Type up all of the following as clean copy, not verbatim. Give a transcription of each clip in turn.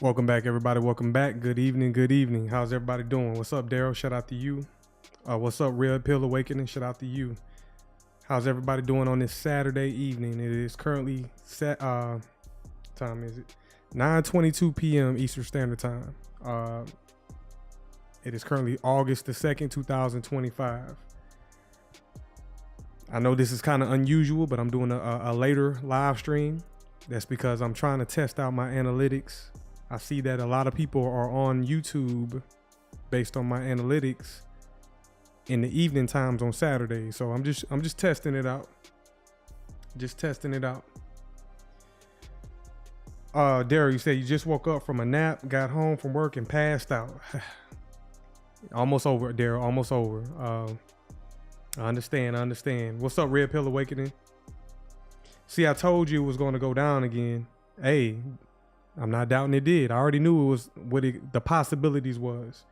Welcome back, everybody. Welcome back. Good evening. Good evening. How's everybody doing? What's up, Daryl? Shout out to you. What's up, Red Pill Awakening? Shout out to you. How's everybody doing on this Saturday evening? It is currently set. Time is it? 9:22 p.m. Eastern Standard Time. It is currently August the 2nd, 2025. I know this is kind of unusual, but I'm doing a later live stream. That's because I'm trying to test out my analytics. I see that a lot of people are on YouTube based on my analytics in the evening times on Saturdays. So I'm just testing it out. Just testing it out. Derek, you said you just woke up from a nap, got home from work and passed out. Almost over, Daryl, almost over. I understand. What's up, Red Pill Awakening? See, I told you it was going to go down again. Hey, I'm not doubting it did. I already knew it was what the possibilities was.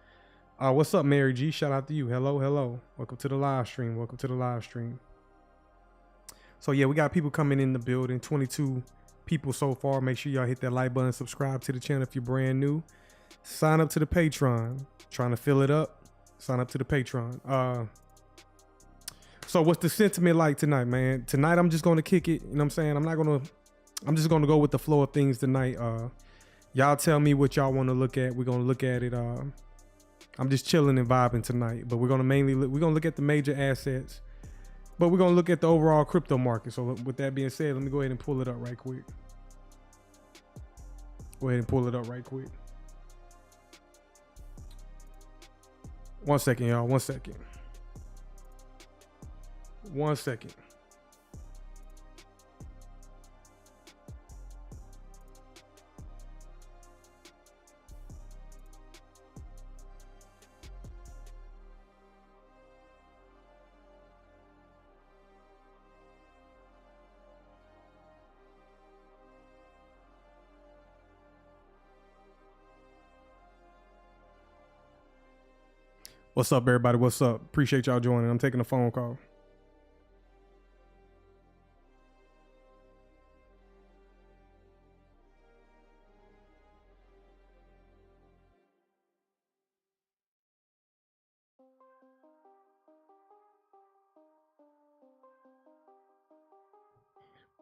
What's up, Mary G? Shout out to you. Hello. Welcome to the live stream. So yeah, we got people coming in the building. 22 people so far. Make sure y'all hit that like button, subscribe to the channel if you're brand new. Sign up to the Patreon. Trying to fill it up. Sign up to the Patreon. So what's the sentiment like tonight, man? Tonight I'm just gonna kick it. You know what I'm saying? I'm just gonna go with the flow of things tonight. Y'all tell me what y'all want to look at. We're gonna look at it. I'm just chilling and vibing tonight, but we're gonna look at the major assets, but we're gonna look at the overall crypto market. So with that being said, let me go ahead and pull it up right quick. One second, y'all. One second. What's up, everybody? What's up? Appreciate y'all joining. I'm taking a phone call.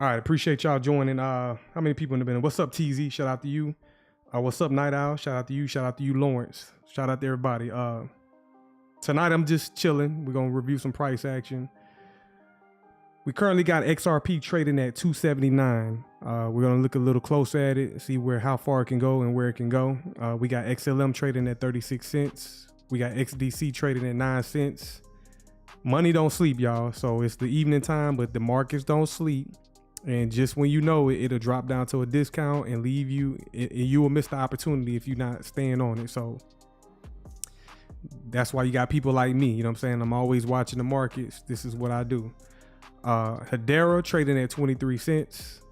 All right, appreciate y'all joining. How many people in the building? What's up, TZ? Shout out to you. What's up, Night Owl? Shout out to you. Shout out to you, Lawrence. Shout out to everybody. Tonight I'm just chilling. We're gonna review some price action. We currently got XRP trading at 279. We're gonna look a little closer at it, see how far it can go and where it can go. We got XLM trading at 36 cents. We got XDC trading at 9 cents. Money don't sleep, y'all. So it's the evening time, but the markets don't sleep. And just when you know it, it'll drop down to a discount and leave you. You will miss the opportunity if you're not staying on it. So that's why you got people like me. You know what I'm saying? I'm always watching the markets. This is what I do. Hedera trading at 23 cents.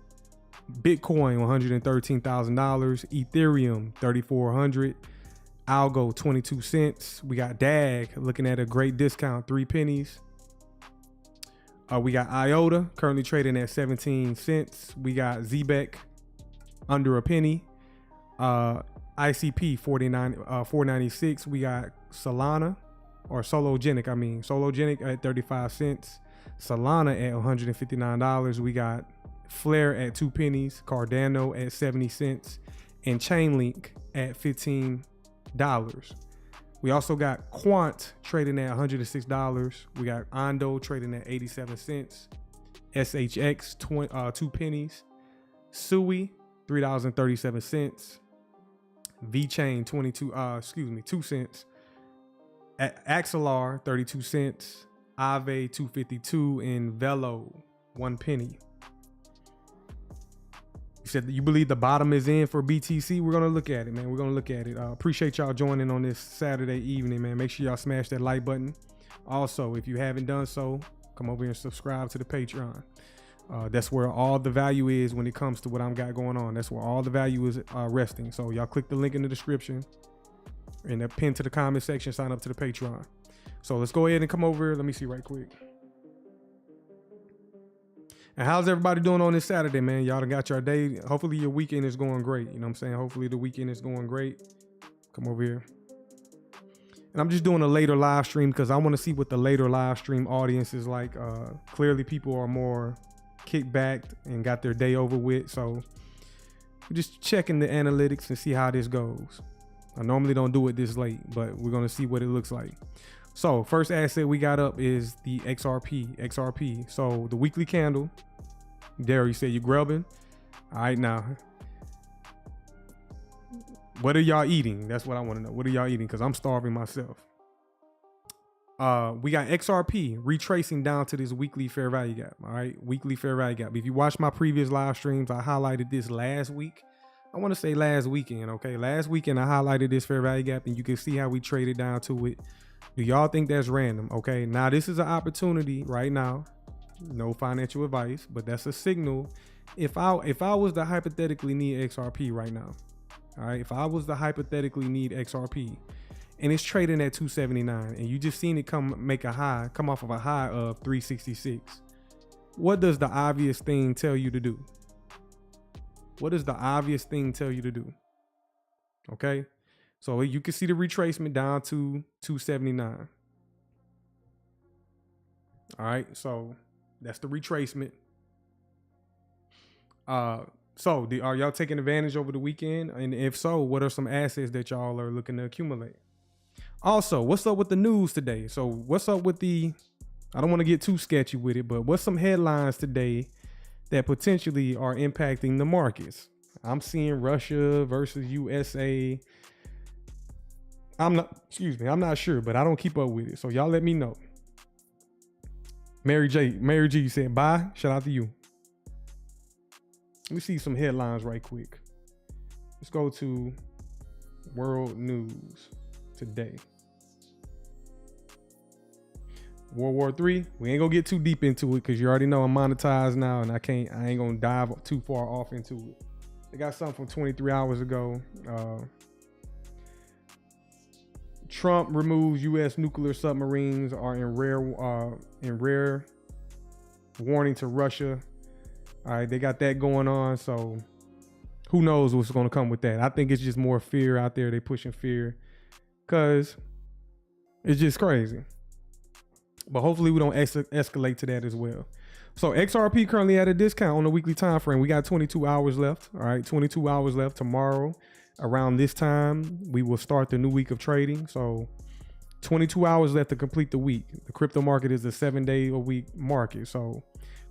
Bitcoin, $113,000. Ethereum, 3,400. Algo, 22 cents. We got DAG looking at a great discount, 3 pennies. We got IOTA currently trading at 17 cents. We got ZBEC under a penny. ICP 496. We got Solana Sologenic at 35 cents. Solana at $159. We got Flare at 2 pennies. Cardano at 70 cents. And Chainlink at $15. We also got Quant trading at $106. We got Ondo trading at 87 cents. SHX 2 pennies. Sui $3.37. VeChain 2 cents. Axelar 32 cents. Aave 252 and Velo 1 penny. said, you believe the bottom is in for BTC? We're going to look at it, man. We're going to look at it. Appreciate y'all joining on this Saturday evening, man. Make sure y'all smash that like button. Also, if you haven't done so, come over here and subscribe to the Patreon. That's where all the value is when it comes to what I'm got going on. That's where all the value is resting. So y'all click the link in the description and the pin to the comment section, sign up to the Patreon. So let's go ahead and come over here. Let me see right quick. And how's everybody doing on this Saturday, man? Y'all done got your day. Hopefully your weekend is going great. You know what I'm saying? Hopefully the weekend is going great. Come over here. And I'm just doing a later live stream because I want to see what the later live stream audience is like. Clearly people are more kicked back and got their day over with. So we're just checking the analytics and see how this goes. I normally don't do it this late, but we're going to see what it looks like. So first asset we got up is the XRP. So the weekly candle. There, you said you're grubbing. All right, now. What are y'all eating? That's what I want to know. What are y'all eating? Because I'm starving myself. We got XRP retracing down to this weekly fair value gap. All right, weekly fair value gap. If you watch my previous live streams, I highlighted this last week. I want to say last weekend, okay? Last weekend, I highlighted this fair value gap, and you can see how we traded down to it. Do y'all think that's random? Okay, now this is an opportunity right now. No financial advice, but that's a signal. If I was to hypothetically need XRP right now, all right, if I was to hypothetically need XRP, and it's trading at 279, and you just seen it come off of a high of 366, what does the obvious thing tell you to do? What does the obvious thing tell you to do? Okay, so you can see the retracement down to 279. All right, so that's the retracement. So are y'all taking advantage over the weekend? And if so, what are some assets that y'all are looking to accumulate? Also, what's up with the news today? So what's up with I don't want to get too sketchy with it, but what's some headlines today that potentially are impacting the markets? I'm seeing Russia versus USA. I'm not sure, but I don't keep up with it. So y'all let me know. Mary G said, bye. Shout out to you. Let me see some headlines right quick. Let's go to world news today. World War III. We ain't gonna get too deep into it because you already know I'm monetized now, and I ain't gonna dive too far off into it. They got something from 23 hours ago. Trump removes U.S. nuclear submarines are in rare warning to Russia. All right, they got that going on. So who knows what's going to come with that? I think it's just more fear out there. They pushing fear because it's just crazy. But hopefully we don't escalate to that as well. So XRP currently at a discount on the weekly time frame. We got 22 hours left. All right, 22 hours left. Tomorrow around this time, we will start the new week of trading. So 22 hours left to complete the week. The crypto market is a 7-day-a-week market. So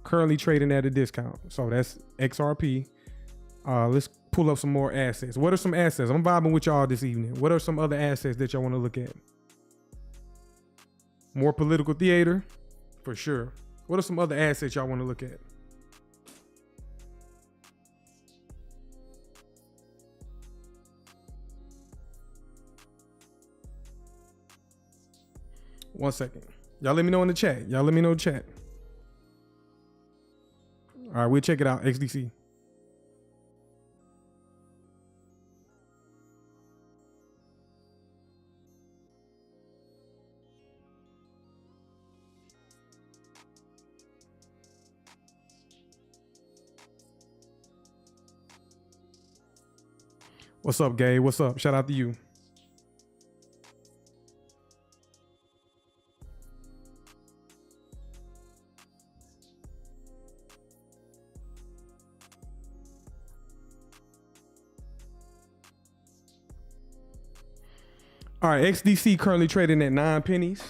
currently trading at a discount. So that's XRP. Let's pull up some more assets. What are some assets? I'm vibing with y'all this evening. What are some other assets that y'all want to look at? More political theater, for sure. What are some other assets y'all want to look at? One second. Y'all let me know in the chat. Y'all let me know in the chat. All right, we'll check it out. XDC. What's up, Gabe? What's up? Shout out to you. All right, XDC currently trading at 9 pennies.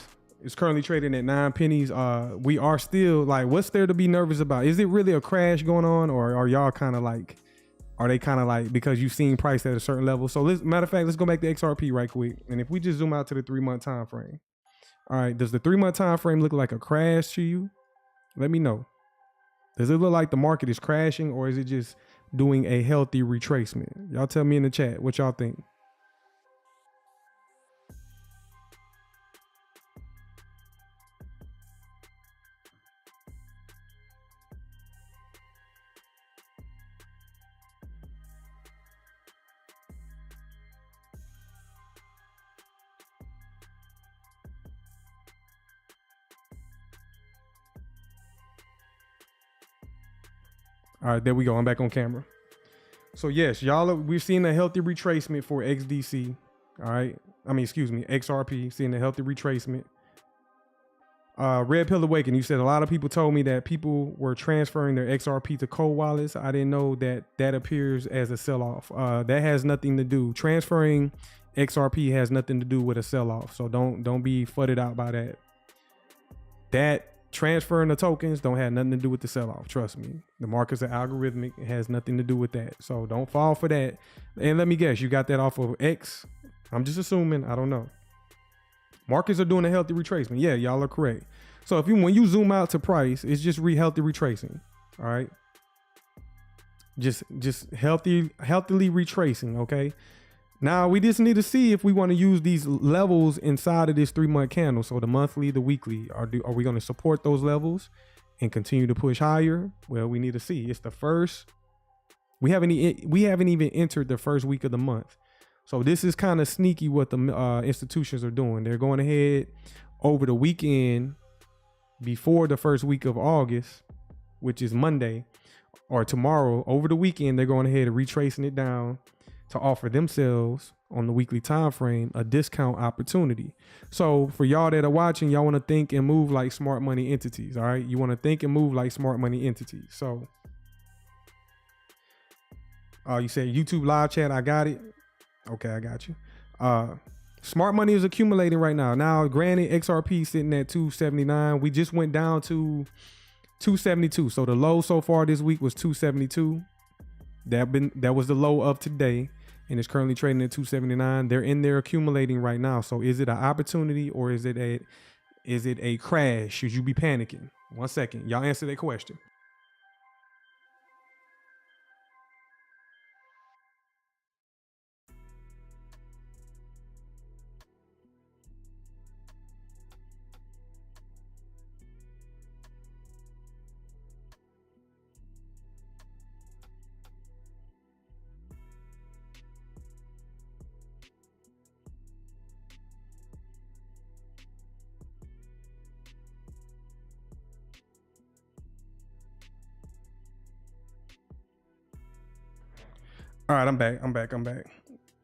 It's currently trading at 9 pennies. We are still like, what's there to be nervous about? Is it really a crash going on, or are y'all kind of like, are they kind of like, because you've seen price at a certain level? So matter of fact, let's go back to XRP right quick. And if we just zoom out to the 3-month time frame. All right, does the 3-month time frame look like a crash to you? Let me know. Does it look like the market is crashing, or is it just doing a healthy retracement? Y'all tell me in the chat what y'all think. All right, there we go. I'm back on camera. So yes, y'all, we're seeing a healthy retracement for XDC. All right. I mean, excuse me, XRP, seeing a healthy retracement. Red Pill Awakening, you said a lot of people told me that people were transferring their XRP to cold wallets. I didn't know that that appears as a sell-off. That has nothing to do. Transferring XRP has nothing to do with a sell-off. So don't be fudded out by that. That transferring the tokens don't have nothing to do with the sell-off. Trust me. The markets are algorithmic. It has nothing to do with that. So don't fall for that. And let me guess, you got that off of X? I'm just assuming. I don't know. Markets are doing a healthy retracement. Yeah, y'all are correct. So if when you zoom out to price, it's just healthy retracing. All right. Just healthily retracing. Okay. Now we just need to see if we want to use these levels inside of this 3-month candle. So the monthly, the weekly, are we going to support those levels and continue to push higher? Well, we need to see. It's the first. We haven't even entered the first week of the month. So this is kind of sneaky what the institutions are doing. They're going ahead over the weekend before the first week of August, which is Monday or tomorrow. Over the weekend, they're going ahead and retracing it down to offer themselves on the weekly time frame a discount opportunity. So for y'all that are watching, y'all want to think and move like smart money entities. All right. You want to think and move like smart money entities. So you said YouTube live chat. I got it. Okay, I got you. Smart money is accumulating right now. Now, granted, XRP sitting at 279. We just went down to 272. So the low so far this week was 272. That was the low of today, and it's currently trading at 279. They're in there accumulating right now. So is it an opportunity or is it a crash? Should you be panicking? 1 second. Y'all answer that question. All right, I'm back.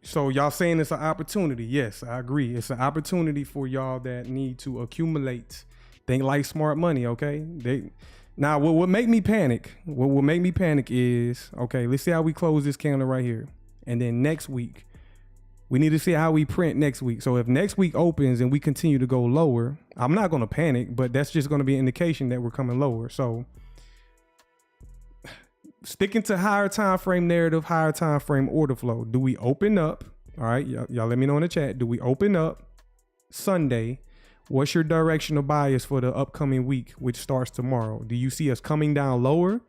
So y'all saying it's an opportunity. Yes, I agree. It's an opportunity for y'all that need to accumulate. Think like smart money, okay? Now, what would make me panic? What will make me panic is, okay, let's see how we close this candle right here. And then next week, we need to see how we print next week. So if next week opens and we continue to go lower, I'm not going to panic, but that's just going to be an indication that we're coming lower. So sticking to higher time frame narrative, higher time frame order flow. Do we open up? All right, y'all let me know in the chat. Do we open up Sunday? What's your directional bias for the upcoming week, which starts tomorrow? Do you see us coming down lower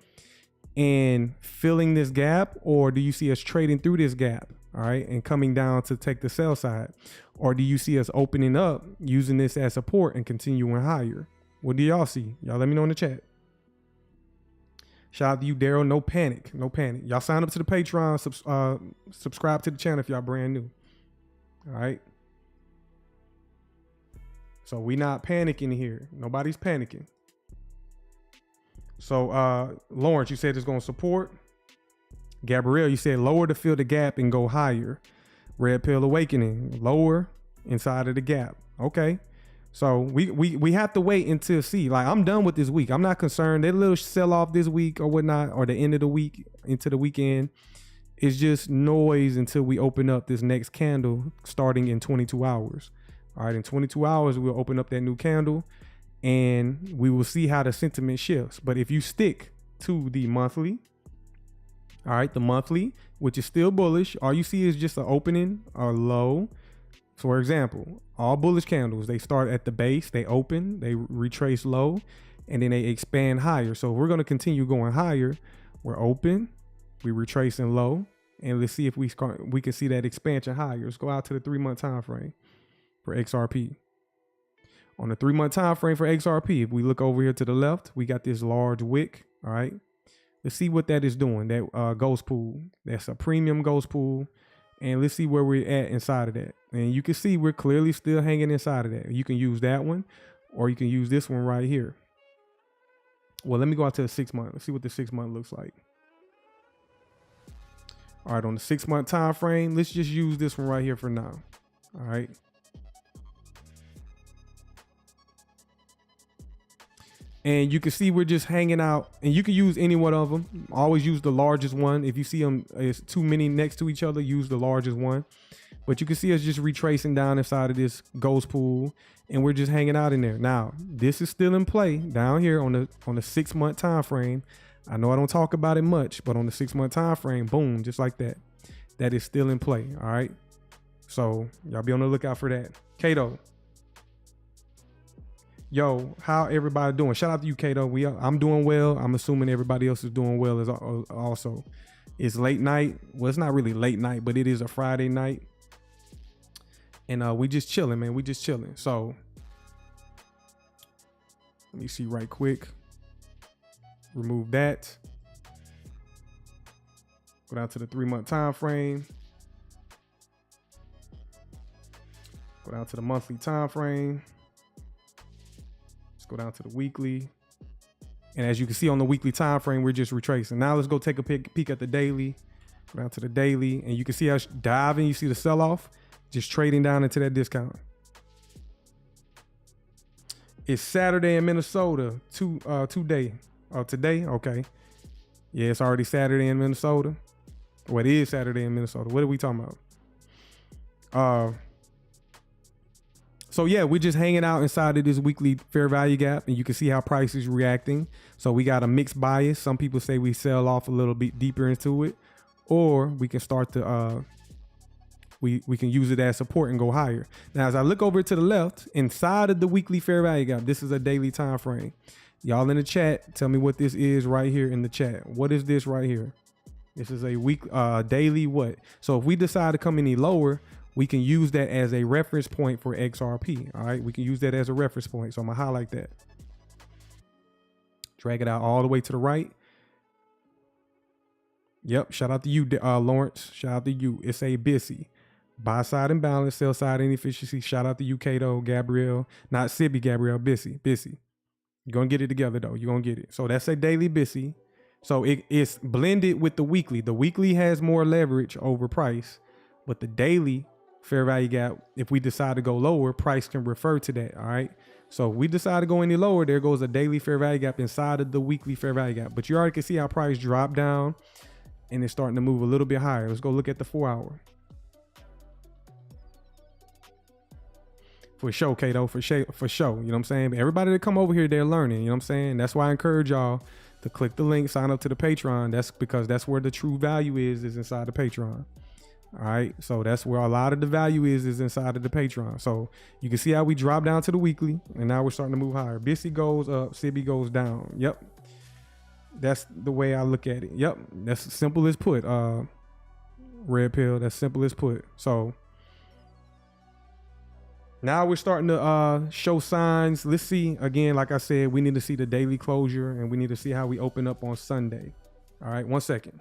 and filling this gap, or do you see us trading through this gap, all right, and coming down to take the sell side? Or do you see us opening up, using this as support and continuing higher? What do y'all see? Y'all let me know in the chat. Shout out to you, Daryl. No panic. No panic. Y'all sign up to the Patreon. Subscribe to the channel if y'all brand new. All right. So we not panicking here. Nobody's panicking. So Lawrence, you said it's going to support. Gabrielle, you said lower to fill the gap and go higher. Red Pill Awakening, lower inside of the gap. Okay. So we have to wait until see. Like, I'm done with this week. I'm not concerned. That little sell off this week or whatnot, or the end of the week into the weekend, is just noise until we open up this next candle starting in 22 hours. All right, in 22 hours, we'll open up that new candle and we will see how the sentiment shifts. But if you stick to the monthly, all right, the monthly, which is still bullish, all you see is just an opening or low. For example, all bullish candles, they start at the base, they open, they retrace low, and then they expand higher. So we're going to continue going higher. We're open, We retracing low, and let's see if we can see that expansion higher. Let's go out to the 3-month time frame for XRP. On the 3-month time frame for XRP, if we look over here to the left, we got this large wick. All right, let's see what that is doing. That ghost pool, that's a premium ghost pool, and let's see where we're at inside of that. And you can see we're clearly still hanging inside of that. You can use that one, or you can use this one right here. Well, let me go out to the 6-month. Let's see what the 6-month looks like. All right, on the 6-month time frame, let's just use this one right here for now. All right. And you can see we're just hanging out, and you can use any one of them. Always use the largest one. If you see them, it's too many next to each other, use the largest one. But you can see us just retracing down inside of this ghost pool, and we're just hanging out in there. Now, this is still in play down here on the 6-month time frame. I know I don't talk about it much, but on the 6-month time frame, boom, just like that. That is still in play. All right. So y'all be on the lookout for that. Kato. Yo, how everybody doing? Shout out to you, Kato. I'm doing well. I'm assuming everybody else is doing well as also. It's late night. Well, it's not really late night, but it is a Friday night. And we just chilling, man. We just chilling. So let me see right quick. Remove that. Go down to the 3-month time frame. Go down to the monthly time frame. Go down to the weekly, and as you can see on the weekly time frame, we're just retracing. Now let's go take a peek at the daily. Go down to the daily, and you can see us diving. You see the sell-off, just trading down into that discount. It's Saturday in Minnesota. Today. Okay. Yeah, it's already Saturday in Minnesota. Well, it is Saturday in Minnesota. What are we talking about? So yeah, we're just hanging out inside of this weekly fair value gap, and you can see how price is reacting. So we got a mixed bias. Some people say we sell off a little bit deeper into it, or we can start to we can use it as support and go higher. Now, as I look over to the left, inside of the weekly fair value gap, this is a daily time frame. Y'all in the chat, tell me what this is right here in the chat. What is this right here? This is a daily what? So if we decide to come any lower, we can use that as a reference point for XRP. All right, we can use that as a reference point. So I'm gonna highlight that. Drag it out all the way to the right. Yep, shout out to you, Lawrence. Shout out to you. It's a BTC. Buy side imbalance, sell side inefficiency. Shout out to you, Kato, Gabrielle. Not Sibby, Gabrielle, BTC. You're gonna get it together though. You're gonna get it. So that's a daily BTC. So it's blended with the weekly. The weekly has more leverage over price, but the daily fair value gap, if we decide to go lower, price can refer to that. All right. So if we decide to go any lower, there goes a daily fair value gap inside of the weekly fair value gap. But you already can see how price dropped down and it's starting to move a little bit higher. Let's go look at the 4-hour. For sure, Kato, for sure. You know what I'm saying? But everybody that come over here, they're learning. You know what I'm saying? That's why I encourage y'all to click the link, sign up to the Patreon. That's because that's where the true value is inside the Patreon. All right, so that's where a lot of the value is inside of the Patreon. So you can see how we drop down to the weekly, and now we're starting to move higher. BTC goes up, CB goes down. Yep, that's the way I look at it. Yep, that's simple as put. Red pill. That's simple as put. So now we're starting to show signs. Let's see again. Like I said, we need to see the daily closure, and we need to see how we open up on Sunday. All right, 1 second.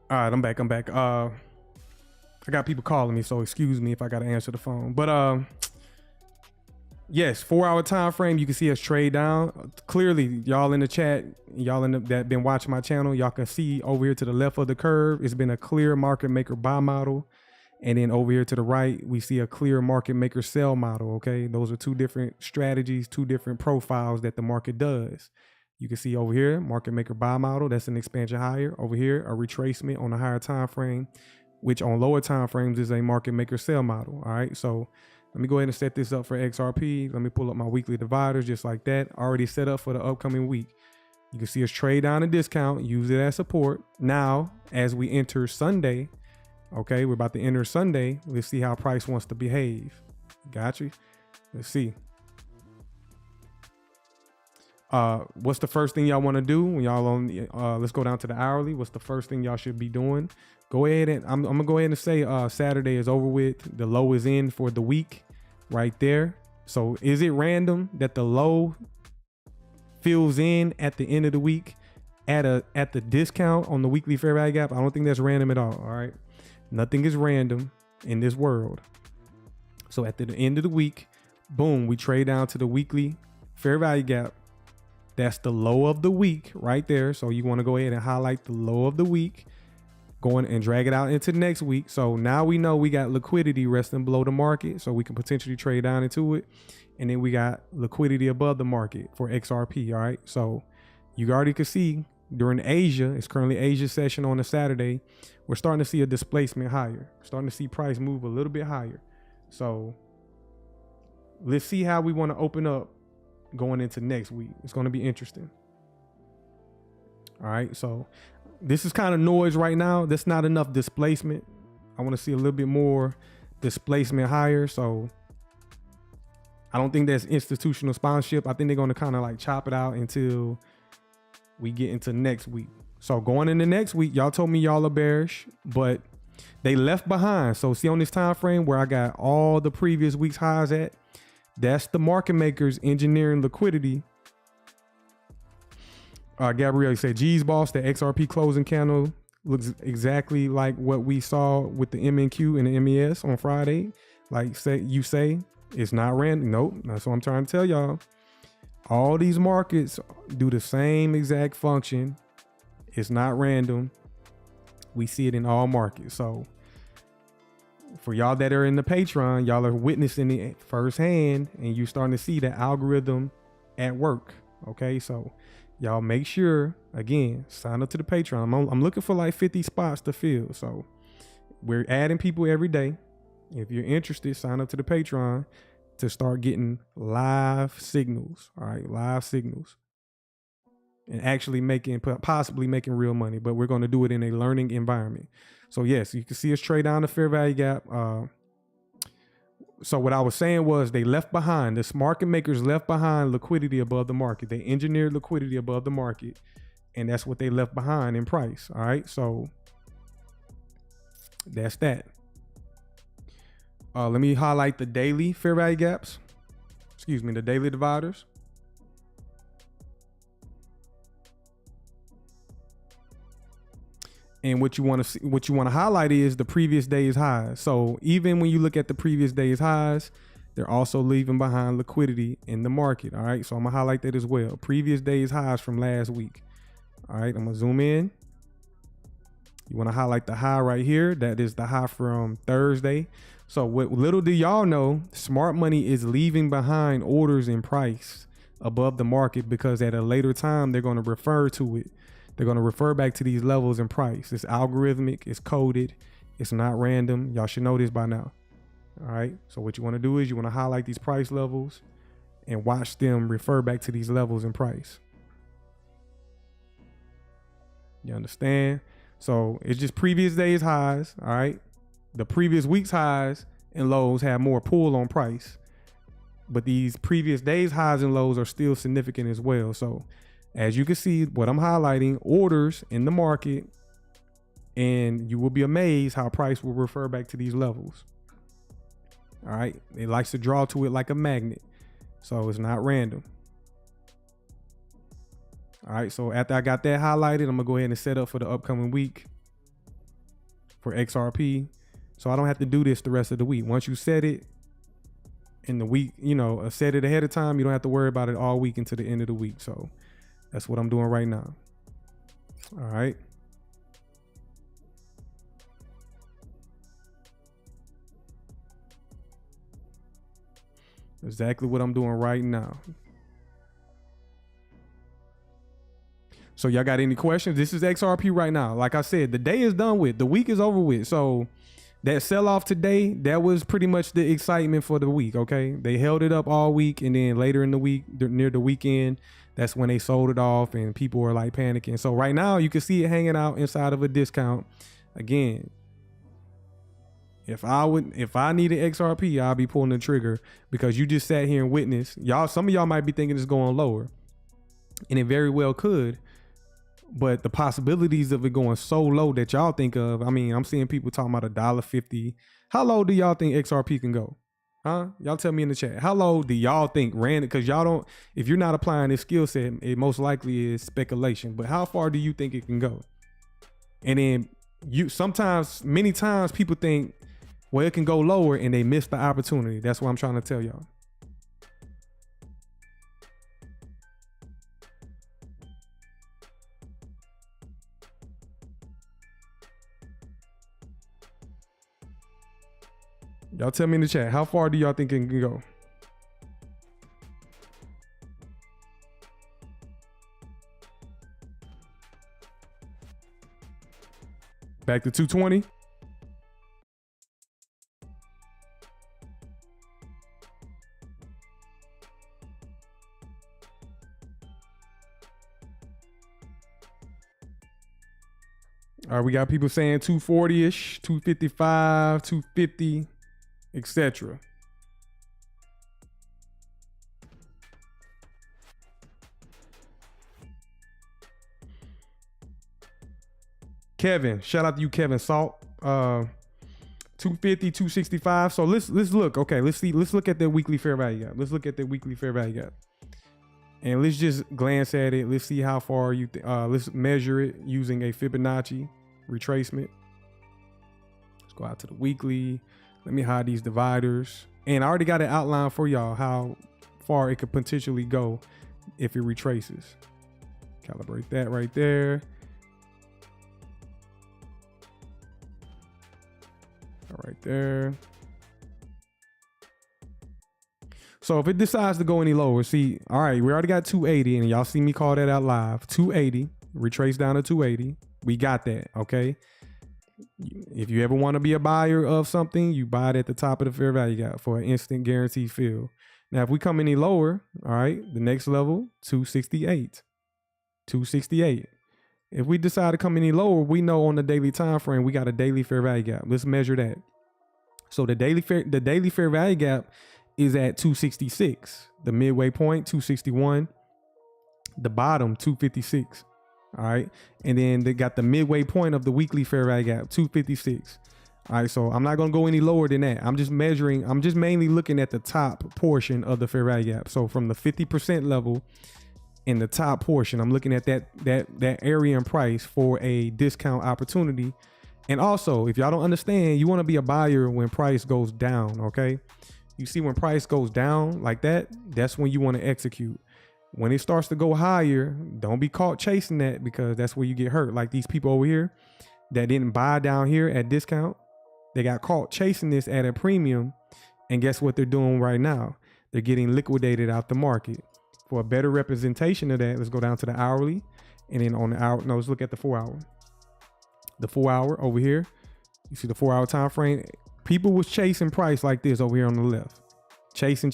All right, I'm back. I got people calling me, so excuse me if I got to answer the phone. But yes, 4-hour time frame. You can see us trade down. Clearly, y'all in the chat, that been watching my channel, y'all can see over here to the left of the curve, it's been a clear market maker buy model. And then over here to the right, we see a clear market maker sell model. Okay, those are two different strategies, two different profiles that the market does. You can see over here, market maker buy model, that's an expansion higher. Over here, a retracement on a higher time frame, which on lower time frames is a market maker sell model. All right, so let me go ahead and set this up for XRP. Let me pull up my weekly dividers just like that. Already set up for the upcoming week. You can see us trade down a discount, use it as support. Now, as we enter Sunday, okay, we're about to enter Sunday. Let's see how price wants to behave. Got you. Let's see. What's the first thing y'all want to do when y'all on? Let's go down to the hourly. What's the first thing y'all should be doing? Go ahead and I'm gonna go ahead and say Saturday is over with. The low is in for the week, right there. So is it random that the low fills in at the end of the week at the discount on the weekly fair value gap? I don't think that's random at all. All right, nothing is random in this world. So at the end of the week, boom, we trade down to the weekly fair value gap. That's the low of the week right there. So you want to go ahead and highlight the low of the week, going and drag it out into next week. So now we know we got liquidity resting below the market, so we can potentially trade down into it. And then we got liquidity above the market for XRP. All right. So you already could see during Asia, it's currently Asia session on a Saturday. We're starting to see a displacement higher, starting to see price move a little bit higher. So let's see how we want to open up going into next week. It's going to be interesting. All right. So this is kind of noise right now. That's not enough displacement. I want to see a little bit more displacement higher. So I don't think that's institutional sponsorship. I think they're going to kind of like chop it out until we get into next week. So going into next week, y'all told me y'all are bearish, but they left behind. So see on this time frame where I got all the previous week's highs at, that's the market makers engineering liquidity. Gabrielle said, geez, boss, the XRP closing candle looks exactly like what we saw with the MNQ and the MES on Friday. Like you say, it's not random. Nope, that's what I'm trying to tell y'all. All these markets do the same exact function. It's not random. We see it in all markets. So for y'all that are in the Patreon, y'all are witnessing it firsthand, and you're starting to see the algorithm at work. Okay, so y'all make sure, again, sign up to the Patreon. I'm looking for like 50 spots to fill. So we're adding people every day. If you're interested, sign up to the Patreon to start getting live signals. All right, live signals. And actually possibly making real money, but we're going to do it in a learning environment. So yes, you can see us trade down the fair value gap. So what I was saying was they left behind, this market makers left behind liquidity above the market. They engineered liquidity above the market, and that's what they left behind in price. All right, so that's that. Let me highlight the daily fair value gaps. Excuse me, the daily dividers. And what you want to highlight is the previous day's highs. So even when you look at the previous day's highs, they're also leaving behind liquidity in the market. All right, so I'm gonna highlight that as well. Previous day's highs from last week. All right, I'm gonna zoom in. You want to highlight the high right here. That is the high from Thursday. So what little do y'all know, smart money is leaving behind orders in price above the market, because at a later time they're going to refer to it. They're going to refer back to these levels in price. It's algorithmic, it's coded, it's not random. Y'all should know this by now. All right. So what you want to do is you want to highlight these price levels and watch them refer back to these levels in price. You understand? So it's just previous days highs. All right. The previous week's highs and lows have more pull on price, but these previous days highs and lows are still significant as well. So as you can see, what I'm highlighting, orders in the market, and you will be amazed how price will refer back to these levels. All right. It likes to draw to it like a magnet. So it's not random. All right. So after I got that highlighted, I'm gonna go ahead and set up for the upcoming week for XRP. So I don't have to do this the rest of the week. Once you set it in the week, set it ahead of time, you don't have to worry about it all week until the end of the week. So that's what I'm doing right now. All right. Exactly what I'm doing right now. So y'all got any questions? This is XRP right now. Like I said, the day is done with. The week is over with. So that sell-off today, that was pretty much the excitement for the week, okay? They held it up all week, and then later in the week, near the weekend, that's when they sold it off and people were like panicking. So right now, you can see it hanging out inside of a discount. Again, if I needed XRP, I'll be pulling the trigger, because you just sat here and witnessed. Y'all, some of y'all might be thinking it's going lower, and it very well could. But the possibilities of it going so low that y'all think of, I mean, I'm seeing people talking about $1.50. How low do y'all think XRP can go? Huh? Y'all tell me in the chat. How low do y'all think random? Because y'all don't, if you're not applying this skill set, it most likely is speculation. But how far do you think it can go? And then many times people think, well, it can go lower, and they miss the opportunity. That's what I'm trying to tell y'all. Y'all tell me in the chat, how far do y'all think it can go? Back to 220. All right, we got people saying 240-ish, 255, 250. Etc. Kevin, shout out to you, Kevin Salt. 250, 265. So let's look. Okay, let's look at the weekly fair value gap. Let's look at the weekly fair value gap, and let's just glance at it. Let's see how far you. Let's measure it using a Fibonacci retracement. Let's go out to the weekly. Let me hide these dividers. And I already got an outline for y'all how far it could potentially go if it retraces. Calibrate that right there. All right there. So if it decides to go any lower, see, all right, we already got 280, and y'all see me call that out live. 280, retrace down to 280. We got that, okay? If you ever want to be a buyer of something, you buy it at the top of the fair value gap for an instant guaranteed fill. Now, if we come any lower, all right, the next level, 268. 268. If we decide to come any lower, we know on the daily time frame, we got a daily fair value gap. Let's measure that. So the daily fair value gap is at 266. The midway point, 261. The bottom, 256. All right. And then they got the midway point of the weekly fair value gap, 256. All right. So I'm not going to go any lower than that. I'm just mainly looking at the top portion of the fair value gap. So from the 50% level in the top portion, I'm looking at that area and price for a discount opportunity. And also, if y'all don't understand, you want to be a buyer when price goes down. Okay. You see, when price goes down like that, that's when you want to execute. When it starts to go higher, don't be caught chasing that, because that's where you get hurt. Like these people over here that didn't buy down here at discount, they got caught chasing this at a premium. And guess what they're doing right now? They're getting liquidated out the market. For a better representation of that, let's go down to the hourly, and then on the hour, no, let's look at the 4 hour. The 4 hour over here, you see the 4 hour time frame. People was chasing price like this over here on the left. Chasing.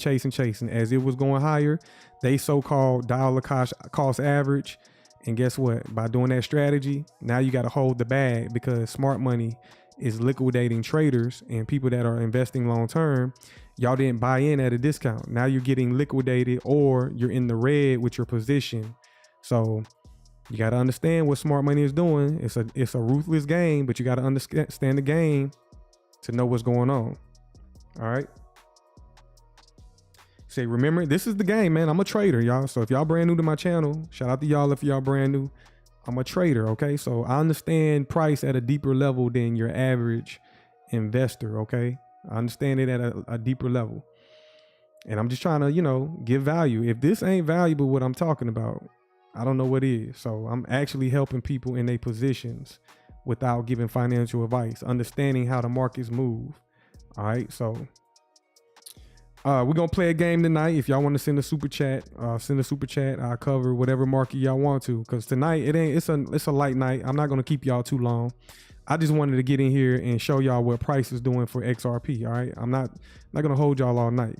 As it was going higher, they so-called dollar cost average. And guess what? By doing that strategy, now you got to hold the bag, because smart money is liquidating traders and people that are investing long-term. Y'all didn't buy in at a discount. Now you're getting liquidated, or you're in the red with your position. So you got to understand what smart money is doing. It's a ruthless game, but you got to understand the game to know what's going on. All right. Say, remember, this is the game, man. I'm a trader, y'all. So if y'all brand new to my channel, shout out to y'all if y'all brand new. I'm a trader, okay? So I understand price at a deeper level than your average investor, okay? I understand it at a deeper level. And I'm just trying to, give value. If this ain't valuable, what I'm talking about, I don't know what is. So I'm actually helping people in their positions without giving financial advice, understanding how the markets move. All right, so We're gonna play a game tonight. If y'all want to send a super chat, I'll cover whatever market y'all want to. Cause tonight it's a light night. I'm not gonna keep y'all too long. I just wanted to get in here and show y'all what price is doing for XRP. All right, I'm not gonna hold y'all all night.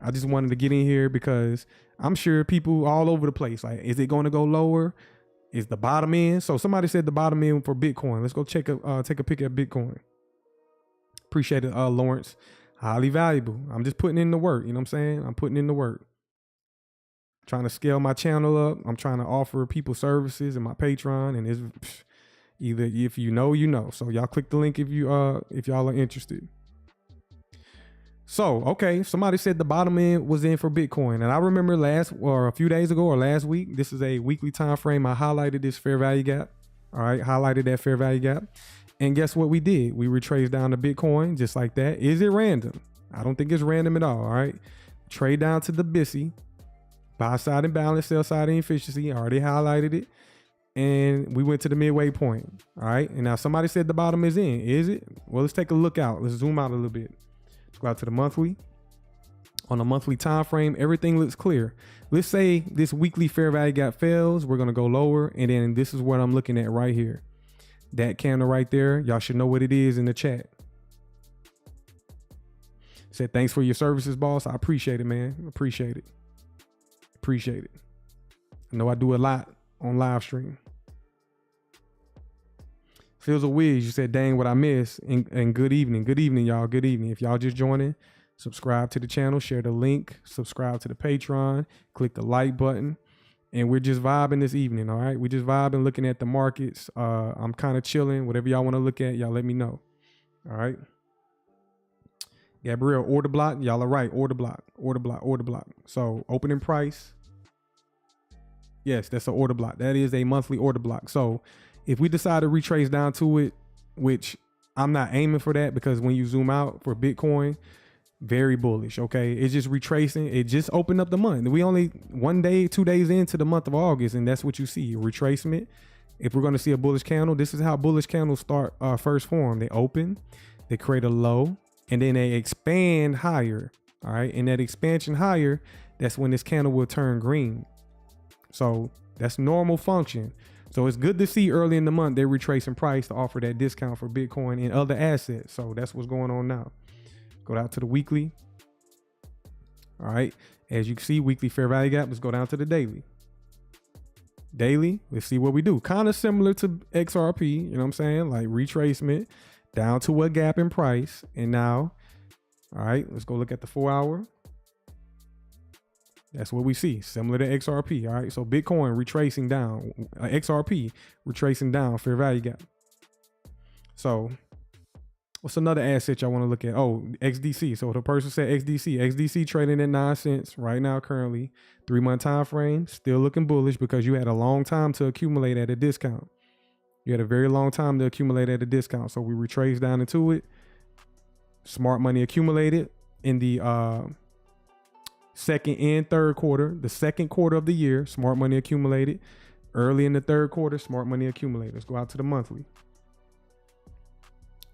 I just wanted to get in here because I'm sure people all over the place. Like, is it going to go lower? Is the bottom end? So somebody said the bottom end for Bitcoin. Let's go take a pick at Bitcoin. Appreciate it, Lawrence. Highly valuable. I'm just putting in the work. You know what I'm saying? I'm putting in the work. Trying to scale my channel up. I'm trying to offer people services in my Patreon, and it's either if you know, you know. So y'all click the link if y'all are interested. So, okay, somebody said the bottom end was in for Bitcoin. And I remember a few days ago or last week, this is a weekly time frame. I highlighted this fair value gap. All right, highlighted that fair value gap. And guess what we did? We retraced down to Bitcoin just like that. Is it random? I don't think it's random at all. All right, trade down to the BTC, buy side imbalance, sell side inefficiency. I already highlighted it. And we went to the midway point. All right, and now somebody said the bottom is in. Is it? Well, let's take a look out. Let's zoom out a little bit. Go out to the monthly. On a monthly time frame, everything looks clear. Let's say this weekly fair value gap fails. We're going to go lower. And then this is what I'm looking at right here. That candle right there. Y'all should know what it is in the chat. Said, thanks for your services, boss. I appreciate it, man. Appreciate it. Appreciate it. I know I do a lot on live stream. Feels a whiz. You said, dang, what I missed. And good evening. Good evening, y'all. Good evening. If y'all just joining, subscribe to the channel, share the link, subscribe to the Patreon, click the like button. And we're just vibing this evening, all right? We're just vibing, looking at the markets. I'm kind of chilling. Whatever y'all want to look at, y'all let me know. All right? Gabriel, order block. Y'all are right. Order block. Order block. Order block. So opening price. Yes, that's an order block. That is a monthly order block. So if we decide to retrace down to it, which I'm not aiming for that, because when you zoom out for Bitcoin, very bullish. Okay. It's just retracing. It just opened up the month. We only 1 day, 2 days into the month of August. And that's what you see, retracement. If we're going to see a bullish candle, this is how bullish candles start first form. They open, they create a low, and then they expand higher. All right. And that expansion higher, that's when this candle will turn green. So that's normal function. So it's good to see early in the month they're retracing price to offer that discount for Bitcoin and other assets. So that's what's going on now. Go down to the weekly. All right. As you can see, weekly fair value gap. Let's go down to the daily. Daily, let's see what we do. Kind of similar to XRP, you know what I'm saying? Like retracement down to a gap in price. And now, all right, let's go look at the 4 hour. That's what we see, similar to XRP. All right, so Bitcoin retracing down, XRP retracing down, fair value gap. So what's another asset y'all want to look at? Oh, XDC. So the person said XDC trading at 9 cents right now currently. 3 month time frame, still looking bullish because you had a long time to accumulate at a discount. You had a very long time to accumulate at a discount. So we retraced down into it. Smart money accumulated in the second and third quarter. The second quarter of the year, smart money accumulated. Early in the third quarter, smart money accumulated. Let's go out to the monthly.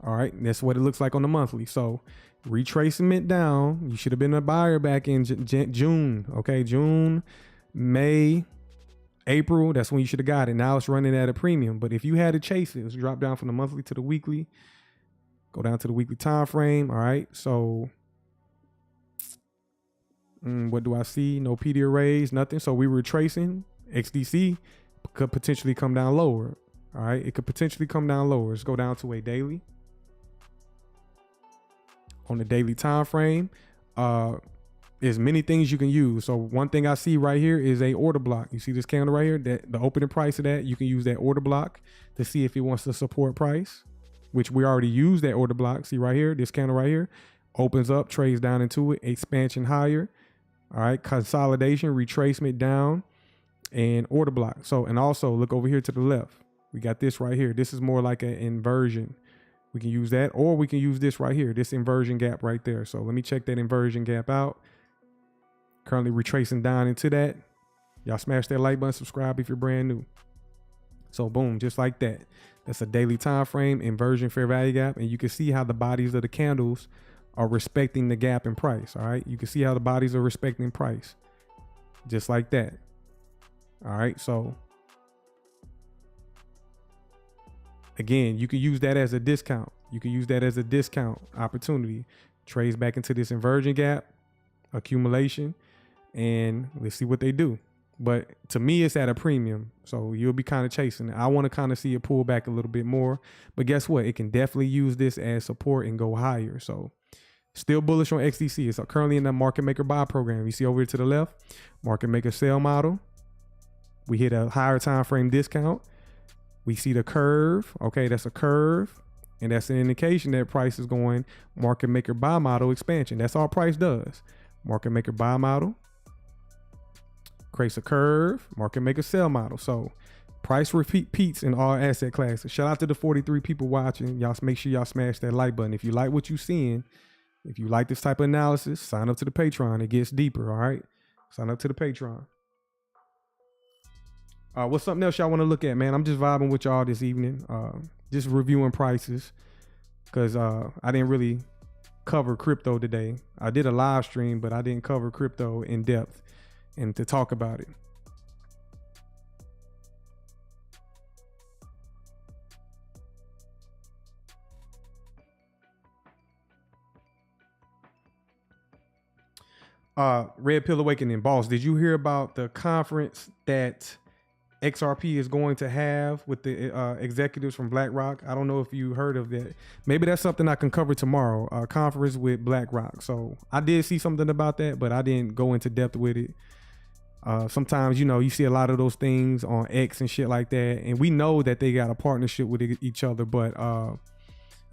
All right, that's what it looks like on the monthly. So retracement down. You should have been a buyer back in June. Okay, June, May, April. That's when you should have got it. Now it's running at a premium. But if you had to chase it, let's drop down from the monthly to the weekly. Go down to the weekly time frame. All right, so what do I see? No PD arrays, nothing. So we were tracing. XDC could potentially come down lower. All right, it could potentially come down lower. Let's go down to a daily. On the daily time frame, there's many things you can use. So one thing I see right here is a order block. You see this candle right here, that the opening price of that, you can use that order block to see if it wants to support price, which we already used that order block. See right here, this candle right here opens up, trades down into it, expansion higher. All right, consolidation, retracement down, and order block. So, and also look over here to the left. We got this right here. This is more like an inversion. We can use that, or we can use this right here, this inversion gap right there. So let me check that inversion gap out. Currently retracing down into that. Y'all smash that like button, subscribe if you're brand new. So boom, just like that. That's a daily time frame, inversion fair value gap. And you can see how the bodies of the candles are respecting the gap in price. All right. You can see how the bodies are respecting price. Just like that. All right. So again, you can use that as a discount. You can use that as a discount opportunity. Trades back into this inversion gap, accumulation, and let's see what they do. But to me, it's at a premium. So you'll be kind of chasing it. I want to kind of see it pull back a little bit more. But guess what? It can definitely use this as support and go higher. So still bullish on XDC. It's currently in the market maker buy program. You see over here to the left, market maker sell model. We hit a higher time frame discount. We see the curve. Okay, that's a curve. And that's an indication that price is going market maker buy model expansion. That's all price does. Market maker buy model creates a curve, market maker sell model. So price repeats in all asset classes. Shout out to the 43 people watching. Y'all make sure y'all smash that like button. If you like what you're seeing, if you like this type of analysis, sign up to the Patreon. It gets deeper. All right. Sign up to the Patreon. What's something else y'all want to look at, man? I'm just vibing with y'all this evening. Just reviewing prices because I didn't really cover crypto today. I did a live stream, but I didn't cover crypto in depth and to talk about it. Red Pill Awakening, boss, did you hear about the conference that XRP is going to have with the executives from BlackRock? I don't know if you heard of that. Maybe that's something I can cover tomorrow. A conference with BlackRock. So I did see something about that, but I didn't go into depth with it. Sometimes, you know, you see a lot of those things on X and shit like that, and we know that they got a partnership with each other, but a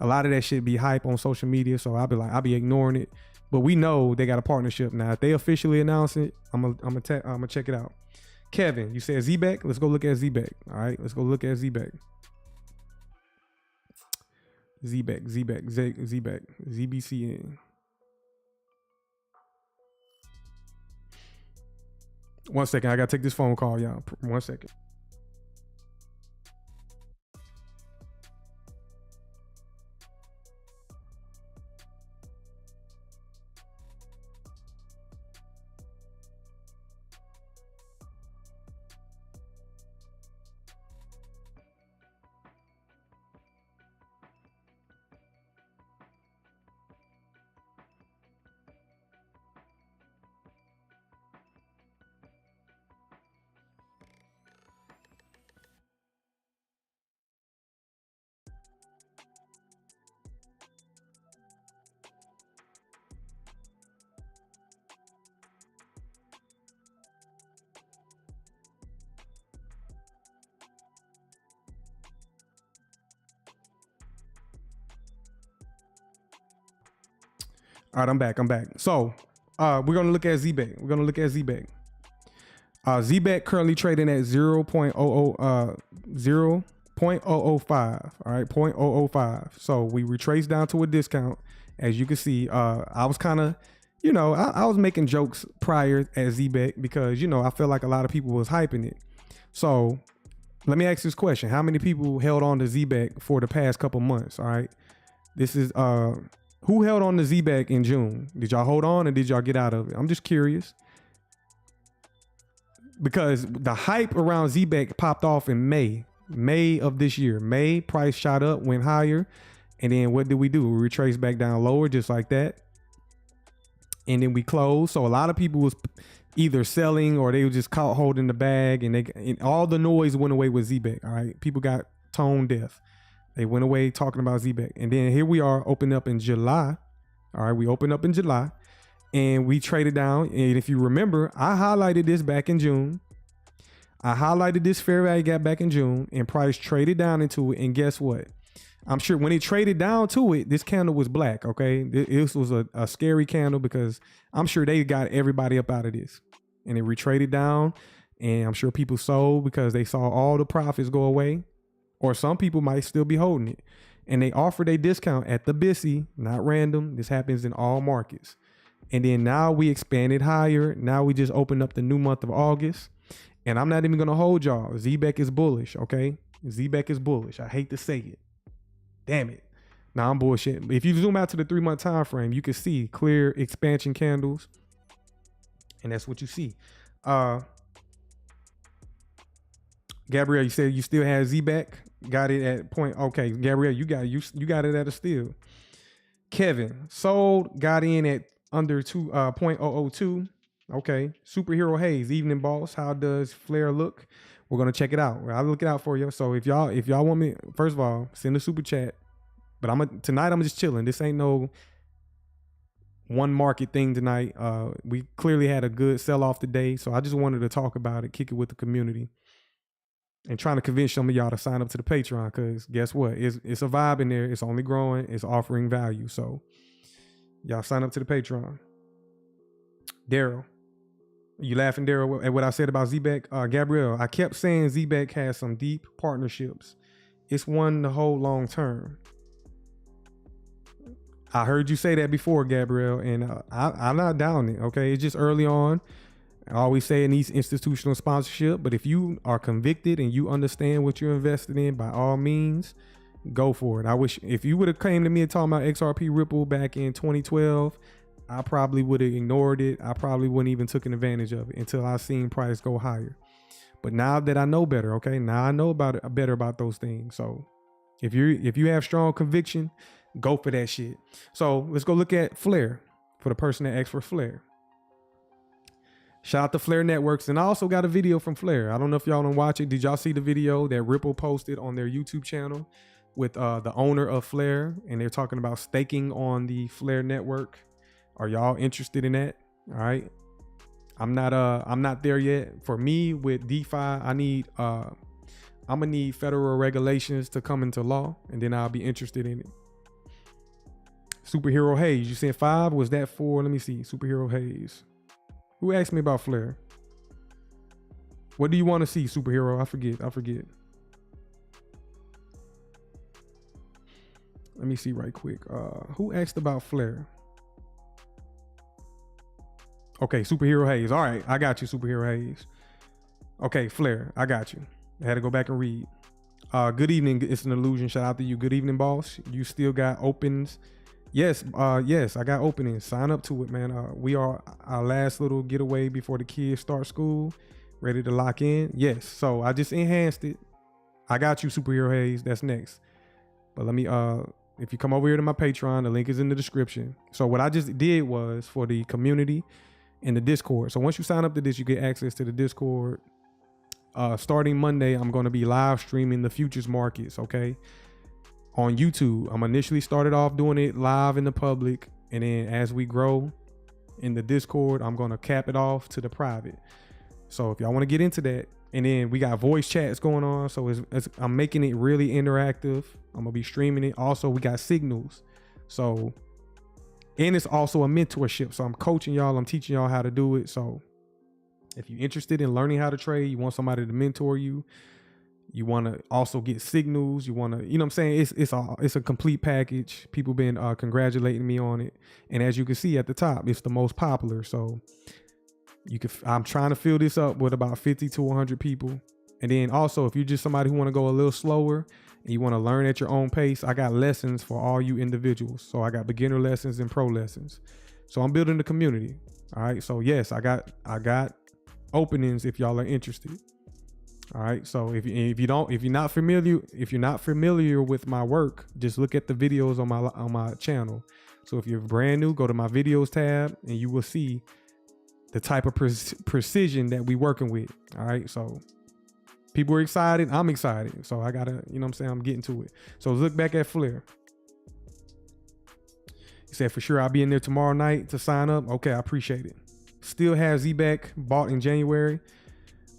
lot of that shit be hype on social media. So I'll be ignoring it. But we know they got a partnership now. If they officially announce it, I'm gonna check it out. Kevin, you said ZBEC. Let's go look at ZBEC. All right, let's go look at ZBEC. ZBEC, ZBCN. 1 second, I gotta take this phone call, y'all. 1 second. All right, I'm back. So we're gonna look at ZBEC. ZBEC currently trading at 0.0005. All right, 0.005. So we retraced down to a discount. As you can see, I was kind of, you know, I was making jokes prior at ZBEC because, you know, I feel like a lot of people was hyping it. So let me ask this question. How many people held on to ZBEC for the past couple months? All right. This is who held on to ZBEC in June? Did y'all hold on or did y'all get out of it? I'm just curious. Because the hype around ZBEC popped off in May of this year. May, price shot up, went higher. And then what did we do? We retraced back down lower just like that. And then we closed. So a lot of people was either selling or they were just caught holding the bag, and all the noise went away with ZBEC. All right. People got tone deaf. They went away talking about ZBEC. And then here we are open up in July. All right. We opened up in July and we traded down. And if you remember, I highlighted this back in June. I highlighted this fair value gap back in June, and price traded down into it. And guess what? I'm sure when it traded down to it, this candle was black. Okay. This was a scary candle because I'm sure they got everybody up out of this, and it retraded down. And I'm sure people sold because they saw all the profits go away. Or some people might still be holding it. And they offered a discount at the BTC, not random. This happens in all markets. And then now we expanded higher. Now we just opened up the new month of August. And I'm not even going to hold y'all. ZBEC is bullish, okay? ZBEC is bullish. I hate to say it. Damn it. Nah, I'm bullshit. If you zoom out to the 3-month time frame, you can see clear expansion candles, and that's what you see. Gabrielle, you said you still had ZBAC. Got it at point. Okay, Gabrielle, you got it at a steal. Kevin sold, got in at under 0.002. Okay, Superhero Hayes, evening boss. How does Flare look? We're gonna check it out. I'll look it out for you. So if y'all want me, first of all, send a super chat. But tonight I'm just chilling. This ain't no one market thing tonight. We clearly had a good sell off today, so I just wanted to talk about it, kick it with the community, and trying to convince some of y'all to sign up to the Patreon, because guess what? It's a vibe in there. It's only growing. It's offering value. So y'all sign up to the Patreon. Daryl, you laughing, Daryl, at what I said about ZBAC? Gabrielle, I kept saying ZBAC has some deep partnerships. It's one to hold long term. I heard you say that before, Gabrielle, and I'm not down it. Okay, it's just early on. I always say it needs institutional sponsorship, but if you are convicted and you understand what you're invested in, by all means, go for it. I wish if you would have came to me and talking about XRP Ripple back in 2012, I probably would have ignored it. I probably wouldn't even taken advantage of it until I seen price go higher. But now that I know better, okay, now I know better about those things. So if you have strong conviction, go for that shit. So let's go look at Flare for the person that asked for Flare. Shout out to Flare Networks. And I also got a video from Flare. I don't know if y'all don't watch it. Did y'all see the video that Ripple posted on their YouTube channel with the owner of Flare? And they're talking about staking on the Flare network. Are y'all interested in that? All right. I'm not there yet. For me with DeFi, I'm gonna need federal regulations to come into law, and then I'll be interested in it. Superhero Hayes, you said 5. Was that 4? Let me see. Superhero Hayes. Who asked me about Flare? What do you want to see, Superhero? I forget. Let me see right quick. Who asked about Flare? Okay, Superhero Hayes. All right, I got you, Superhero Hayes. Okay, Flare, I got you. I had to go back and read. Good evening. It's an illusion. Shout out to you. Good evening, boss. You still got opens? Yes, I got openings. Sign up to it, man. We are our last little getaway before the kids start school. Ready to lock in? Yes. So I just enhanced it. I got you, Superhero Hayes. That's next. But let me if you come over here to my Patreon, the link is in the description. So what I just did was for the community in the Discord. So once you sign up to this, you get access to the Discord. Starting Monday, I'm going to be live streaming the futures markets, okay? On YouTube. I'm initially started off doing it live in the public, and then as we grow in the Discord, I'm going to cap it off to the private. So if y'all want to get into that, and then we got voice chats going on, so I'm making it really interactive. I'm gonna be streaming it. Also, we got signals. So, and it's also a mentorship. So I'm coaching y'all. I'm teaching y'all how to do it. So if you're interested in learning how to trade, you want somebody to mentor you. You want to also get signals. You want to, you know what I'm saying? It's a complete package. People been congratulating me on it. And as you can see at the top, it's the most popular. So I'm trying to fill this up with about 50 to 100 people. And then also, if you're just somebody who want to go a little slower and you want to learn at your own pace, I got lessons for all you individuals. So I got beginner lessons and pro lessons. So I'm building the community. All right. So yes, I got openings if y'all are interested. All right. So if you're not familiar with my work, just look at the videos on my channel. So if you're brand new, go to my videos tab and you will see the type of precision that we working with. All right. So people are excited. I'm excited. So I gotta, you know what I'm saying? I'm getting to it. So look back at Flare. He said, for sure, I'll be in there tomorrow night to sign up. Okay. I appreciate it. Still have ZBAC bought in January.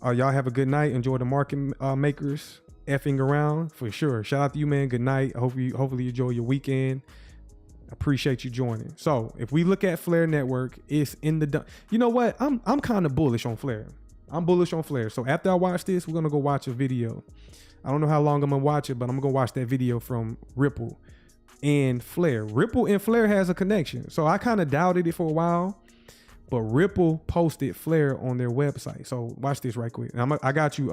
Y'all have a good night. Enjoy the market makers effing around for sure. Shout out to you, man. Good night. Hopefully you enjoy your weekend. Appreciate you joining. So if we look at Flare Network, it's in the, you know what? I'm kind of bullish on Flare. I'm bullish on Flare. So after I watch this, we're going to go watch a video. I don't know how long I'm going to watch it, but I'm going to go watch that video from Ripple and Flare. Ripple and Flare has a connection. So I kind of doubted it for a while, but Ripple posted Flare on their website. So watch this right quick. And I got you,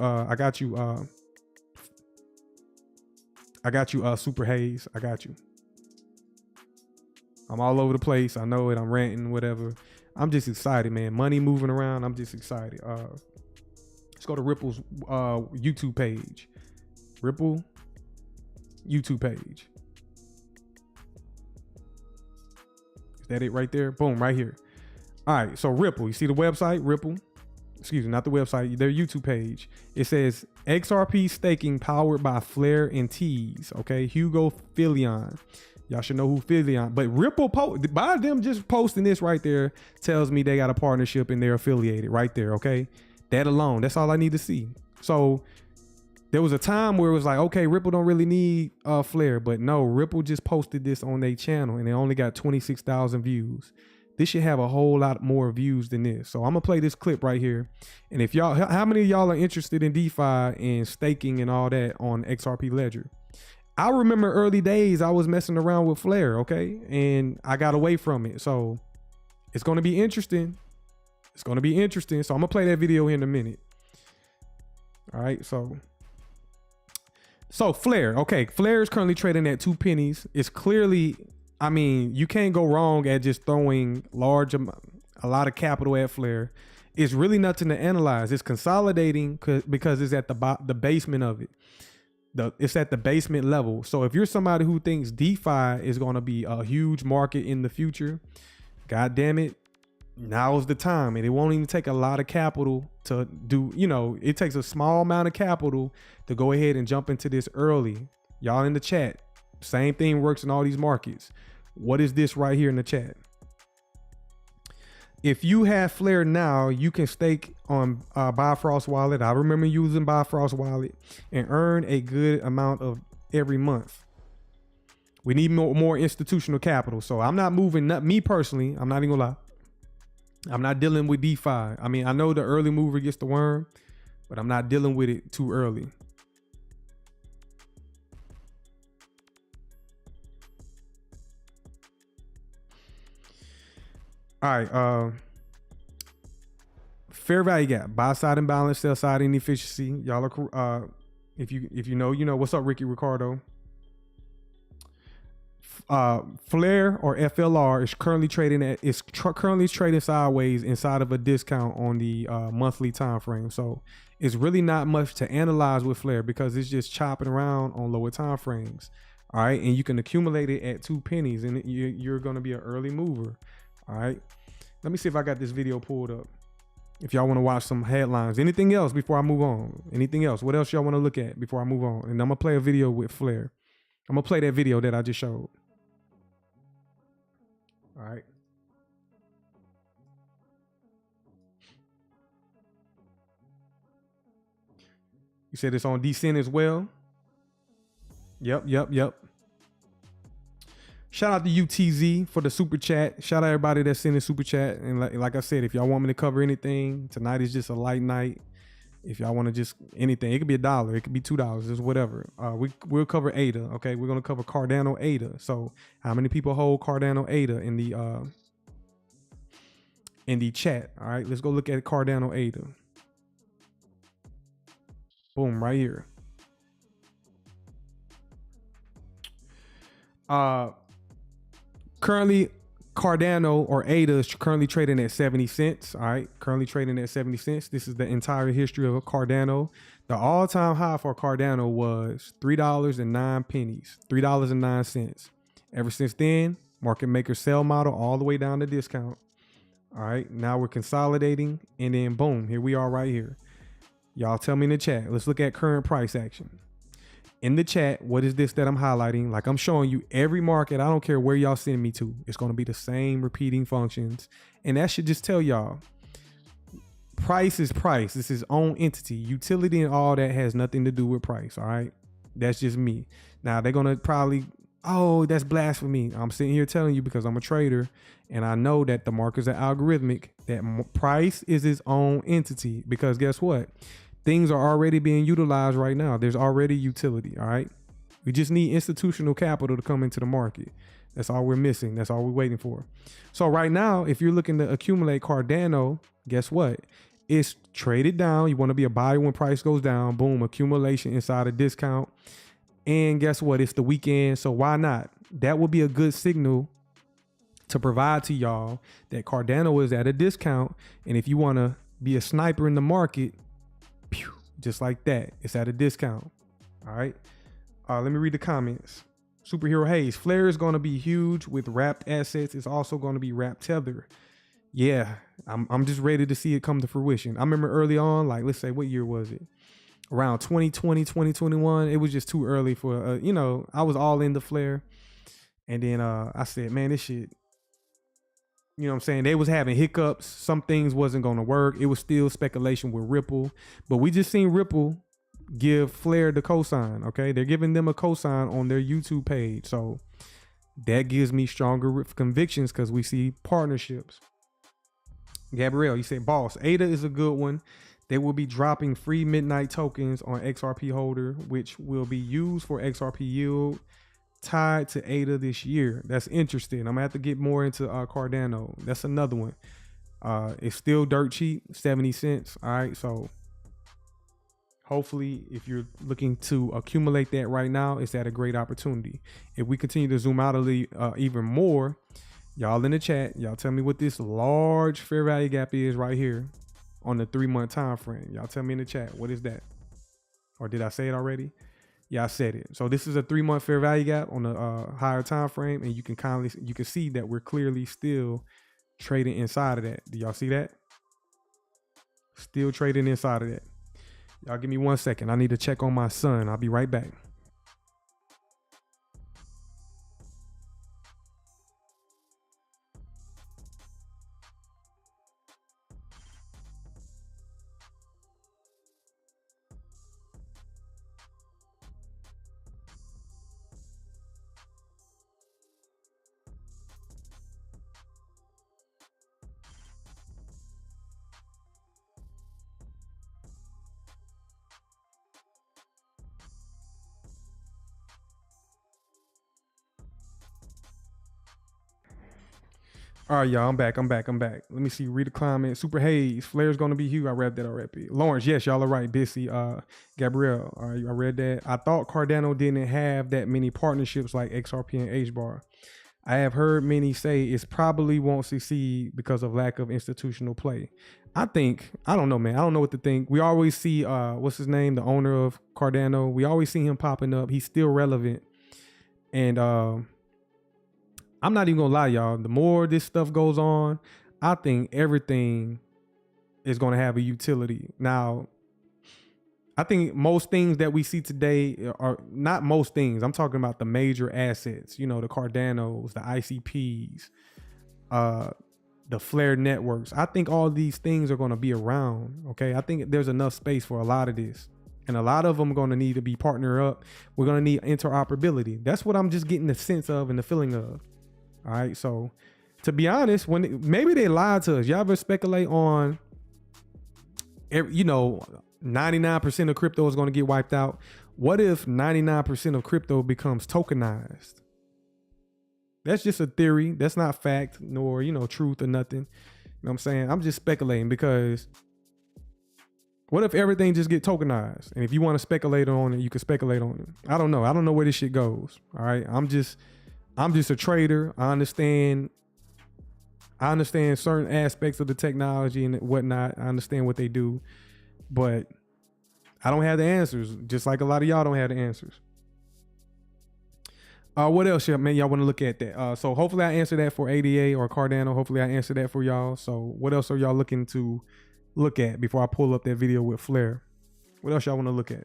Super Hayes. I got you. I'm all over the place. I know it. I'm ranting, whatever. I'm just excited, man. Money moving around. I'm just excited. Let's go to Ripple's YouTube page. Ripple YouTube page. Is that it right there? Boom, right here. All right, so Ripple, you see the website, Ripple? Excuse me, not the website, their YouTube page. It says XRP staking powered by Flare and Tease, okay? Hugo Filion. Y'all should know who Filion, but Ripple, by them just posting this right there tells me they got a partnership and they're affiliated right there, okay? That alone, that's all I need to see. So there was a time where it was like, okay, Ripple don't really need Flare, but no, Ripple just posted this on their channel and they only got 26,000 views. This should have a whole lot more views than this. So I'm gonna play this clip right here. And if y'all, how many of y'all are interested in DeFi and staking and all that on XRP Ledger? I remember early days I was messing around with Flare, okay? And I got away from it. So it's gonna be interesting. It's gonna be interesting. So I'm gonna play that video in a minute. All right, so Flare, okay. Flare is currently trading at 2 pennies. It's clearly, I mean, you can't go wrong at just throwing a lot of capital at Flare. It's really nothing to analyze. It's consolidating because it's at the basement of it. It's at the basement level. So if you're somebody who thinks DeFi is going to be a huge market in the future, God damn it, now's the time. And it won't even take a lot of capital to do, it takes a small amount of capital to go ahead and jump into this early. Y'all in the chat, same thing works in all these markets. What is this right here in the chat? If you have Flare now, you can stake on Bifrost Wallet. I remember using Bifrost Wallet and earn a good amount of every month. We need more institutional capital. So I'm not moving, me personally, I'm not even gonna lie. I'm not dealing with DeFi. I mean, I know the early mover gets the worm, but I'm not dealing with it too early. All right, fair value gap, buy side imbalance, sell side inefficiency. Y'all are, if you know, what's up, Ricky Ricardo. Flare or FLR is currently trading sideways inside of a discount on the monthly time frame. So it's really not much to analyze with Flare because it's just chopping around on lower time frames. All right, and you can accumulate it at 2 pennies, and you're going to be an early mover. All right, let me see if I got this video pulled up. If y'all want to watch some headlines, anything else before I move on? Anything else? What else y'all want to look at before I move on? And I'm gonna play a video with Flare. I'm gonna play that video that I just showed. All right. You said it's on Descent as well. Yep. Shout out to UTZ for the super chat. Shout out everybody that's sending super chat. And like I said, if y'all want me to cover anything, tonight is just a light night. If y'all want to just anything, it could be $1, it could be $2, just whatever. We'll cover ADA. Okay, we're gonna cover Cardano ADA. So how many people hold Cardano ADA in the chat? All right, let's go look at Cardano ADA. Boom, right here. Currently Cardano or ADA is currently trading at 70 cents. All right, currently trading at 70 cents. This is the entire history of Cardano. The all-time high for Cardano was $3.09, $3.09. Ever since then, market maker sell model all the way down to discount. All right, now we're consolidating, and then boom, here we are right here. Y'all tell me in the chat. Let's look at current price action. In the chat, what is this that I'm highlighting? Like I'm showing you every market. I don't care where y'all send me to. It's going to be the same repeating functions. And that should just tell y'all price is price. This is own entity. Utility and all that has nothing to do with price. All right. That's just me. Now they're going to probably, oh, that's blasphemy. I'm sitting here telling you because I'm a trader and I know that the markets are algorithmic, that price is its own entity because guess what? Things are already being utilized right now. There's already utility, all right? We just need institutional capital to come into the market. That's all we're missing. That's all we're waiting for. So right now, if you're looking to accumulate Cardano, guess what? It's traded down. You want to be a buyer when price goes down. Boom, accumulation inside a discount. And guess what? It's the weekend, so why not? That would be a good signal to provide to y'all that Cardano is at a discount. And if you want to be a sniper in the market, pew, just like that, it's at a discount. All right. Let me read the comments. Superhero Hayes, Flare is going to be huge with wrapped assets. It's also going to be wrapped tether. Yeah, I'm just ready to see it come to fruition. I remember early on, like, let's say, what year was it? Around 2020, 2021. It was just too early for, I was all into Flare. And then I said, man, this shit, you know what I'm saying? They was having hiccups. Some things wasn't going to work. It was still speculation with Ripple. But we just seen Ripple give Flare the cosign, okay? They're giving them a cosign on their YouTube page. So that gives me stronger convictions because we see partnerships. Gabrielle, you said, boss, ADA is a good one. They will be dropping free midnight tokens on XRP holder, which will be used for XRP yield tied to ADA this year. That's interesting. I'm gonna have to get more into Cardano. That's another one. It's still dirt cheap, 70 cents. All right. So hopefully if you're looking to accumulate that right now, it's at a great opportunity. If we continue to zoom out even more, y'all in the chat, y'all tell me what this large fair value gap is right here on the 3-month time frame. Y'all tell me in the chat, what is that? Or did I say it already? Yeah, I said it. So this is a 3-month fair value gap on the higher time frame, and you can see that we're clearly still trading inside of that. Do y'all see that? Still trading inside of that. Y'all give me 1 second. I need to check on my son. I'll be right back. All right, y'all, I'm back. Let me see, read the comment. Super Hayes, Flare's going to be huge. I read that already. Lawrence, yes, y'all are right. Bissy, Gabrielle, all right, I read that. I thought Cardano didn't have that many partnerships like XRP and HBAR. I have heard many say it's probably won't succeed because of lack of institutional play. I don't know, man. I don't know what to think. We always see, what's his name? The owner of Cardano. We always see him popping up. He's still relevant. And, I'm not even gonna lie, y'all. The more this stuff goes on, I think everything is gonna have a utility. Now, I think most things that we see today are not most things. I'm talking about the major assets, you know, the Cardanos, the ICPs, the Flare networks. I think all these things are gonna be around. Okay. I think there's enough space for a lot of this. And a lot of them are going to need to be partnered up. We're going to need interoperability. That's what I'm just getting the sense of and the feeling of. All right. So to be honest, maybe they lied to us. Y'all ever speculate on, 99% of crypto is going to get wiped out. What if 99% of crypto becomes tokenized? That's just a theory. That's not fact nor, truth or nothing. You know what I'm saying? I'm just speculating because what if everything just get tokenized? And if you want to speculate on it, you can speculate on it. I don't know. I don't know where this shit goes. All right. I'm just a trader. I understand certain aspects of the technology and whatnot. I understand what they do, but I don't have the answers. Just like a lot of y'all don't have the answers. What else, man? Y'all want to look at that? So hopefully I answer that for ADA or Cardano. Hopefully I answer that for y'all. So what else are y'all looking to look at before I pull up that video with Flare? What else y'all want to look at?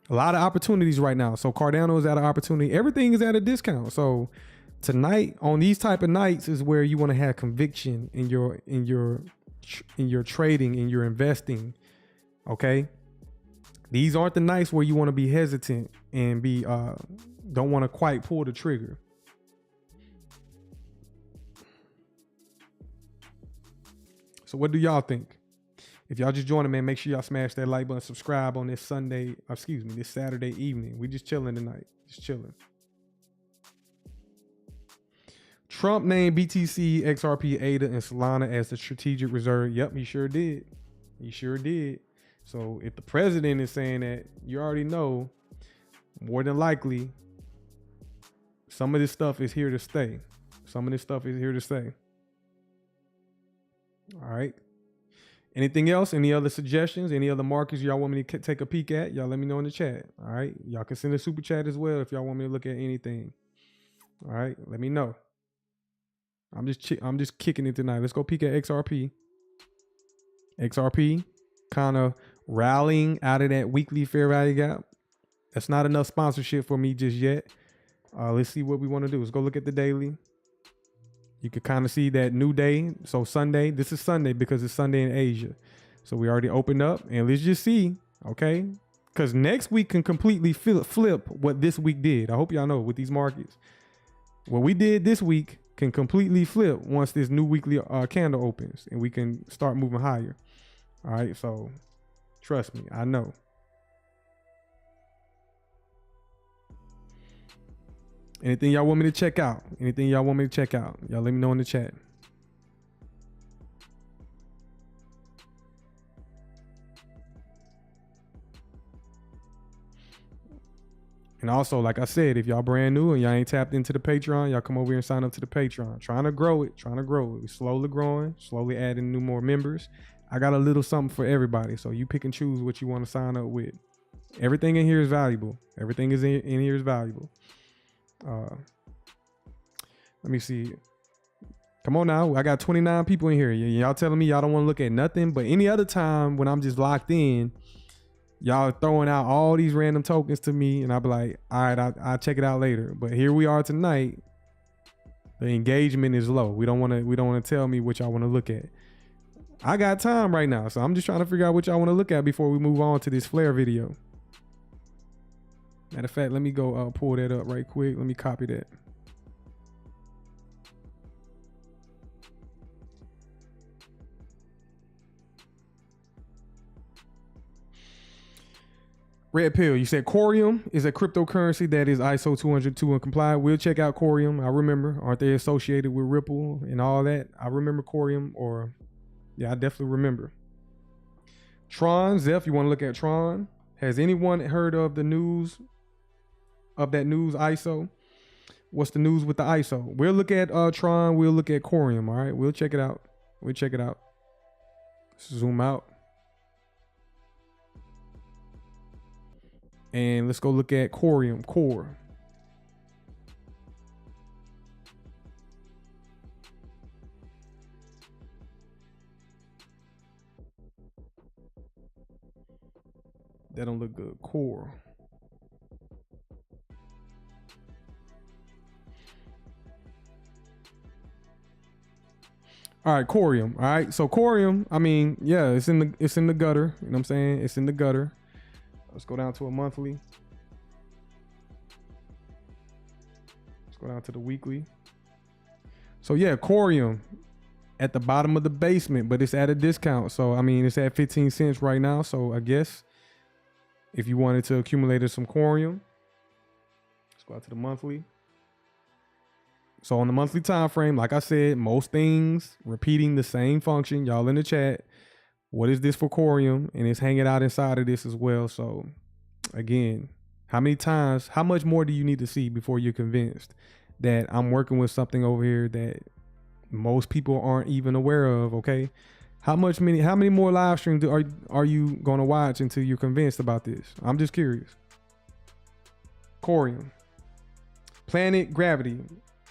A lot of opportunities right now. So Cardano is at an opportunity. Everything is at a discount. So tonight, on these type of nights, is where you want to have conviction in your trading, in your investing. Okay. These aren't the nights where you want to be hesitant and be don't want to quite pull the trigger. So what do y'all think? If y'all just joining, man, make sure y'all smash that like button, subscribe on this this Saturday evening. We just chilling tonight, just chilling. Trump named BTC, XRP, ADA, and Solana as the strategic reserve. Yep, he sure did. He sure did. So if the president is saying that, you already know, more than likely, some of this stuff is here to stay. Some of this stuff is here to stay. All right. Anything else? Any other suggestions? Any other markets y'all want me to take a peek at? Y'all let me know in the chat. All right. Y'all can send a super chat as well if y'all want me to look at anything. All right. Let me know. I'm just kicking it tonight. Let's go peek at XRP. XRP kind of rallying out of that weekly fair value gap. That's not enough sponsorship for me just yet. Let's see what we want to do. Let's go look at the daily. You could kind of see that new day. So Sunday, this is Sunday because it's Sunday in Asia. So we already opened up and let's just see, okay? Because next week can completely flip what this week did. I hope y'all know with these markets. What we did this week can completely flip once this new weekly candle opens and we can start moving higher. All right, so trust me, I know. Anything y'all want me to check out? Anything y'all want me to check out? Y'all let me know in the chat. And also, like I said, if y'all brand new and y'all ain't tapped into the Patreon, y'all come over here and sign up to the Patreon. Trying to grow it. We're slowly growing, slowly adding new more members. I got a little something for everybody. So you pick and choose what you want to sign up with. Everything in here is valuable. Everything is in here is valuable. Let me see. Come on now. I got 29 people in here. Y'all telling me y'all don't want to look at nothing, but any other time when I'm just locked in, y'all throwing out all these random tokens to me and I'll be like, all right, I'll check it out later. But here we are tonight. The engagement is low. We don't want to tell me what y'all want to look at. I got time right now. So I'm just trying to figure out what y'all want to look at before we move on to this flare video. Matter of fact, let me go pull that up right quick. Let me copy that. Red Pill, you said Corium is a cryptocurrency that is ISO 202 and compliant. We'll check out Corium. I remember. Aren't they associated with Ripple and all that? I remember Corium, or yeah, I definitely remember. Tron, Zeph, you want to look at Tron? Has anyone heard of the news of that news ISO? What's the news with the ISO? We'll look at Tron. We'll look at Corium. All right, we'll check it out. We'll check it out. Zoom out. And let's go look at Corium, Core. That don't look good. Core. All right, Corium. All right, so Corium, I mean, yeah, it's in the gutter. You know what I'm saying? It's in the gutter. Let's go down to a monthly. Let's go down to the weekly. So yeah, Corium at the bottom of the basement, but it's at a discount. So I mean, it's at 15 cents right now. So I guess if you wanted to accumulate some Corium, let's go out to the monthly. So on the monthly time frame, like I said, most things repeating the same function. Y'all in the chat, what is this for Corium? And it's hanging out inside of this as well. So again, how much more do you need to see before you're convinced that I'm working with something over here that most people aren't even aware of? Okay. How many more live streams are you going to watch until you're convinced about this? I'm just curious. Corium. Planet Gravity.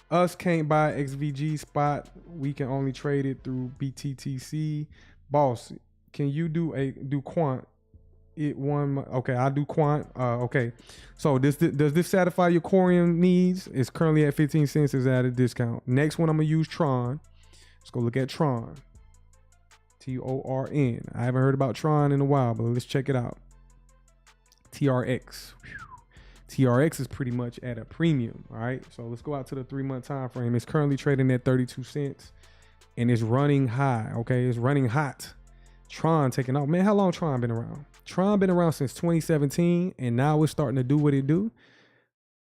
Us can't buy XVG spot. We can only trade it through BTTC. Boss, can you do quant? Okay, I'll do quant. Okay, so does this satisfy your Corium needs? It's currently at 15 cents. Is at a discount. Next one, I'm gonna use Tron. Let's go look at Tron. TORN. I haven't heard about Tron in a while, but let's check it out. TRX. Whew. TRX is pretty much at a premium. All right, so let's go out to the 3-month time frame. It's currently trading at 32 cents, and it's running high. Okay, it's running hot. Tron taking off. Man, how long Tron been around? Tron been around since 2017, and now it's starting to do what it do.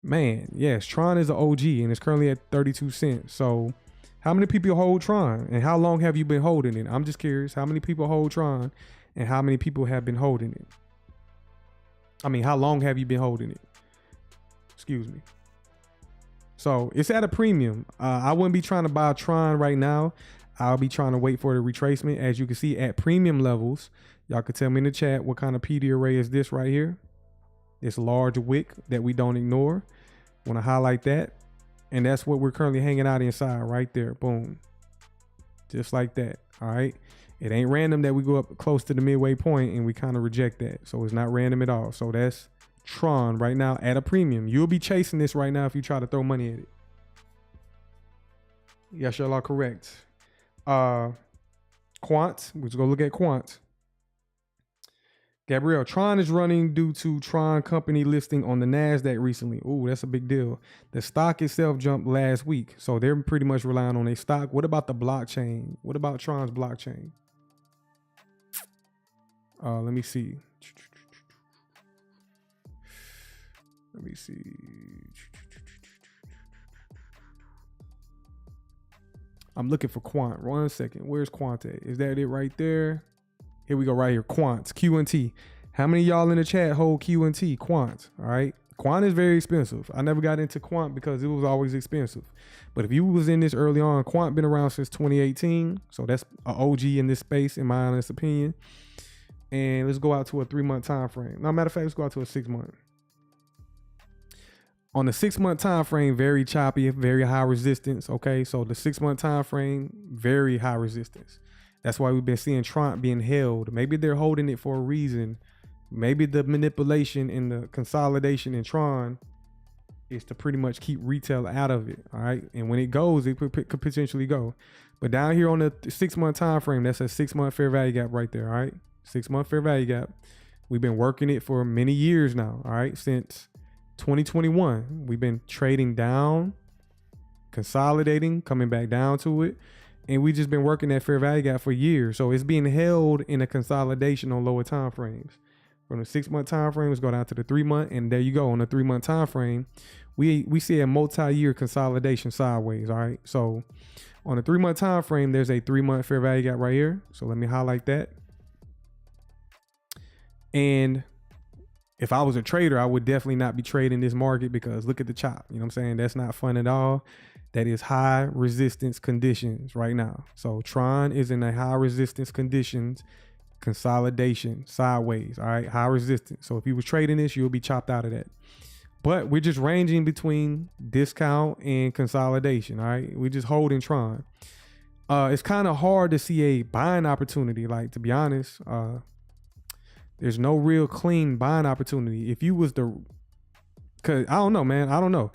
Man, yes, Tron is an OG, and it's currently at 32 cents. So how many people hold Tron, and how long have you been holding it? I'm just curious. How many people hold Tron, and how many people have been holding it? I mean, how long have you been holding it? Excuse me. So it's at a premium. I wouldn't be trying to buy Tron right now. I'll be trying to wait for the retracement. As you can see at premium levels, y'all can tell me in the chat what kind of PD array is this right here. This large wick that we don't ignore. Want to highlight that. And that's what we're currently hanging out inside right there. Boom. Just like that. All right. It ain't random that we go up close to the midway point and we kind of reject that. So it's not random at all. So that's Tron right now at a premium. You'll be chasing this right now if you try to throw money at it. Yes, y'all are correct. Quant, let's go look at Quant. Gabrielle, Tron is running due to Tron company listing on the NASDAQ recently. Ooh, that's a big deal. The stock itself jumped last week, so they're pretty much relying on a stock. What about the blockchain? What about Tron's blockchain? Let me see. Let me see. I'm looking for Quant. 1 second. Where's Quant at? Is that it right there? Here we go right here. Quants, Q&T. How many of y'all in the chat hold Q&T? Quant. All right. Quant is very expensive. I never got into Quant because it was always expensive. But if you was in this early on, Quant been around since 2018. So that's an OG in this space, in my honest opinion. And let's go out to a 3-month time frame. No, matter of fact, let's go out to a 6-month. On the 6-month time frame, very choppy, very high resistance. Okay, so the 6-month time frame, very high resistance. That's why we've been seeing Tron being held. Maybe they're holding it for a reason. Maybe the manipulation and the consolidation in Tron is to pretty much keep retail out of it. All right, and when it goes, it could potentially go. But down here on the 6-month time frame, that's a 6-month fair value gap right there. All right, 6-month fair value gap. We've been working it for many years now. All right, since 2021, we've been trading down, consolidating, coming back down to it. And we just been working that fair value gap for years. So it's being held in a consolidation on lower time frames. From the 6-month time frame, let's go down to the 3-month. And there you go. On the 3-month time frame, we see a multi-year consolidation sideways. All right. So on the 3-month time frame, there's a 3-month fair value gap right here. So let me highlight that. And if I was a trader, I would definitely not be trading this market because look at the chop. You know what I'm saying? That's not fun at all. That is high resistance conditions right now. So Tron is in a high resistance conditions, consolidation sideways. All right, high resistance. So if you were trading this, you'll be chopped out of that. But we're just ranging between discount and consolidation. All right, we're just holding Tron. It's kind of hard to see a buying opportunity. Like, to be honest, there's no real clean buying opportunity. If you was cause I don't know, man. I don't know.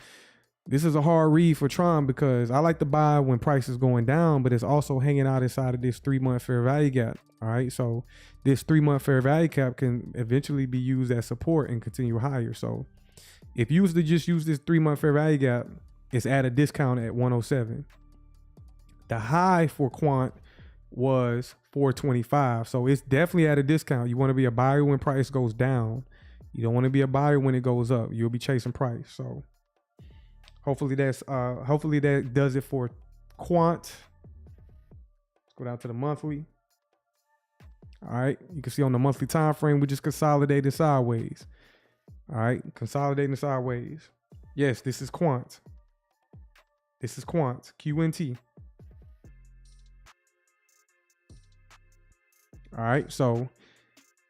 This is a hard read for Tron because I like to buy when price is going down, but it's also hanging out inside of this 3-month fair value gap. All right. So this 3-month fair value gap can eventually be used as support and continue higher. So if you was to just use this 3-month fair value gap, it's at a discount at 107. The high for Quant was 425. So it's definitely at a discount. You want to be a buyer when price goes down. You don't want to be a buyer when it goes up. You'll be chasing price. So hopefully that does it for Quant. Let's go down to the monthly. All right, you can see on the monthly time frame, we just consolidated sideways. All right, consolidating sideways. Yes, this is Quant. This is Quant, QNT. All right, so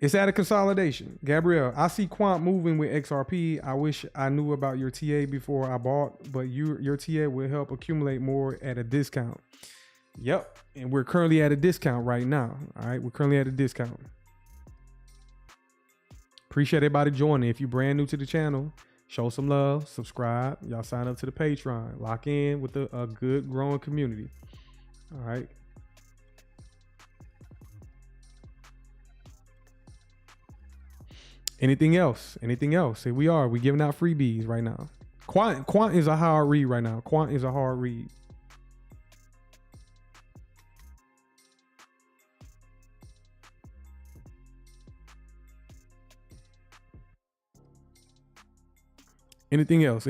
it's at a consolidation. Gabrielle, I see Quant moving with XRP. I wish I knew about your TA before I bought, but your TA will help accumulate more at a discount. Yep, and we're currently at a discount right now. All right, we're currently at a discount. Appreciate everybody joining. If you're brand new to the channel, show some love, subscribe. Y'all sign up to the Patreon. Lock in with a good growing community. All right. Anything else? Anything else? Here we are. We're giving out freebies right now. Quant is a hard read right now. Quant is a hard read. Anything else?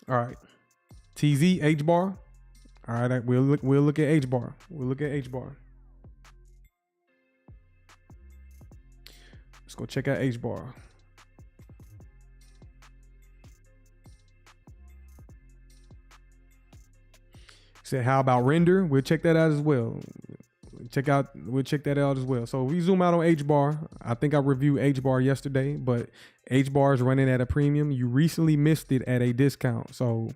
All right. TZ, HBAR. All right, we'll look at HBAR. We'll look at HBAR. Let's go check out HBAR. Said, how about render? We'll check that out as well. We'll check that out as well. So we zoom out on HBAR. I think I reviewed HBAR yesterday, but HBAR is running at a premium. You recently missed it at a discount. So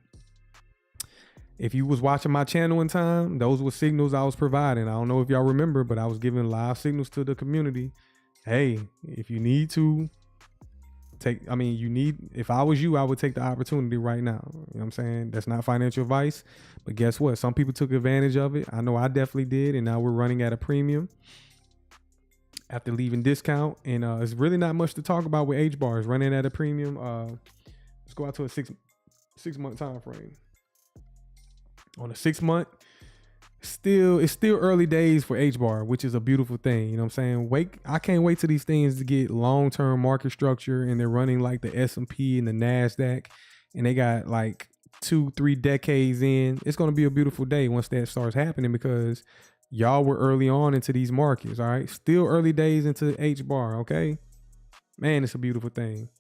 if you was watching my channel in time, those were signals I was providing. I don't know if y'all remember, but I was giving live signals to the community. Hey, if you need to if I was you, I would take the opportunity right now. You know what I'm saying? That's not financial advice, but guess what? Some people took advantage of it. I know I definitely did. And now we're running at a premium after leaving discount. And it's really not much to talk about with HBAR. It's running at a premium. Let's go out to a six month time frame. On a 6 month, it's still early days for HBAR, which is a beautiful thing. You know what I'm saying? I can't wait till these things to get long-term market structure and they're running like the S&P and the NASDAQ and they got like 2-3 decades in. It's going to be a beautiful day once that starts happening because y'all were early on into these markets. All right. Still early days into HBAR. Okay, man, it's a beautiful thing.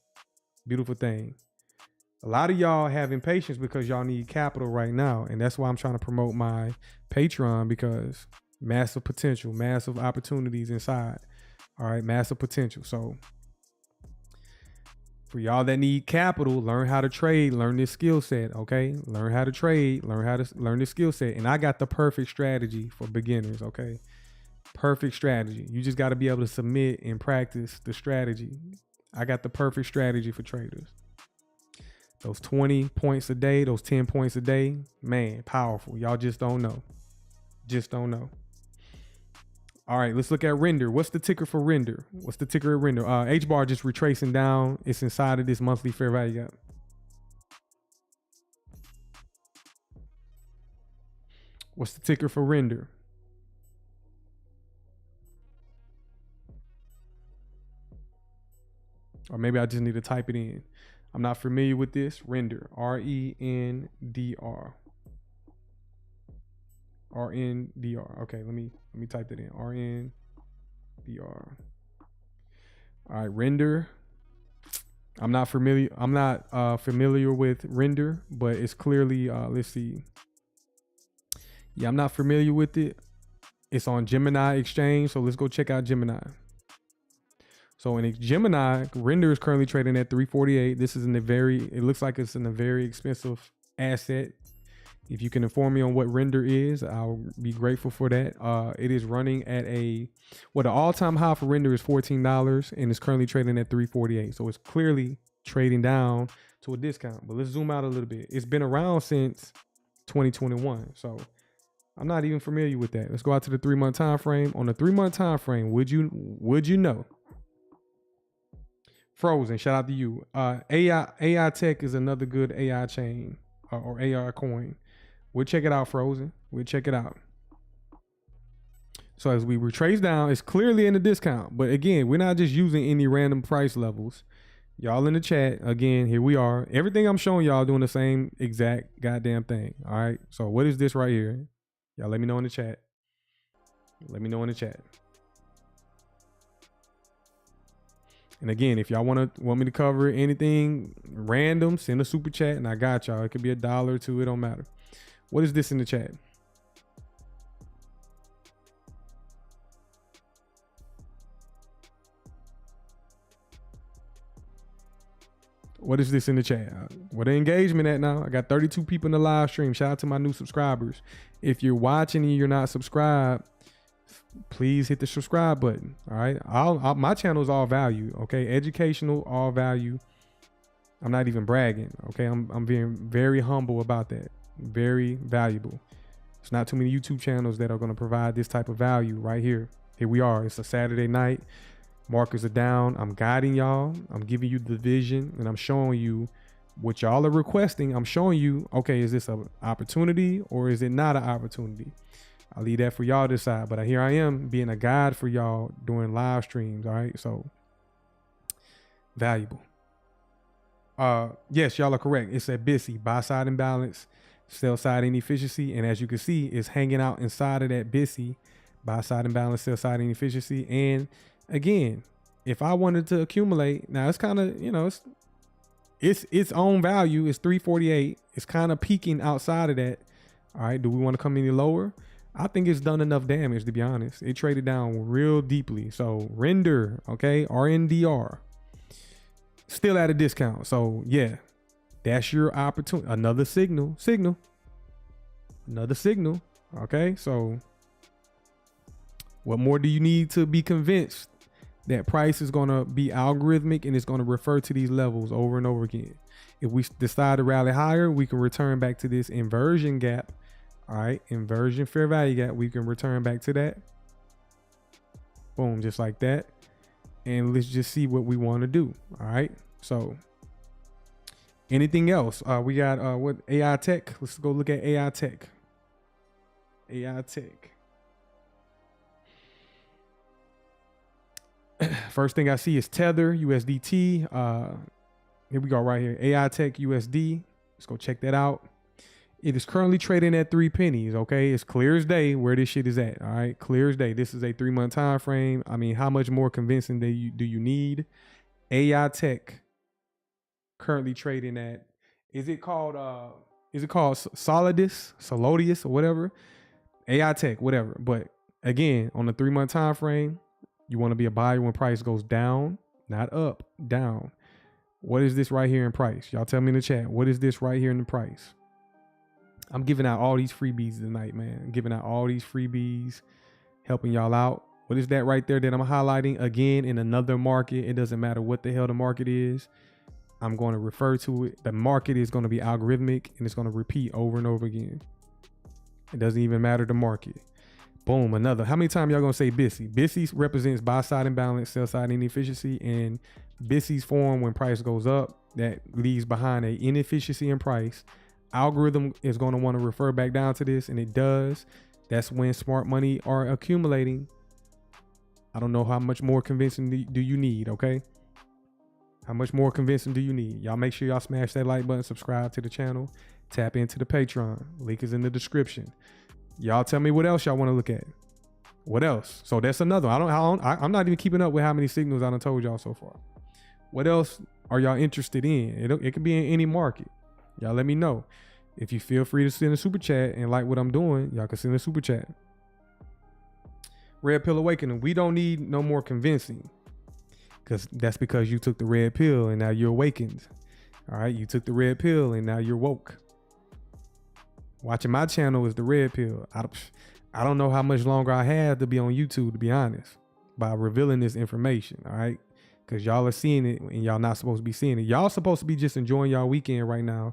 Beautiful thing. A lot of y'all have impatience because y'all need capital right now. And that's why I'm trying to promote my Patreon, because massive potential, massive opportunities inside. All right. Massive potential. So for y'all that need capital, learn how to trade, learn this skill set. Okay. Learn how to trade, learn this skill set. And I got the perfect strategy for beginners. Okay. Perfect strategy. You just got to be able to submit and practice the strategy. I got the perfect strategy for traders. Those 20 points a day, those 10 points a day, man, powerful. Y'all just don't know. Just don't know. All right, let's look at render. What's the ticker for render? What's the ticker at render? HBAR just retracing down. It's inside of this monthly fair value gap. What's the ticker for render? Or maybe I just need to type it in. I'm not familiar with this. Render. R-E-N-D-R. R-N-D-R. Okay, let me type that in. R-N-D-R. All right, render. I'm not familiar with render, but it's clearly let's see. Yeah, I'm not familiar with it. It's on Gemini Exchange, so let's go check out Gemini. So in Gemini, render is currently trading at 348. This is it looks like it's in a very expensive asset. If you can inform me on what render is, I'll be grateful for that. It is running at the all-time high for render is $14 and it's currently trading at 348. So it's clearly trading down to a discount. But let's zoom out a little bit. It's been around since 2021. So I'm not even familiar with that. Let's go out to the 3 month time frame. On the 3 month time frame, would you know? Frozen, shout out to you. AI Tech is another good AI chain or AI coin. We'll check it out, Frozen. We'll check it out. So as we retrace down, it's clearly in the discount. But again, we're not just using any random price levels. Y'all in the chat, again, here we are. Everything I'm showing y'all doing the same exact goddamn thing. All right. So what is this right here? Y'all let me know in the chat. Let me know in the chat. And again, if y'all want me to cover anything random, send a super chat and I got y'all. It could be $1 or $2. It don't matter. What is this in the chat? What is this in the chat? What the engagement at now? I got 32 people in the live stream. Shout out to my new subscribers. If you're watching and you're not subscribed, please hit the subscribe button. All right. My channel is all value. Okay. Educational, all value. I'm not even bragging. Okay. I'm being very humble about that. Very valuable. It's not too many YouTube channels that are going to provide this type of value right here. Here we are. It's a Saturday night. Markers are down. I'm guiding y'all. I'm giving you the vision and I'm showing you what y'all are requesting. I'm showing you, okay, is this an opportunity or is it not an opportunity? I'll leave that for y'all to decide, but here I am being a guide for y'all doing live streams. All right. So valuable. Yes, y'all are correct. It's a BTC, buy side imbalance, sell side inefficiency. And as you can see, it's hanging out inside of that BTC, buy side imbalance, sell side inefficiency. And again, if I wanted to accumulate, now it's kind of, you know, it's its own value. It's 348. It's kind of peaking outside of that. All right. Do we want to come any lower? I think it's done enough damage, to be honest. It traded down real deeply. So render, okay, RNDR, still at a discount. So yeah, that's your opportunity. Another signal, another signal. Okay. So what more do you need to be convinced that price is going to be algorithmic and it's going to refer to these levels over and over again? If we decide to rally higher, we can return back to this inversion gap. All right, inversion fair value gap. We can return back to that. Boom, just like that. And let's just see what we want to do. All right. So anything else? We got what AI tech. Let's go look at AI tech. AI tech. First thing I see is Tether USDT. Here we go right here. AI tech USD. Let's go check that out. It is currently trading at 3 pennies. Okay, it's clear as day where this shit is at. All right, clear as day. This is a 3-month time frame. I mean, how much more convincing do you need? AI tech currently trading at, is it called Solidus or whatever? AI tech, whatever. But again, on the 3-month time frame, you want to be a buyer when price goes down, not up, down. What is this right here in price? Y'all tell me in the chat. What is this right here in the price? I'm giving out all these freebies tonight, man. I'm giving out all these freebies, helping y'all out. What is that right there that I'm highlighting? Again, in another market, it doesn't matter what the hell the market is. I'm going to refer to it. The market is going to be algorithmic and it's going to repeat over and over again. It doesn't even matter the market. Boom, another. How many times y'all going to say BTC? BTC represents buy side imbalance, sell side inefficiency, and BTC's form when price goes up, that leaves behind a inefficiency in price. Algorithm is going to want to refer back down to this, and it does. That's when smart money are accumulating. I don't know how much more convincing do you need, okay? How much more convincing do you need? Y'all make sure y'all smash that like button, subscribe to the channel, tap into the Patreon. Link is in the description. Y'all tell me what else y'all want to look at. What else? So that's another. I'm not even keeping up with how many signals I done told y'all so far. What else are y'all interested in? It can be in any market. Y'all let me know. If you feel free to send a super chat and like what I'm doing, y'all can send a super chat. Red pill awakening. We don't need no more convincing, because that's because you took the red pill and now you're awakened. All right, you took the red pill and now you're woke. Watching my channel is the red pill. I don't know how much longer I have to be on YouTube, to be honest, by revealing this information. All right, because y'all are seeing it and y'all not supposed to be seeing it. Y'all supposed to be just enjoying y'all weekend right now.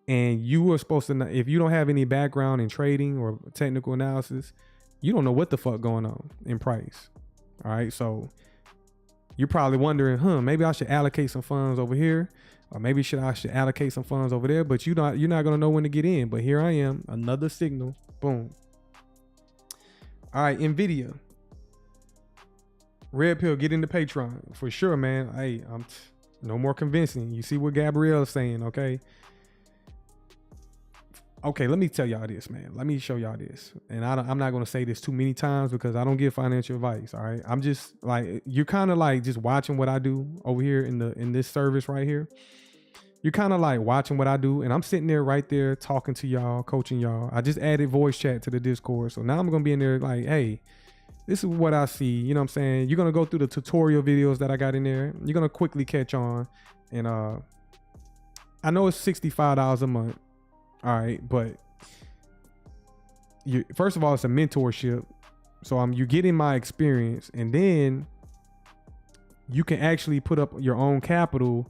And you are supposed to, if you don't have any background in trading or technical analysis, you don't know what the fuck going on in price. All right. So you're probably wondering, maybe I should allocate some funds over here, or maybe I should allocate some funds over there, but you're not going to know when to get in. But here I am, another signal. Boom. All right. NVIDIA. Red pill, get into Patreon for sure, man. Hey, I'm no more convincing. You see what Gabrielle is saying. Okay, let me tell y'all this, man. Let me show y'all this. And I'm not going to say this too many times because I don't give financial advice. All right. I'm just like, you're kind of like just watching what I do over here in this service right here. You're kind of like watching what I do. And I'm sitting there right there talking to y'all, coaching y'all. I just added voice chat to the Discord. So now I'm going to be in there like, hey, this is what I see. You know what I'm saying? You're going to go through the tutorial videos that I got in there. You're going to quickly catch on. And I know it's $65 a month. All right, but first of all, it's a mentorship. So you're getting my experience, and then you can actually put up your own capital.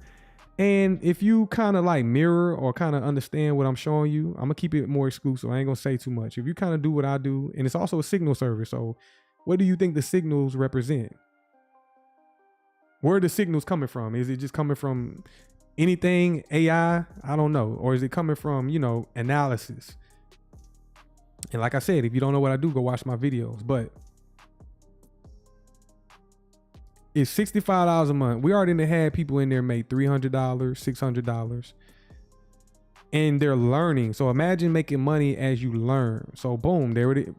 And if you kind of like mirror or kind of understand what I'm showing you, I'm gonna keep it more exclusive. I ain't gonna say too much. If you kind of do what I do, and it's also a signal service. So what do you think the signals represent? Where are the signals coming from? Is it just coming from anything AI? I don't know. Or is it coming from, analysis? And like I said, if you don't know what I do, go watch my videos. But It's $65 a month. We already had people in there make $300, $600, and they're learning. So imagine making money as you learn. So boom, there it is.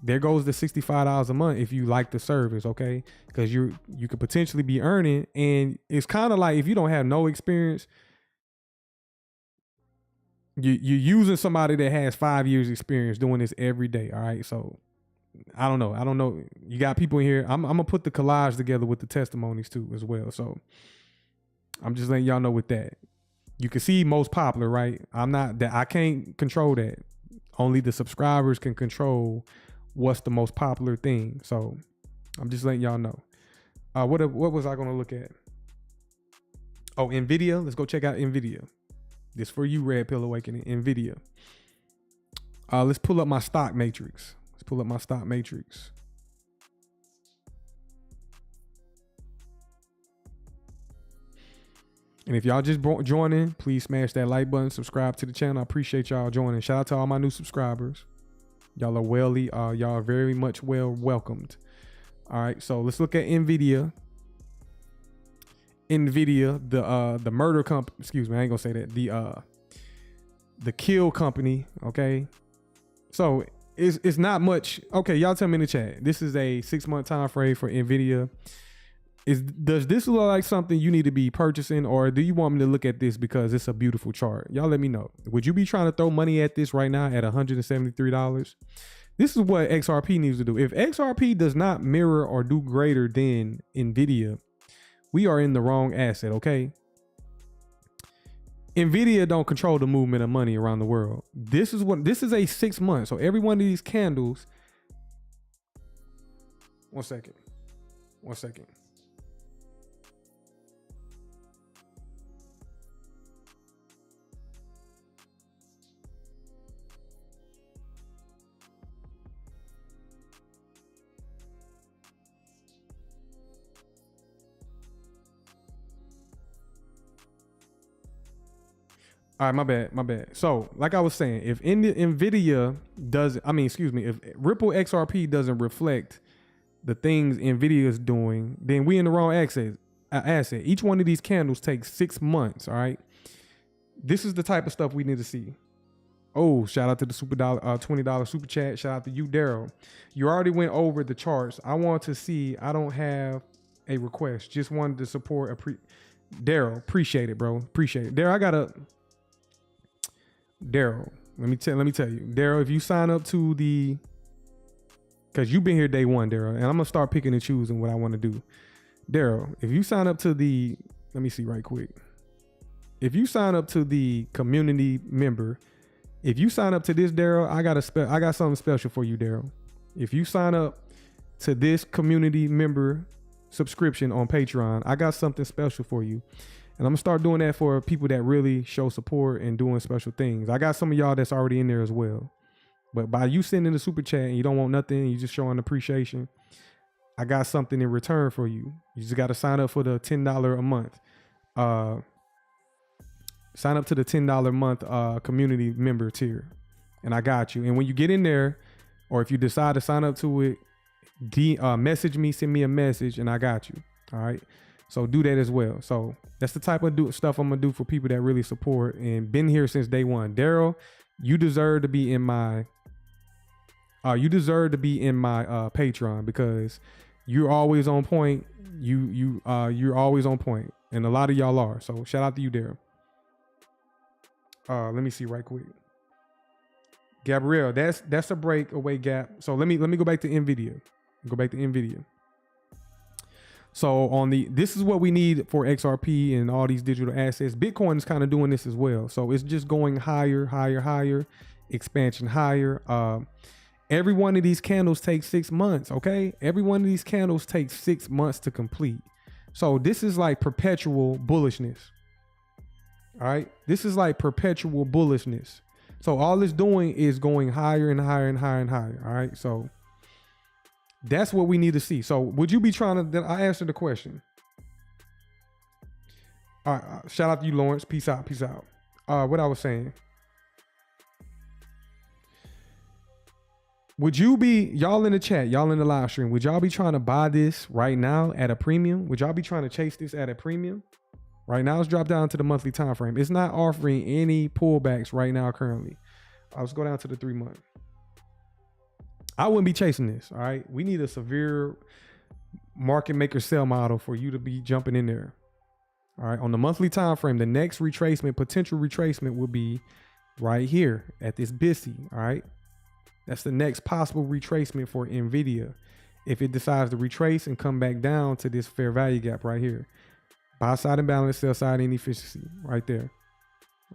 There goes the $65 a month if you like the service, okay? Because you could potentially be earning, and it's kind of like if you don't have no experience, you're using somebody that has 5 years experience doing this every day. All right, so I don't know. You got people in here. I'm gonna put the collage together with the testimonies too as well. So I'm just letting y'all know with that. You can see most popular, right? I can't control that. Only the subscribers can control what's the most popular thing. So I'm just letting y'all know. What was I gonna look at? Oh, NVIDIA. Let's go check out NVIDIA. This for you, Red Pill Awakening. NVIDIA. Let's pull up my stock matrix. Pull up my stock matrix. And if y'all just joining, please smash that like button, subscribe to the channel. I appreciate y'all joining. Shout out to all my new subscribers. Y'all are y'all are very much welcomed. All right, so let's look at NVIDIA. NVIDIA, the murder company, excuse me, I ain't gonna say that. The kill company, okay? So it's not much. Okay, y'all tell me in the chat. This is a 6-month time frame for NVIDIA. Does this look like something you need to be purchasing, or do you want me to look at this because it's a beautiful chart? Y'all let me know. Would you be trying to throw money at this right now at $173? This is what XRP needs to do. If XRP does not mirror or do greater than NVIDIA, we are in the wrong asset, okay? NVIDIA don't control the movement of money around the world. This is a 6 months. So every one of these candles. One second. All right, my bad. So, like I was saying, if NVIDIA does, if Ripple XRP doesn't reflect the things NVIDIA is doing, then we in the wrong asset. Each one of these candles takes 6 months, all right? This is the type of stuff we need to see. Oh, shout out to the $20 super chat. Shout out to you, Daryl. You already went over the charts. I want to see, I don't have a request. Just wanted to support Daryl, appreciate it, bro. Appreciate it. Daryl, let me tell you, Daryl, if you sign up to because you've been here day one, Daryl, and I'm gonna start picking and choosing what I want to do. Daryl, if you sign up to let me see right quick. If you sign up to the community member, if you sign up to this, Daryl, I got something special for you, Daryl. If you sign up to this community member subscription on Patreon, I got something special for you. And I'm gonna start doing that for people that really show support and doing special things. I got some of y'all that's already in there as well. But by you sending the super chat and you don't want nothing, you just showing appreciation, I got something in return for you. You just got to sign up for the $10 a month. Sign up to the $10 a month community member tier, and I got you. And when you get in there, or if you decide to sign up to it, message me, send me a message, and I got you. All right. So do that as well. So that's the type of stuff I'm gonna do for people that really support and been here since day one. Daryl, you deserve to be in my Patreon because you're always on point. You're always on point, and a lot of y'all are. So shout out to you, Daryl. Let me see right quick. Gabrielle, that's a breakaway gap. So let me go back to NVIDIA. So this is what we need for XRP and all these digital assets. Bitcoin is kind of doing this as well. So it's just going higher, expansion higher. Every one of these candles takes 6 months, okay? Every one of these candles takes 6 months to complete. So this is like perpetual bullishness. All right? This is like perpetual bullishness. So all it's doing is going higher and higher and higher and higher, all right? So that's what we need to see. So would you be trying to, I answered the question. All right, shout out to you, Lawrence. Peace out. What I was saying. Would you be, y'all in the chat, y'all in the live stream, would y'all be trying to buy this right now at a premium? Would y'all be trying to chase this at a premium? Right now, it's dropped down to the monthly time frame. It's not offering any pullbacks right now currently. Let's go down to the 3 month. I wouldn't be chasing this, all right? We need a severe market maker sell model for you to be jumping in there. All right, on the monthly time frame, the next retracement, potential retracement will be right here at this BTC, all right? That's the next possible retracement for NVIDIA if it decides to retrace and come back down to this fair value gap right here. Buy side imbalance, sell side inefficiency right there.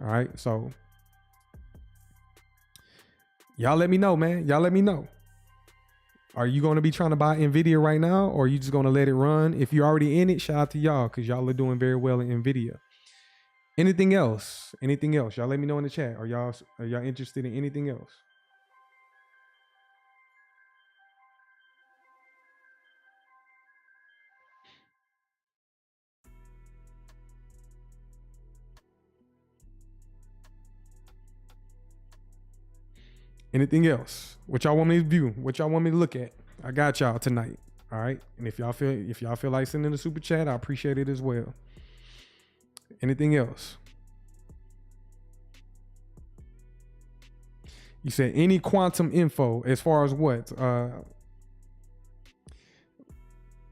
All right, so y'all let me know, man. Y'all let me know. Are you going to be trying to buy NVIDIA right now, or are you just going to let it run? If you're already in it, shout out to y'all because y'all are doing very well in NVIDIA. Anything else? Anything else? Y'all let me know in the chat. Are y'all interested in anything else? Anything else? What y'all want me to view? What y'all want me to look at? I got y'all tonight. All right. And if y'all feel like sending a super chat, I appreciate it as well. Anything else? You said any quantum info as far as what?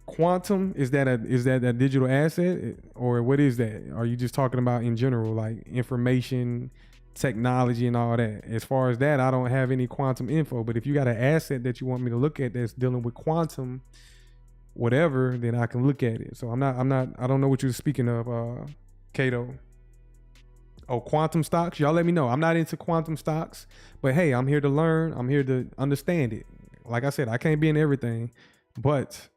Quantum, is that a digital asset, or what is that? Are you just talking about in general, like information, technology and all that? As far as that, I don't have any quantum info, but if you got an asset that you want me to look at that's dealing with quantum whatever, then I can look at it. So I don't know what you're speaking of, Kato. Oh, quantum stocks, y'all let me know. I'm not into quantum stocks, but hey, I'm here to learn. I'm here to understand it. Like I said, I can't be in everything, but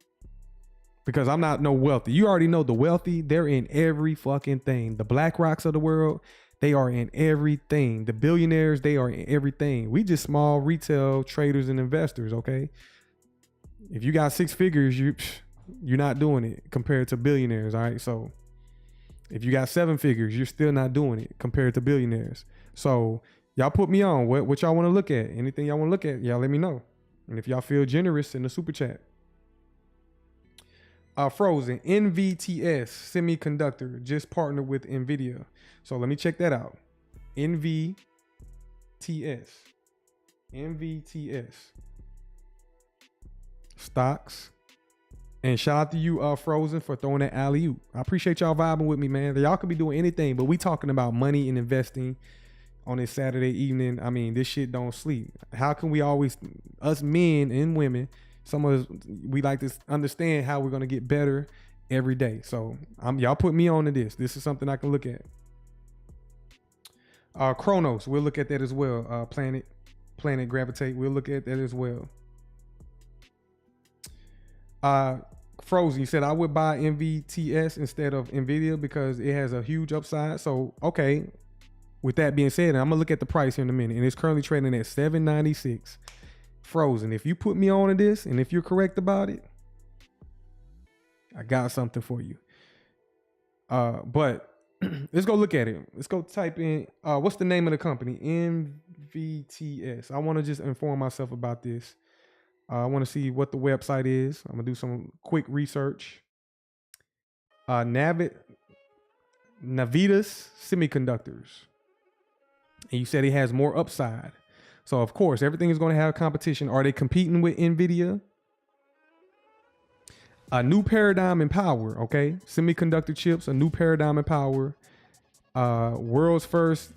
because I'm not no wealthy. You already know the wealthy, they're in every fucking thing. The BlackRocks of the world, they are in everything. The billionaires, they are in everything. We just small retail traders and investors, okay? If you got 6 figures, you're not doing it compared to billionaires, all right? So if you got 7 figures, you're still not doing it compared to billionaires. So y'all put me on. What y'all want to look at? Anything y'all want to look at, y'all let me know. And if y'all feel generous in the super chat. Frozen, NVTS Semiconductor just partnered with NVIDIA. So let me check that out. NVTS. Stocks. And shout out to you, Frozen, for throwing that alley-oop. I appreciate y'all vibing with me, man. Y'all could be doing anything, but we talking about money and investing on this Saturday evening. I mean, this shit don't sleep. How can we always, us men and women, some of us, we like to understand how we're going to get better every day. So y'all put me on to this. This is something I can look at. Chronos, we'll look at that as well. Planet Gravitate, we'll look at that as well. Frozen, you said I would buy NVTS instead of NVIDIA because it has a huge upside. So, okay. With that being said, I'm gonna look at the price here in a minute, and it's currently trading at $7.96. Frozen, if you put me on to this, and if you're correct about it, I got something for you. But let's go look at it. Let's go type in, what's the name of the company? NVTS. I want to just inform myself about this. I want to see what the website is. I'm gonna do some quick research. Navitas Semiconductors. And you said it has more upside. So of course, everything is going to have competition. Are they competing with NVIDIA? A new paradigm in power, okay? Semiconductor chips, a new paradigm in power. World's first,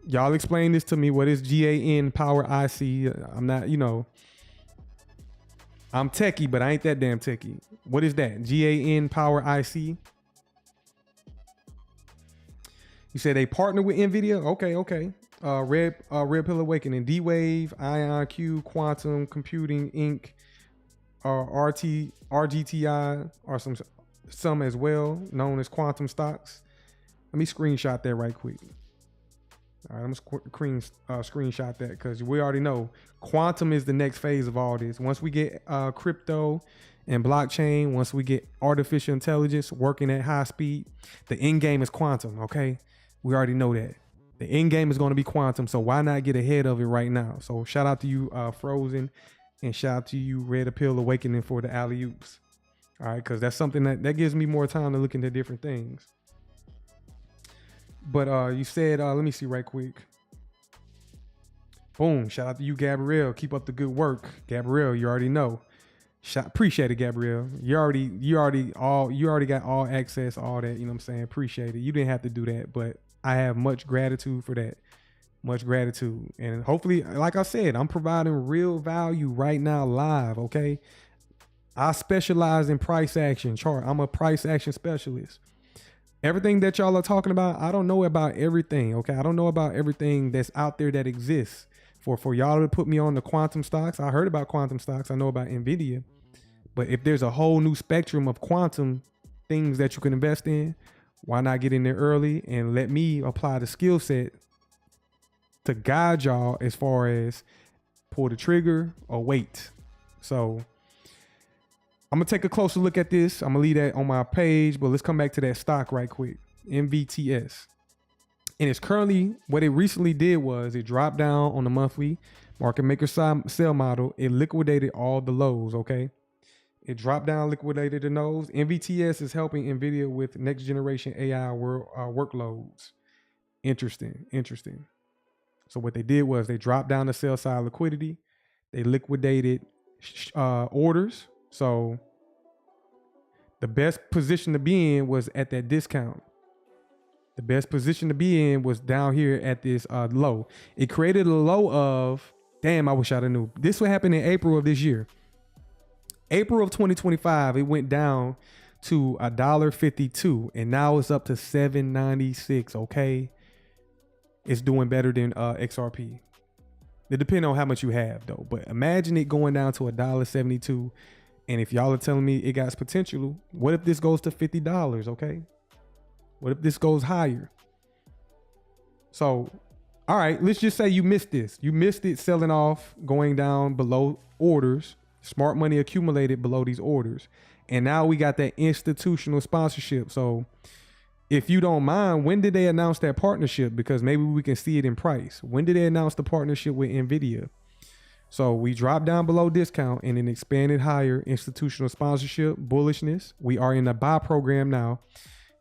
y'all explain this to me. What is GAN power IC? I'm not, I'm techie, but I ain't that damn techie. What is that? GAN power IC? You said they partner with NVIDIA? Okay. Red Pill Awakening, D-Wave, IonQ, Quantum Computing Inc., RGTI, or some as well, known as quantum stocks. Let me screenshot that right quick. All right, I'm gonna screenshot that because we already know quantum is the next phase of all this. Once we get crypto and blockchain, once we get artificial intelligence working at high speed, the end game is quantum, okay? We already know that. The end game is going to be quantum, so why not get ahead of it right now? So shout out to you, Frozen. And shout out to you, Red Pill Awakening, for the alley-oops. All right, because that's something that gives me more time to look into different things. But you said, let me see right quick. Boom, shout out to you, Gabrielle. Keep up the good work. Gabrielle, you already know. Appreciate it, Gabrielle. You already got all access, all that, you know what I'm saying? Appreciate it. You didn't have to do that, but I have much gratitude for that. Much gratitude. And hopefully, like I said, I'm providing real value right now live, okay? I specialize in price action chart. I'm a price action specialist. Everything that y'all are talking about, I don't know about everything, okay? I don't know about everything that's out there that exists. For y'all to put me on the quantum stocks, I heard about quantum stocks. I know about NVIDIA. But if there's a whole new spectrum of quantum things that you can invest in, why not get in there early and let me apply the skill set to guide y'all as far as pull the trigger or wait. So I'm gonna take a closer look at this. I'm gonna leave that on my page, but let's come back to that stock right quick. MVTS. And it's currently, what it recently did was it dropped down on the monthly market maker sell model. It liquidated all the lows, okay? It dropped down, liquidated the lows. MVTS is helping NVIDIA with next generation AI workloads. Interesting. So what they did was they dropped down the sell side liquidity. They liquidated orders. So the best position to be in was at that discount. The best position to be in was down here at this low. It created a low of, damn, I wish I'd have knew. This would happen in April of this year. April of 2025, it went down to $1.52, and now it's up to $7.96, okay? It's doing better than XRP. It depends on how much you have, though. But imagine it going down to $1.72, and if y'all are telling me it got potential, what if this goes to $50, okay? What if this goes higher? So, all right, let's just say you missed this. You missed it selling off, going down below orders. Smart money accumulated below these orders. And now we got that institutional sponsorship. So if you don't mind, when did they announce that partnership? Because maybe we can see it in price. When did they announce the partnership with NVIDIA? So we dropped down below discount and then expanded higher institutional sponsorship, bullishness. We are in the buy program now.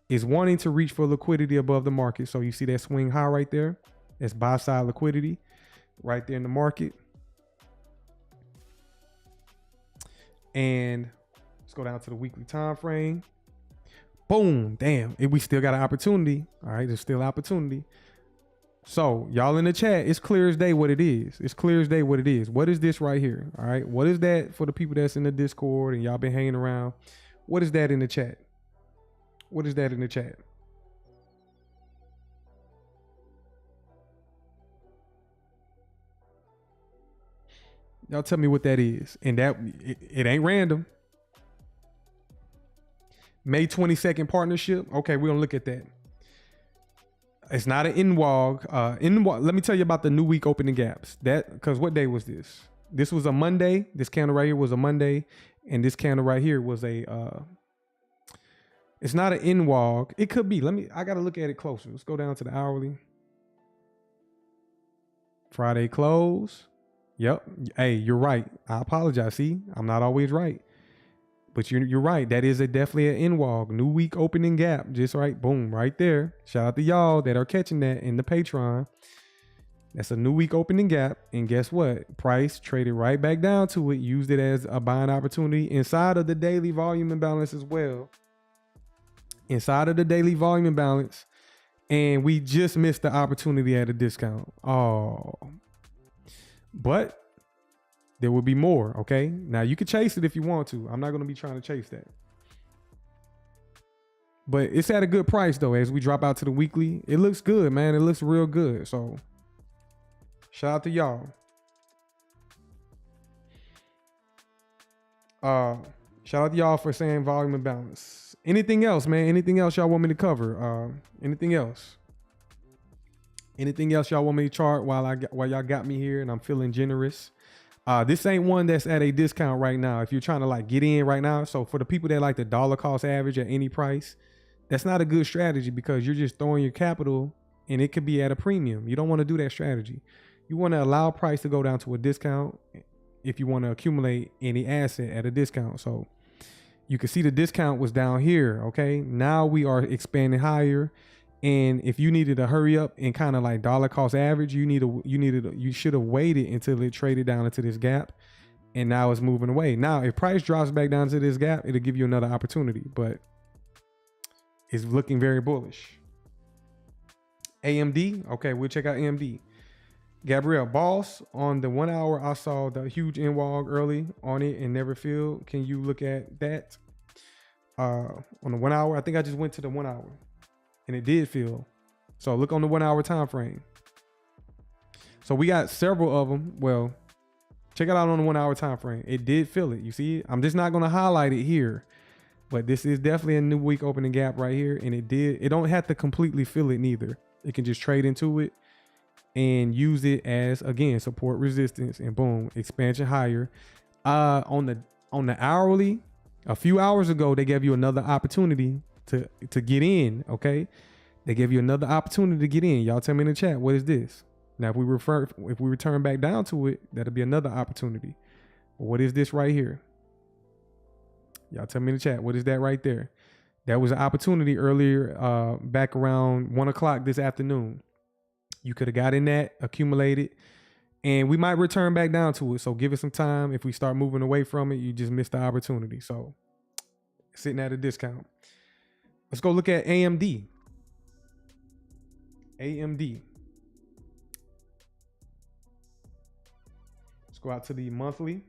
Is wanting to reach for liquidity above the market. So you see that swing high right there? That's buy side liquidity right there in the market. And let's go down to the weekly time frame. Boom, damn, we still got an opportunity. All right, there's still opportunity. So y'all in the chat, it's clear as day what it is. It's clear as day what it is. What is this right here? All right, what is that for the people that's in the Discord and y'all been hanging around? What is that in the chat? What is that in the chat? Y'all tell me what that is. And that it ain't random. May 22nd partnership. Okay, we're gonna look at that. It's not an NWOG. Let me tell you about the new week opening gaps. That, because what day was this? This was a Monday. This candle right here was a Monday, and this candle right here was a. It's not an NWOG. It could be. I gotta look at it closer. Let's go down to the hourly. Friday close. Yep. Hey, you're right. I apologize. See, I'm not always right. But you're right. That is definitely an NWOG. New week opening gap. Just right. Boom. Right there. Shout out to y'all that are catching that in the Patreon. That's a new week opening gap. And guess what? Price traded right back down to it. Used it as a buying opportunity inside of the daily volume imbalance as well. Inside of the daily volume imbalance. And we just missed the opportunity at a discount. Oh. But there will be more, okay? Now, you can chase it if you want to. I'm not going to be trying to chase that. But it's at a good price, though, as we drop out to the weekly. It looks good, man. It looks real good. So, shout out to y'all. Shout out to y'all for saying volume and balance. Anything else, man? Anything else y'all want me to cover? Anything else? Anything else y'all want me to chart while y'all got me here and I'm feeling generous? This ain't one that's at a discount right now. If you're trying to like get in right now. So for the people that like the dollar cost average at any price, that's not a good strategy because you're just throwing your capital and it could be at a premium. You don't want to do that strategy. You want to allow price to go down to a discount if you want to accumulate any asset at a discount. So you can see the discount was down here. Okay, now we are expanding higher. And if you needed to hurry up and kind of like dollar cost average, you should have waited until it traded down into this gap. And now it's moving away. Now, if price drops back down to this gap, it'll give you another opportunity, but it's looking very bullish. AMD, okay, we'll check out AMD. Gabrielle, boss, on the 1 hour, I saw the huge NWOG early on it and never filled. Can you look at that? On the 1 hour, I think I just went to the 1 hour and it did fill. So look on the 1 hour time frame. So we got several of them. Well, check it out on the 1 hour time frame. It did fill it. You see it? I'm just not going to highlight it here, but this is definitely a new week opening gap right here. And it don't have to completely fill it neither. It can just trade into it and use it as, again, support, resistance, and boom, expansion higher. On the hourly, a few hours ago, they gave you another opportunity to get in. Okay, they gave you another opportunity to get in. Y'all tell me in the chat, what is this? Now, if we return back down to it, that'll be another opportunity. What is this right here? Y'all tell me in the chat, what is that right there? That was an opportunity earlier, back around 1 o'clock this afternoon. You could have got in that, accumulated, and we might return back down to it. So give it some time. If we start moving away from it, you just missed the opportunity. So sitting at a discount. Let's go look at AMD. AMD. Let's go out to the monthly.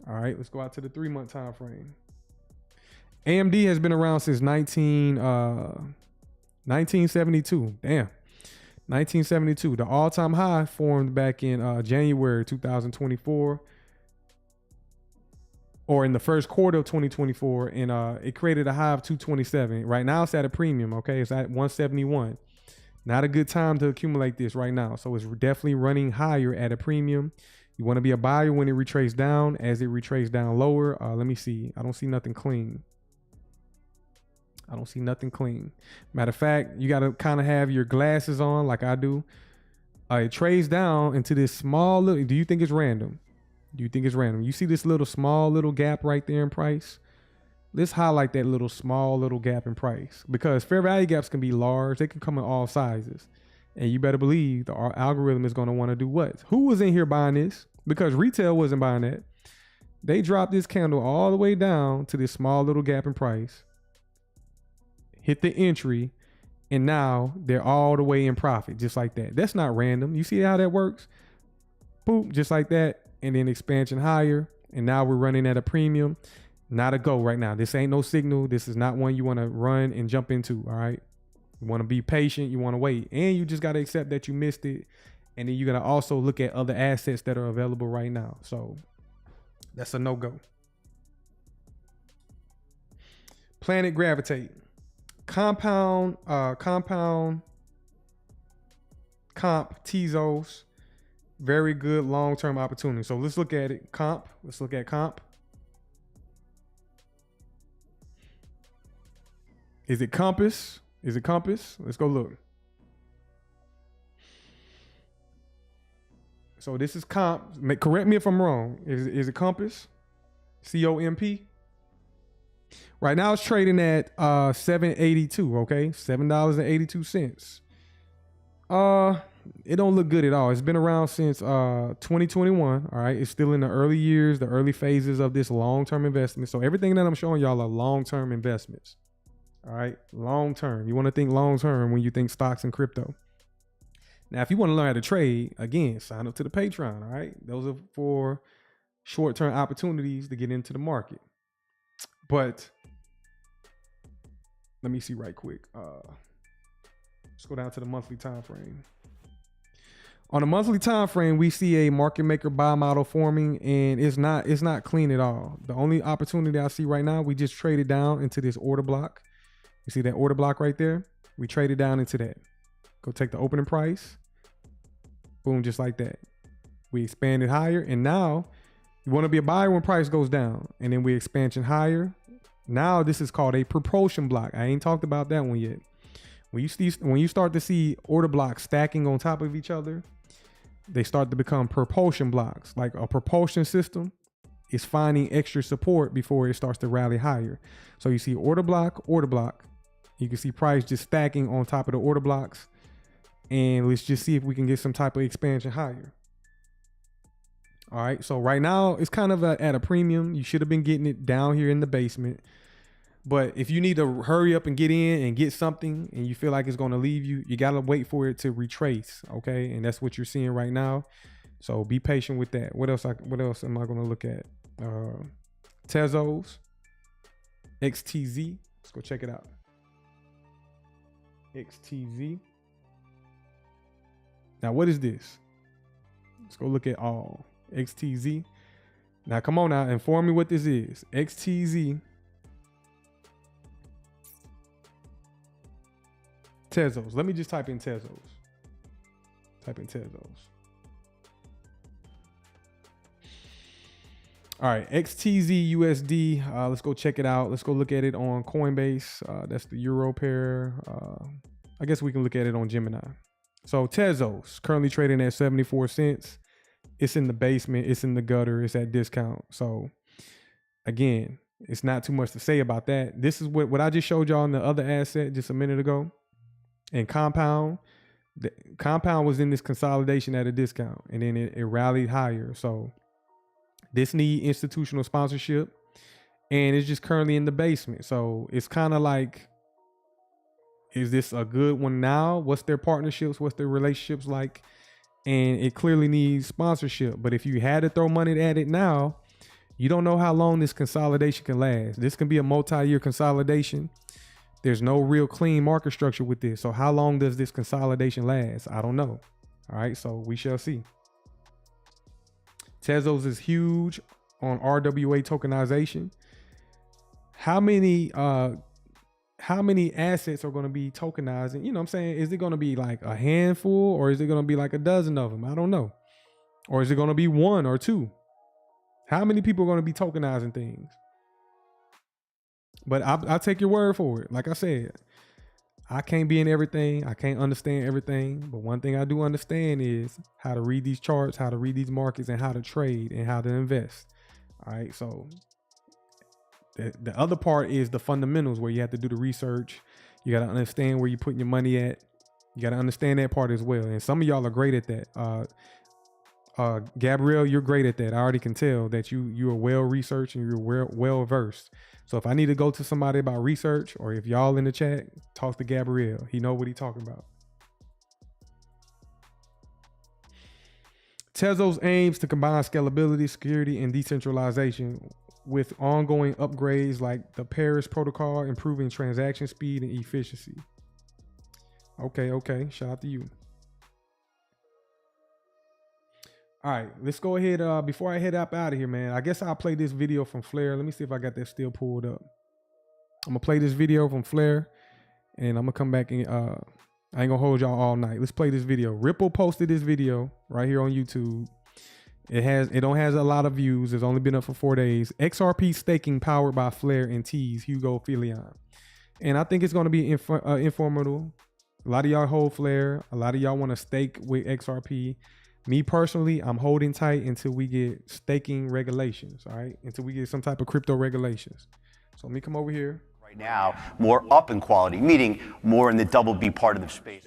All right, let's go out to the 3-month time frame. AMD has been around since 1972. Damn. 1972. The all-time high formed back in January 2024, or in the first quarter of 2024, and it created a high of 227. Right now it's at a premium. Okay, it's at 171. Not a good time to accumulate this right now. So it's definitely running higher at a premium. You want to be a buyer when it retraces down. As it retraces down lower, let me see. I don't see nothing clean. I don't see nothing clean. Matter of fact, you got to kind of have your glasses on like I do. It trades down into this small little, do you think it's random? Do you think it's random? You see this little small little gap right there in price? Let's highlight that little small little gap in price, because fair value gaps can be large. They can come in all sizes. And you better believe the algorithm is going to want to do what? Who was in here buying this? Because retail wasn't buying that. They dropped this candle all the way down to this small little gap in price. Hit the entry, and now they're all the way in profit, just like that. That's not random. You see how that works? Boop, just like that, and then expansion higher, and now we're running at a premium. Not a go right now. This ain't no signal. This is not one you want to run and jump into, all right? You want to be patient. You want to wait, and you just got to accept that you missed it, and then you're going to also look at other assets that are available right now. So that's a no-go. Planet Gravitate. Comp, Tezos, very good long-term opportunity. So let's look at it. Let's look at comp. Is it Compass? Is it Compass? Let's go look. So this is comp. Correct me if I'm wrong. Is it Compass? COMP? Right now it's trading at $7.82, okay? $7.82. It don't look good at all. It's been around since 2021, all right? It's still in the early years, the early phases of this long-term investment. So everything that I'm showing y'all are long-term investments, all right? Long-term. You want to think long-term when you think stocks and crypto. Now, if you want to learn how to trade, again, sign up to the Patreon, all right? Those are for short-term opportunities to get into the market. But let me see right quick. Let's go down to the monthly time frame. On the monthly time frame, we see a market maker buy model forming, and it's not clean at all. The only opportunity I see right now, we just traded down into this order block. You see that order block right there? We traded down into that. Go take the opening price. Boom, just like that. We expanded higher, and now you want to be a buyer when price goes down, and then we expansion higher. Now this is called a propulsion block. I ain't talked about that one yet. When you start to see order blocks stacking on top of each other, they start to become propulsion blocks. Like a propulsion system is finding extra support before it starts to rally higher. So you see order block. You can see price just stacking on top of the order blocks. And let's just see if we can get some type of expansion higher. All right, so right now it's kind of at a premium. You should have been getting it down here in the basement. But if you need to hurry up and get in and get something and you feel like it's going to leave you, you got to wait for it to retrace, okay? And that's what you're seeing right now. So be patient with that. What else am I going to look at? Tezos, XTZ. Let's go check it out. XTZ. Now, what is this? Let's go look at all. XTZ. Now, come on now. Inform me what this is. XTZ. Tezos. Let me just type in Tezos. Type in Tezos. All right, XTZ USD. Let's go check it out. Let's go look at it on Coinbase. That's the Euro pair. I guess we can look at it on Gemini. So Tezos currently trading at 74 cents. It's in the basement. It's in the gutter. It's at discount. So again, it's not too much to say about that. This is what I just showed y'all on the other asset just a minute ago. And Compound was in this consolidation at a discount, and then it rallied higher. So this need institutional sponsorship, and it's just currently in the basement. So it's kind of like, is this a good one now? What's their partnerships? What's their relationships like? And it clearly needs sponsorship. But if you had to throw money at it now, you don't know how long this consolidation can last. This can be a multi-year consolidation. There's no real clean market structure with this. So how long does this consolidation last? I don't know. All right, so we shall see. Tezos is huge on RWA tokenization. How many assets are going to be tokenizing? You know what I'm saying? Is it going to be like a handful, or is it going to be like a dozen of them? I don't know. Or is it going to be one or two? How many people are going to be tokenizing things? But I'll take your word for it. Like I said, I can't be in everything. I can't understand everything. But one thing I do understand is how to read these charts, how to read these markets, and how to trade and how to invest. All right. So the other part is the fundamentals, where you have to do the research. You got to understand where you're putting your money at. You got to understand that part as well. And some of y'all are great at that. Gabrielle, you're great at that. I already can tell that you are well researched and you're well versed. So if I need to go to somebody about research, or if y'all in the chat, talk to Gabrielle. He know what he's talking about. Tezos aims to combine scalability, security, and decentralization with ongoing upgrades like the Paris Protocol, improving transaction speed and efficiency. Okay. Shout out to you. All right, let's go ahead. Before I head up out of here, man, I guess I'll play this video from Flare. Let me see if I got that still pulled up. I'm gonna play this video from Flare, and I'm gonna come back and I ain't gonna hold y'all all night. Let's play this video. Ripple posted this video right here on YouTube. It don't has a lot of views. It's only been up for 4 days. XRP staking powered by Flare and T's Hugo Filion. And I think it's gonna be informative. A lot of y'all hold Flare. A lot of y'all want to stake with XRP. Me personally, I'm holding tight until we get staking regulations, all right? Until we get some type of crypto regulations. So let me come over here. Right now, more up in quality, meaning more in the double B part of the space.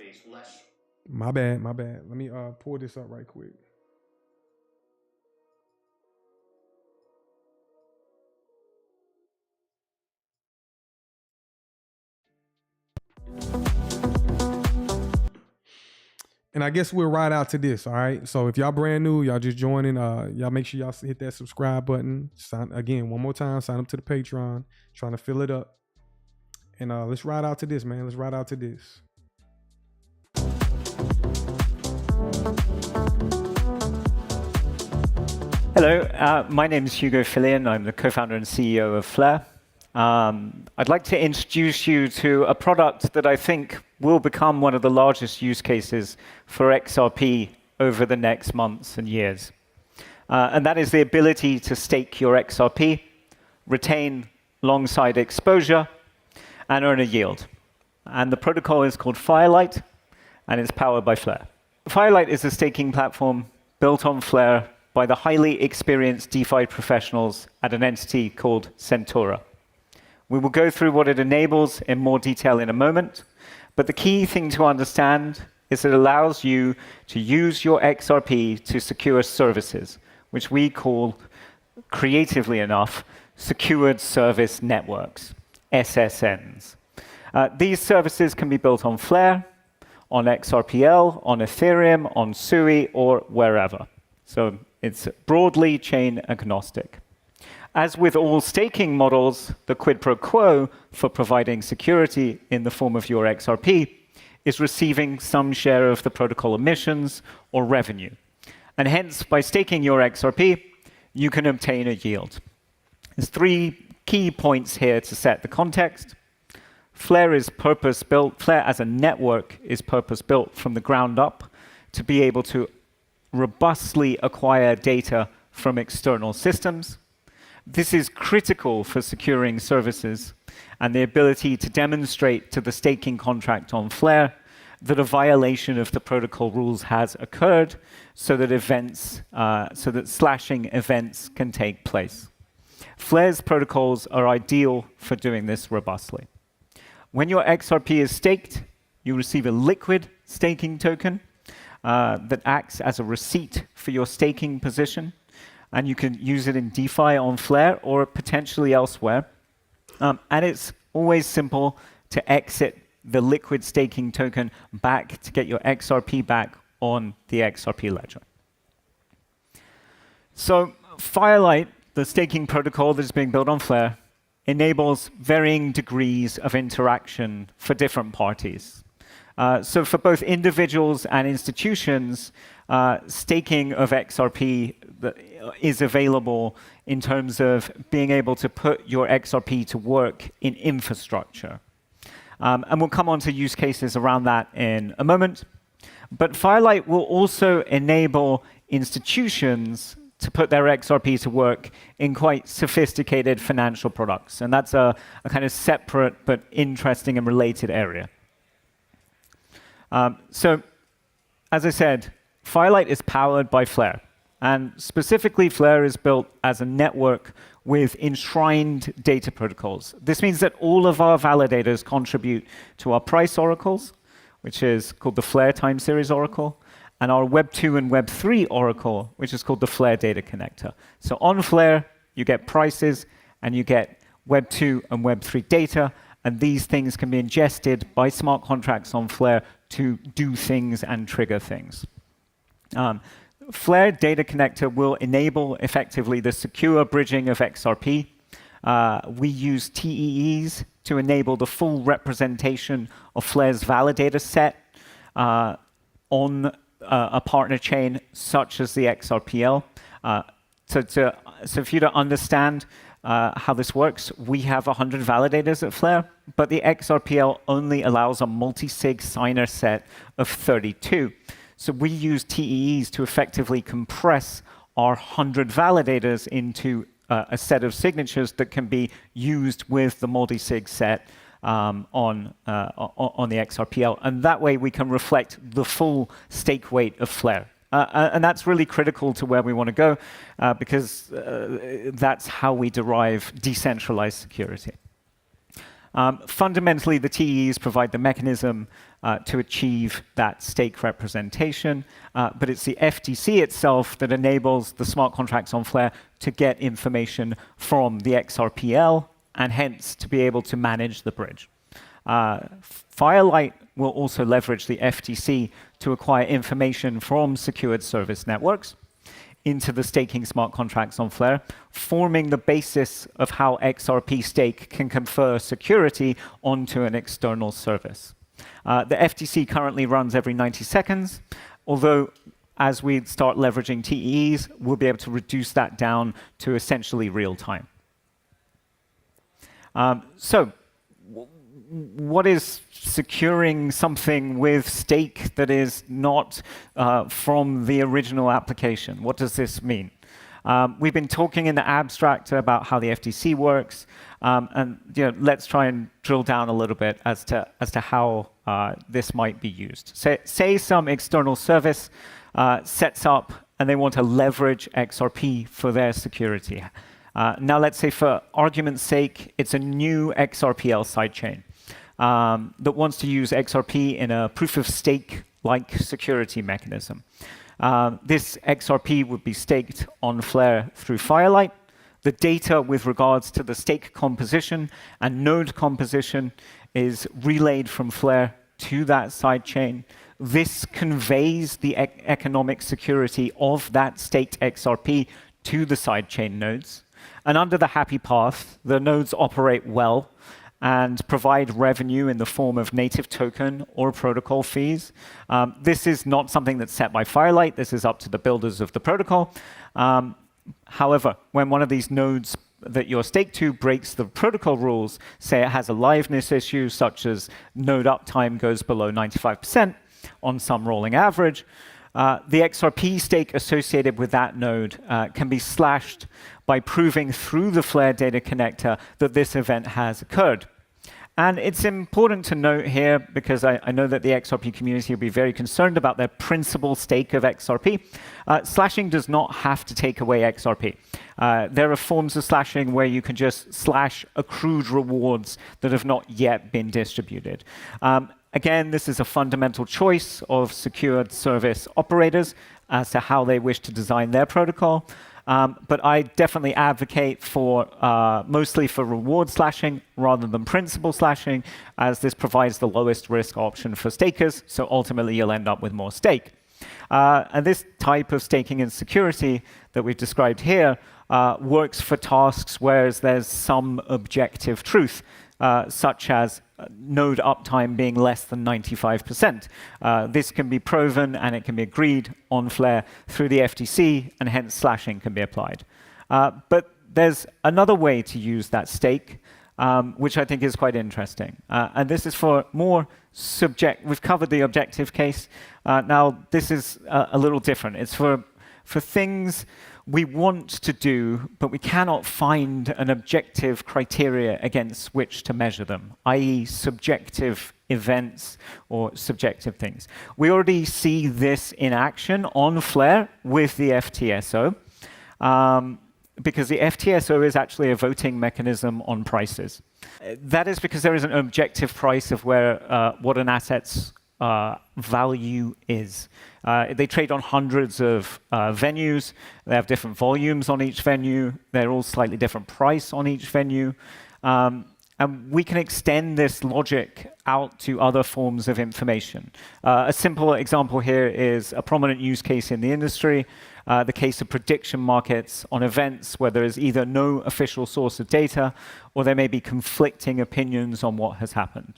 My bad. Let me pull this up right quick. And I guess we'll ride out to this, all right? So if y'all brand new, y'all just joining, y'all make sure y'all hit that subscribe button. Again, one more time, sign up to the Patreon. Trying to fill it up. And let's ride out to this, man. Let's ride out to this. Hello, my name is Hugo Filion. I'm the co-founder and CEO of Flare. I'd like to introduce you to a product that I think will become one of the largest use cases for XRP over the next months and years. And that is the ability to stake your XRP, retain long-side exposure, and earn a yield. And the protocol is called Firelight, and it's powered by Flare. Firelight is a staking platform built on Flare by the highly experienced DeFi professionals at an entity called Centaura. We will go through what it enables in more detail in a moment, but the key thing to understand is it allows you to use your XRP to secure services, which we call, creatively enough, Secured Service Networks, SSNs. These services can be built on Flare, on XRPL, on Ethereum, on Sui, or wherever. So it's broadly chain agnostic. As with all staking models, the quid pro quo for providing security in the form of your XRP is receiving some share of the protocol emissions or revenue. And hence, by staking your XRP, you can obtain a yield. There's 3 key points here to set the context. Flare is purpose-built. Flare as a network is purpose-built from the ground up to be able to robustly acquire data from external systems. This is critical for securing services and the ability to demonstrate to the staking contract on Flare that a violation of the protocol rules has occurred so that slashing events can take place. Flare's protocols are ideal for doing this robustly. When your XRP is staked, you receive a liquid staking token that acts as a receipt for your staking position. And you can use it in DeFi on Flare or potentially elsewhere. And it's always simple to exit the liquid staking token back to get your XRP back on the XRP ledger. So Firelight, the staking protocol that is being built on Flare, enables varying degrees of interaction for different parties. So for both individuals and institutions, staking of XRP is available in terms of being able to put your XRP to work in infrastructure. And we'll come on to use cases around that in a moment. But Firelight will also enable institutions to put their XRP to work in quite sophisticated financial products. And that's a kind of separate but interesting and related area. So, as I said, Firelight is powered by Flare. And specifically, Flare is built as a network with enshrined data protocols. This means that all of our validators contribute to our price oracles, which is called the Flare time series oracle, and our Web 2 and Web 3 oracle, which is called the Flare data connector. So on Flare, you get prices, and you get Web 2 and Web 3 data, and these things can be ingested by smart contracts on Flare to do things and trigger things. Flare data connector will enable effectively the secure bridging of XRP. We use TEEs to enable the full representation of Flare's validator set on a partner chain such as the XRPL. So for you to understand how this works, we have 100 validators at Flare, but the XRPL only allows a multi-sig signer set of 32. So we use TEEs to effectively compress our 100 validators into a set of signatures that can be used with the multi-sig set on the XRPL. And that way we can reflect the full stake weight of Flare. And that's really critical to where we want to go because that's how we derive decentralized security. Fundamentally, the TEEs provide the mechanism to achieve that stake representation, but it's the FTC itself that enables the smart contracts on Flare to get information from the XRPL and hence to be able to manage the bridge. Firelight will also leverage the FTC to acquire information from secured service networks into the staking smart contracts on Flare, forming the basis of how XRP stake can confer security onto an external service. The FTC currently runs every 90 seconds, although as we start leveraging TEEs, we'll be able to reduce that down to essentially real time. So what is securing something with stake that is not from the original application? What does this mean? We've been talking in the abstract about how the FTC works, and let's try and drill down a little bit as to how this might be used. Say some external service sets up and they want to leverage XRP for their security. Now let's say for argument's sake, it's a new XRPL sidechain that wants to use XRP in a proof of stake-like security mechanism. This XRP would be staked on Flare through Firelight. The data with regards to the stake composition and node composition is relayed from Flare to that sidechain. This conveys the economic security of that staked XRP to the sidechain nodes. And under the happy path, the nodes operate well and provide revenue in the form of native token or protocol fees. This is not something that's set by Firelight. This is up to the builders of the protocol. However, when one of these nodes that you're staked to breaks the protocol rules, say it has a liveness issue, such as node uptime goes below 95% on some rolling average, the XRP stake associated with that node can be slashed by proving through the Flare data connector that this event has occurred. And it's important to note here, because I know that the XRP community will be very concerned about their principal stake of XRP. Slashing does not have to take away XRP. There are forms of slashing where you can just slash accrued rewards that have not yet been distributed. Again, this is a fundamental choice of secured service operators as to how they wish to design their protocol. But I definitely advocate for mostly for reward slashing rather than principal slashing, as this provides the lowest risk option for stakers. So ultimately, you'll end up with more stake. And this type of staking and security that we've described here works for tasks where there's some objective truth, such as node uptime being less than 95%. This can be proven and it can be agreed on Flare through the FTC, and hence slashing can be applied. But there's another way to use that stake, which I think is quite interesting. And this is for more we've covered the objective case. Now, this is a little different. It's for things we want to do, but we cannot find an objective criteria against which to measure them, i.e. subjective events or subjective things. We already see this in action on Flare with the FTSO, because the FTSO is actually a voting mechanism on prices. That is because there is an objective price of where what an asset's value is. They trade on hundreds of venues. They have different volumes on each venue. They're all slightly different price on each venue. And we can extend this logic out to other forms of information. A simple example here is a prominent use case in the industry, the case of prediction markets on events where there is either no official source of data or there may be conflicting opinions on what has happened.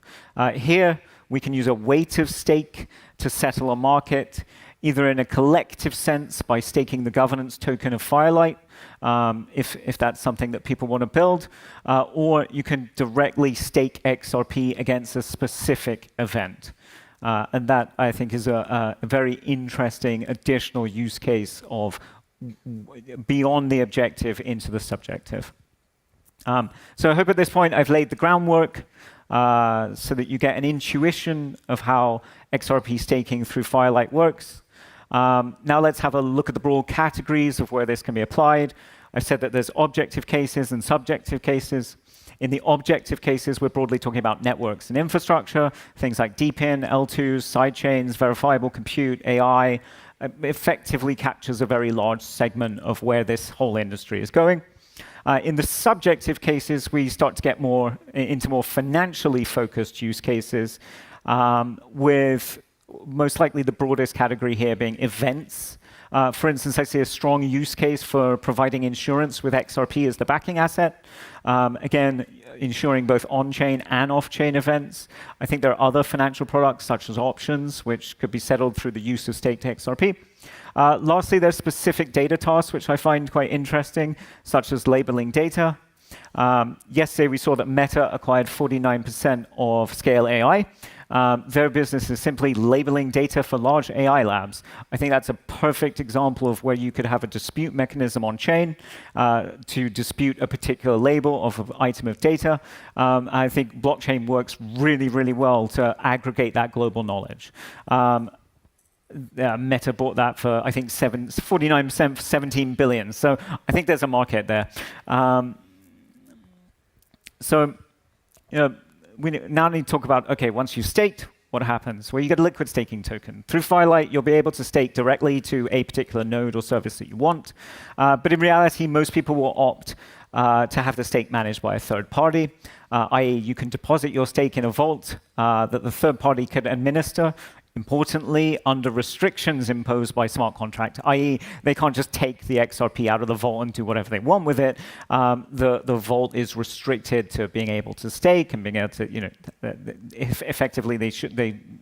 Here, we can use a weight of stake to settle a market, either in a collective sense by staking the governance token of Firelight, if that's something that people want to build, or you can directly stake XRP against a specific event. And that, I think, is a very interesting additional use case of beyond the objective into the subjective. So I hope at this point I've laid the groundwork so that you get an intuition of how XRP staking through Firelight works. Now let's have a look at the broad categories of where this can be applied. I said that there's objective cases and subjective cases. In the objective cases, we're broadly talking about networks and infrastructure, things like DeepIn, L2s, sidechains, verifiable compute, AI. Effectively captures a very large segment of where this whole industry is going. In the subjective cases, we start to get more into more financially focused use cases, with most likely the broadest category here being events. For instance, I see a strong use case for providing insurance with XRP as the backing asset. Again, ensuring both on-chain and off-chain events. I think there are other financial products such as options, which could be settled through the use of staked XRP. Lastly, there's specific data tasks, which I find quite interesting, such as labeling data. Yesterday, we saw that Meta acquired 49% of Scale AI, Their business is simply labeling data for large AI labs. I think that's a perfect example of where you could have a dispute mechanism on chain to dispute a particular label of an item of data. I think blockchain works really, really well to aggregate that global knowledge. Meta bought that for, I think, 49% for 17 billion. So I think there's a market there. We now need to talk about, okay, once you've staked, what happens? Well, you get a liquid staking token. Through Firelight, you'll be able to stake directly to a particular node or service that you want. But in reality, most people will opt to have the stake managed by a third party, i.e. you can deposit your stake in a vault that the third party could administer, importantly, under restrictions imposed by smart contract, i.e. they can't just take the XRP out of the vault and do whatever they want with it. The vault is restricted to being able to stake and being able to, if effectively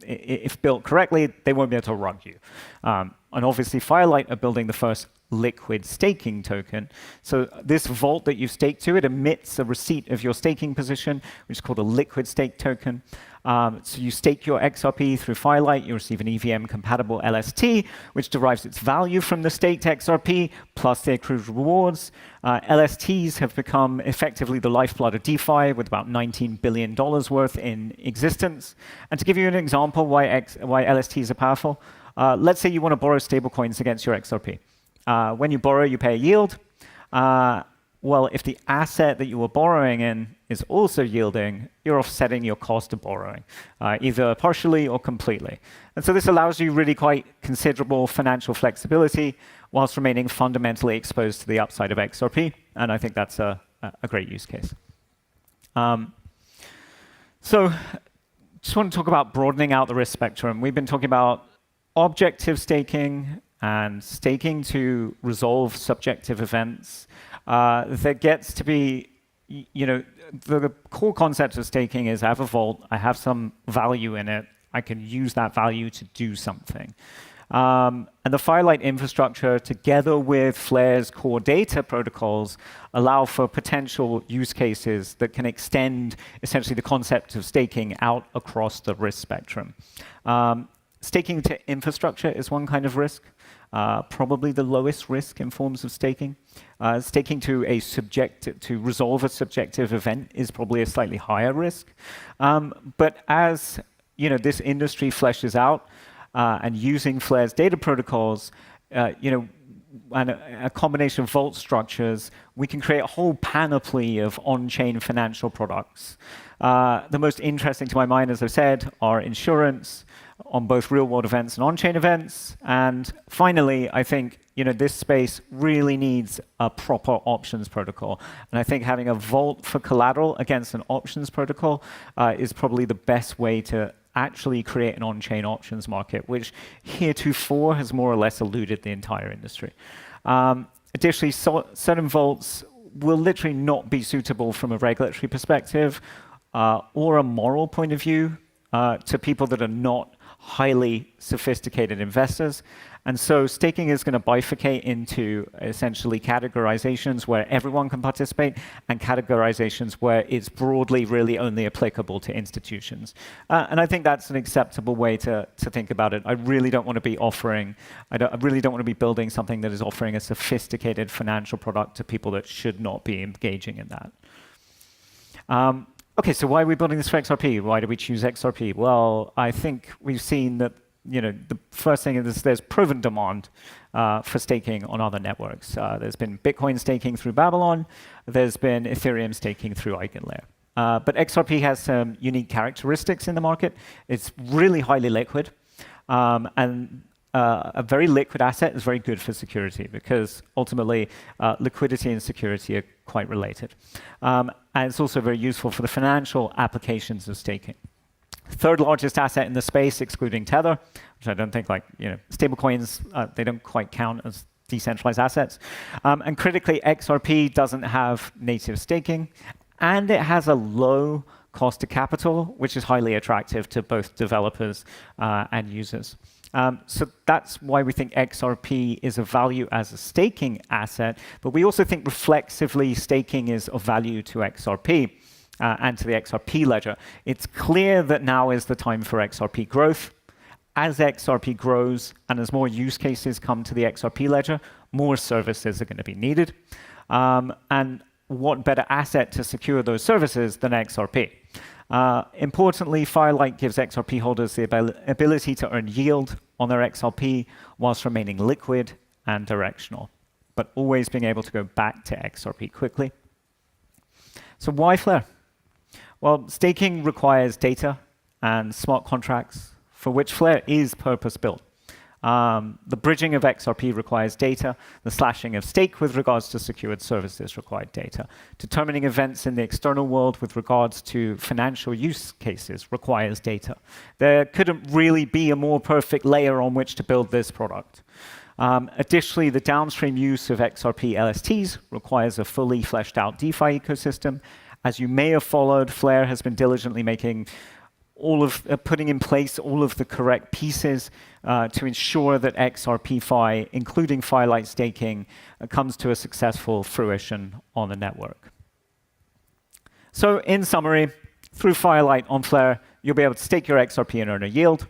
if built correctly, they won't be able to rug you. And obviously, Firelight are building the first liquid staking token. So this vault that you stake to, it emits a receipt of your staking position, which is called a liquid stake token. So you stake your XRP through Firelight, you receive an EVM-compatible LST, which derives its value from the staked XRP, plus the accrued rewards. LSTs have become effectively the lifeblood of DeFi, with about $19 billion worth in existence. And to give you an example why LSTs are powerful, let's say you want to borrow stablecoins against your XRP. When you borrow, you pay a yield. Well, if the asset that you were borrowing in is also yielding, you're offsetting your cost of borrowing, either partially or completely. And so this allows you really quite considerable financial flexibility whilst remaining fundamentally exposed to the upside of XRP. And I think that's a great use case. So just want to talk about broadening out the risk spectrum. We've been talking about objective staking and staking to resolve subjective events. There gets to be, the core concept of staking is I have a vault, I have some value in it, I can use that value to do something. And the Firelight infrastructure, together with Flare's core data protocols, allow for potential use cases that can extend essentially the concept of staking out across the risk spectrum. Staking to infrastructure is one kind of risk. Probably the lowest risk in forms of staking. Staking to resolve a subjective event is probably a slightly higher risk. But as this industry fleshes out and using Flare's data protocols, and a combination of vault structures, we can create a whole panoply of on-chain financial products. The most interesting to my mind, as I've said, are insurance on both real-world events and on-chain events. And finally, I think this space really needs a proper options protocol. And I think having a vault for collateral against an options protocol is probably the best way to actually create an on-chain options market, which heretofore has more or less eluded the entire industry. Additionally, certain vaults will literally not be suitable from a regulatory perspective or a moral point of view to people that are not highly sophisticated investors. And so staking is going to bifurcate into essentially categorizations where everyone can participate and categorizations where it's broadly really only applicable to institutions. And I think that's an acceptable way to think about it. I really don't want to be building something that is offering a sophisticated financial product to people that should not be engaging in that. Okay, so why are we building this for XRP? Why do we choose XRP? Well, I think we've seen that the first thing is there's proven demand for staking on other networks. There's been Bitcoin staking through Babylon. There's been Ethereum staking through EigenLayer. But XRP has some unique characteristics in the market. It's really highly liquid. And a very liquid asset is very good for security because ultimately liquidity and security are quite related. And it's also very useful for the financial applications of staking. Third largest asset in the space, excluding Tether, which I don't think stablecoins, they don't quite count as decentralized assets. And critically, XRP doesn't have native staking, and it has a low cost of capital, which is highly attractive to both developers and users. So that's why we think XRP is of value as a staking asset, but we also think reflexively staking is of value to XRP. and to the XRP ledger. It's clear that now is the time for XRP growth. As XRP grows and as more use cases come to the XRP ledger, more services are going to be needed. And what better asset to secure those services than XRP? Importantly, Firelight gives XRP holders the ability to earn yield on their XRP whilst remaining liquid and directional, but always being able to go back to XRP quickly. So why Flare? Well, staking requires data and smart contracts for which Flare is purpose-built. The bridging of XRP requires data. The slashing of stake with regards to secured services required data. Determining events in the external world with regards to financial use cases requires data. There couldn't really be a more perfect layer on which to build this product. Additionally, the downstream use of XRP LSTs requires a fully fleshed out DeFi ecosystem. As you may have followed, Flare has been diligently making putting in place all of the correct pieces to ensure that XRP-Fi, including Firelight staking, comes to a successful fruition on the network. So in summary, through Firelight on Flare, you'll be able to stake your XRP and earn a yield.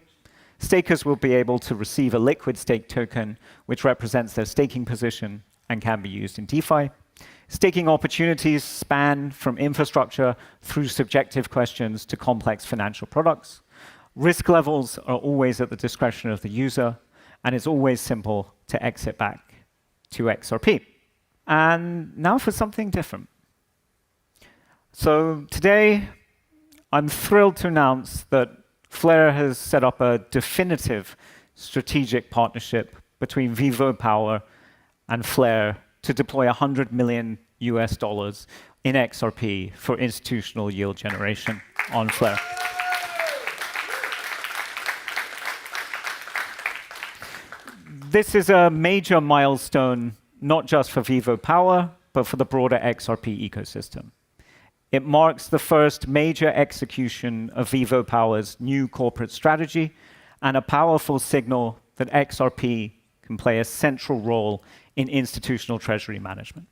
Stakers will be able to receive a liquid stake token, which represents their staking position and can be used in DeFi. Staking opportunities span from infrastructure through subjective questions to complex financial products. Risk levels are always at the discretion of the user, and it's always simple to exit back to XRP. And now for something different. So today, I'm thrilled to announce that Flare has set up a definitive strategic partnership between Vivo Power and Flare to deploy $100 million in XRP for institutional yield generation on Flare. This is a major milestone, not just for Vivo Power, but for the broader XRP ecosystem. It marks the first major execution of Vivo Power's new corporate strategy and a powerful signal that XRP can play a central role in institutional treasury management.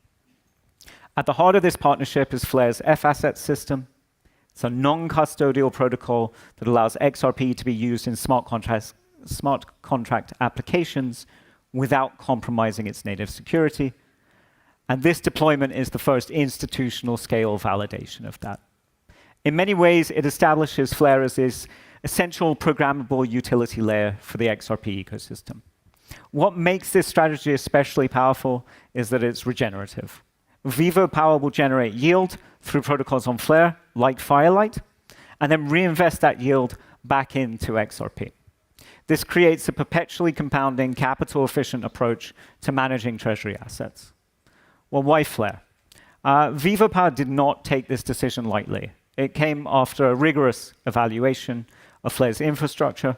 At the heart of this partnership is Flare's F-Asset system. It's a non-custodial protocol that allows XRP to be used in smart contract applications without compromising its native security. And this deployment is the first institutional scale validation of that. In many ways, it establishes Flare as this essential programmable utility layer for the XRP ecosystem. What makes this strategy especially powerful is that it's regenerative. Vivo Power will generate yield through protocols on Flare, like Firelight, and then reinvest that yield back into XRP. This creates a perpetually compounding, capital-efficient approach to managing treasury assets. Well, why Flare? Vivo Power did not take this decision lightly. It came after a rigorous evaluation of Flare's infrastructure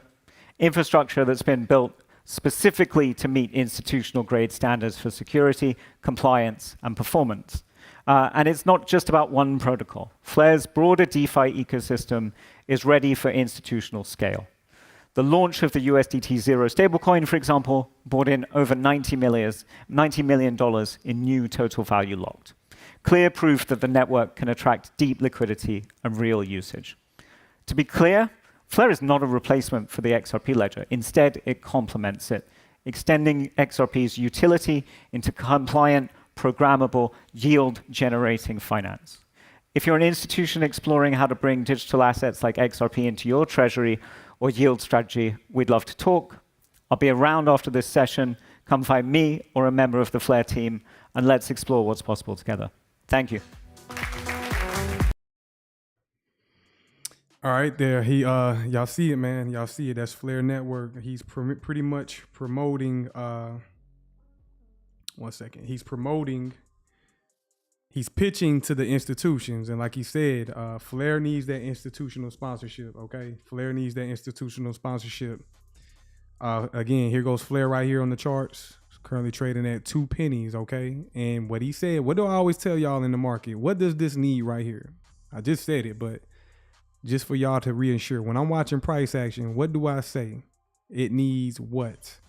that's been built specifically to meet institutional-grade standards for security, compliance, and performance. And it's not just about one protocol. Flare's broader DeFi ecosystem is ready for institutional scale. The launch of the USDT Zero stablecoin, for example, brought in over $90 million in new total value locked. Clear proof that the network can attract deep liquidity and real usage. To be clear, Flare is not a replacement for the XRP ledger. Instead, it complements it, extending XRP's utility into compliant, programmable, yield-generating finance. If you're an institution exploring how to bring digital assets like XRP into your treasury or yield strategy, we'd love to talk. I'll be around after this session. Come find me or a member of the Flare team, and let's explore what's possible together. Thank you. All right, there. Y'all see it, man. Y'all see it. That's Flare Network. He's pretty much promoting. One second. He's pitching to the institutions, and like he said, Flare needs that institutional sponsorship. Okay, Flare needs that institutional sponsorship. Again, here goes Flare right here on the charts. It's currently trading at 2 pennies. Okay, and what he said. What do I always tell y'all in the market? What does this need right here? I just said it, but just for y'all to reassure, when I'm watching price action, what do I say? It needs what?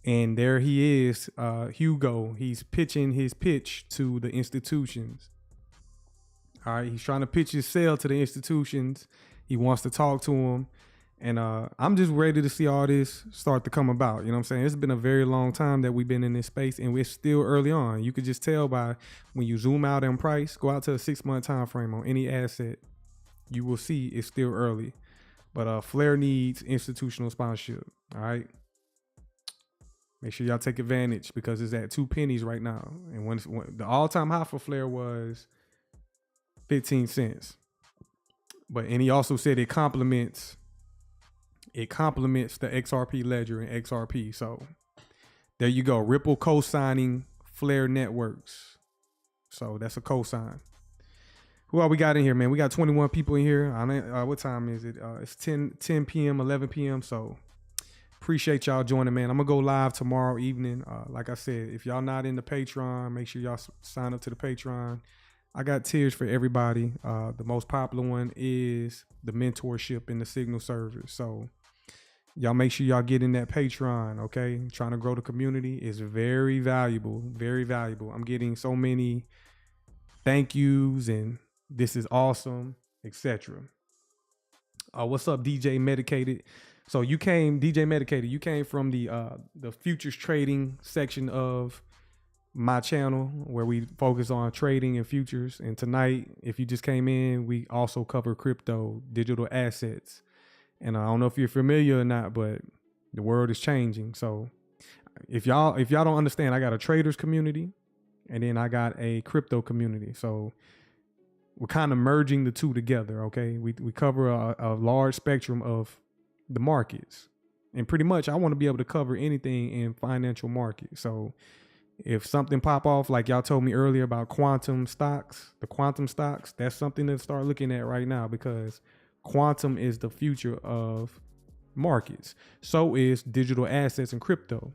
And there he is, Hugo. He's pitching his pitch to the institutions. All right, he's trying to pitch his sale to the institutions. He wants to talk to them. And I'm just ready to see all this start to come about. You know what I'm saying? It's been a very long time that we've been in this space, and we're still early on. You could just tell by when you zoom out in price, go out to a 6-month time frame on any asset, you will see it's still early. But Flare needs institutional sponsorship. All right. Make sure y'all take advantage because it's at 2 pennies right now. And when the all-time high for Flare was 15 cents. And he also said it complements the XRP ledger and XRP. So there you go. Ripple co-signing Flare networks. So that's a co-sign. Who all we got in here, man? We got 21 people in here. What time is it? It's 10 p.m., 11 p.m. So appreciate y'all joining, man. I'm going to go live tomorrow evening. Like I said, if y'all not in the Patreon, make sure y'all sign up to the Patreon. I got tiers for everybody. The most popular one is the mentorship and the signal service. So y'all make sure y'all get in that Patreon, okay? Trying to grow the community is very valuable, very valuable. I'm getting so many thank yous and this is awesome, etc. What's up, DJ Medicated? So DJ Medicated, you came from the futures trading section of my channel where we focus on trading and futures. And tonight, if you just came in, we also cover crypto, digital assets. And I don't know if you're familiar or not, but the world is changing. So if y'all don't understand, I got a traders community and then I got a crypto community. So we're kind of merging the two together. Okay. We cover a large spectrum of the markets, and pretty much I want to be able to cover anything in financial markets. So if something pop off, like y'all told me earlier about quantum stocks, that's something to start looking at right now because quantum is the future of markets. So is digital assets and crypto.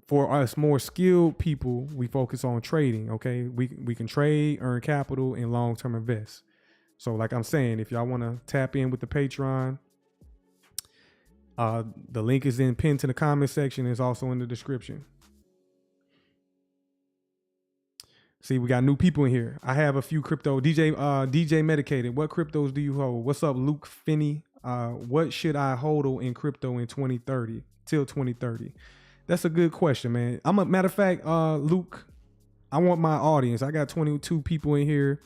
For us more skilled people, we focus on trading, okay? We can trade, earn capital, and long-term invest. So like I'm saying, if y'all want to tap in with the Patreon, the link is pinned to the comment section. It's also in the description. See, we got new people in here. I have a few crypto. DJ Medicated, what cryptos do you hold? What's up, Luke Finney? What should I hold in crypto in 2030 till 2030? That's a good question, man. Matter of fact, Luke, I want my audience. I got 22 people in here.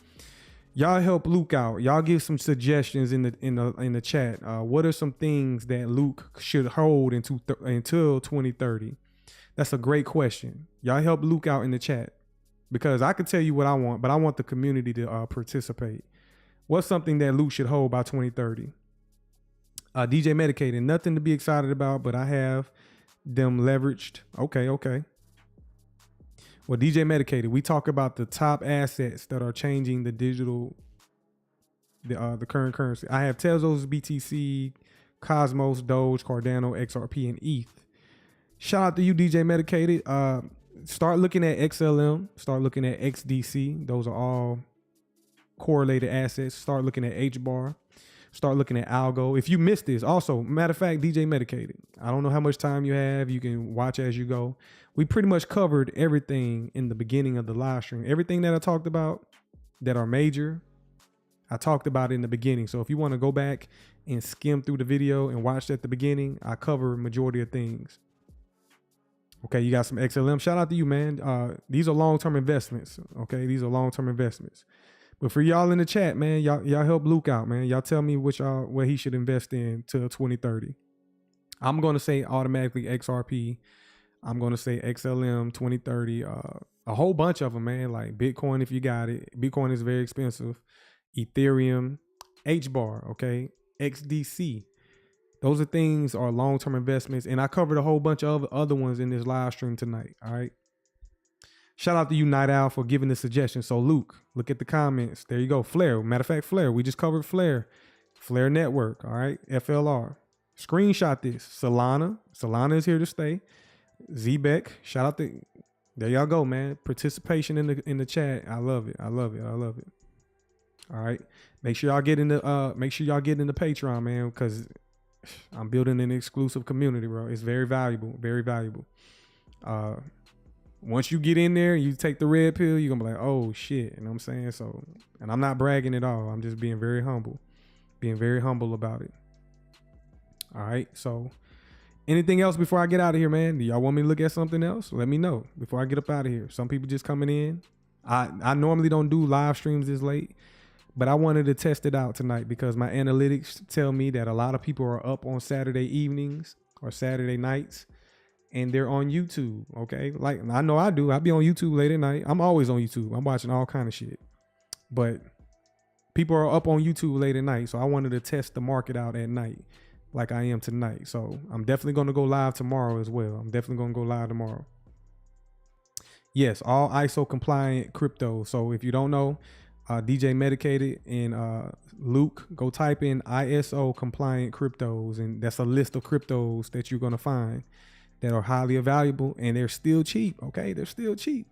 Y'all help Luke out. Y'all give some suggestions in the chat. What are some things that Luke should hold until 2030? That's a great question. Y'all help Luke out in the chat because I could tell you what I want, but I want the community to participate. What's something that Luke should hold by 2030? DJ Medicated, nothing to be excited about, but I have them leveraged. Okay. Well, DJ Medicated, we talk about the top assets that are changing the digital, the current currency. I have Tezos, BTC, Cosmos, Doge, Cardano, XRP, and ETH. Shout out to you, DJ Medicated. Start looking at XLM. Start looking at XDC. Those are all correlated assets. Start looking at HBAR. Start looking at algo. If you missed this, also, matter of fact, DJ Medicated, I don't know how much time you have. You can watch as you go. We pretty much covered everything in the beginning of the live stream. Everything that I talked about that are major, I talked about it in the beginning. So if you want to go back and skim through the video and watch at the beginning, I cover majority of things. Okay, you got some XLM. Shout out to you, man. These are long-term investments. Okay, these are long-term investments. But for y'all in the chat, man, y'all help Luke out, man. Y'all tell me what he should invest in till 2030. I'm gonna say automatically XRP. I'm gonna say XLM 2030. A whole bunch of them, man. Like Bitcoin, if you got it. Bitcoin is very expensive. Ethereum, HBAR, okay, XDC. Those are long-term investments, and I covered a whole bunch of other ones in this live stream tonight. All right. Shout out to you, Night Owl, for giving the suggestion. So, Luke, look at the comments. There you go. Flare. Matter of fact, Flare. We just covered Flare. Flare Network. All right. FLR. Screenshot this. Solana. Solana is here to stay. Zbeck. Shout out to. There y'all go, man. Participation in the chat. I love it. I love it. All right. Make sure y'all get in the Patreon, man, because I'm building an exclusive community, bro. It's very valuable. Very valuable. once you get in there, you take the red pill, you're gonna be like, oh shit. You know what I'm saying? So, and I'm not bragging at all. I'm just being very humble about it. All right. So anything else before I get out of here, man? Do y'all want me to look at something else? Let me know before I get up out of here. Some people just coming in. I normally don't do live streams this late, but I wanted to test it out tonight because my analytics tell me that a lot of people are up on Saturday evenings or Saturday nights, and they're on YouTube. Okay, like I know I do. I be on YouTube late at night. I'm always on YouTube. I'm watching all kind of shit, but people are up on YouTube late at night, so I wanted to test the market out at night, like I am tonight. So I'm definitely going to go live tomorrow as well. I'm definitely going to go live tomorrow. Yes, all ISO compliant crypto. So if you don't know, DJ Medicated and Luke, go type in ISO compliant cryptos, and that's a list of cryptos that you're going to find that are highly valuable, and they're still cheap. Okay, they're still cheap.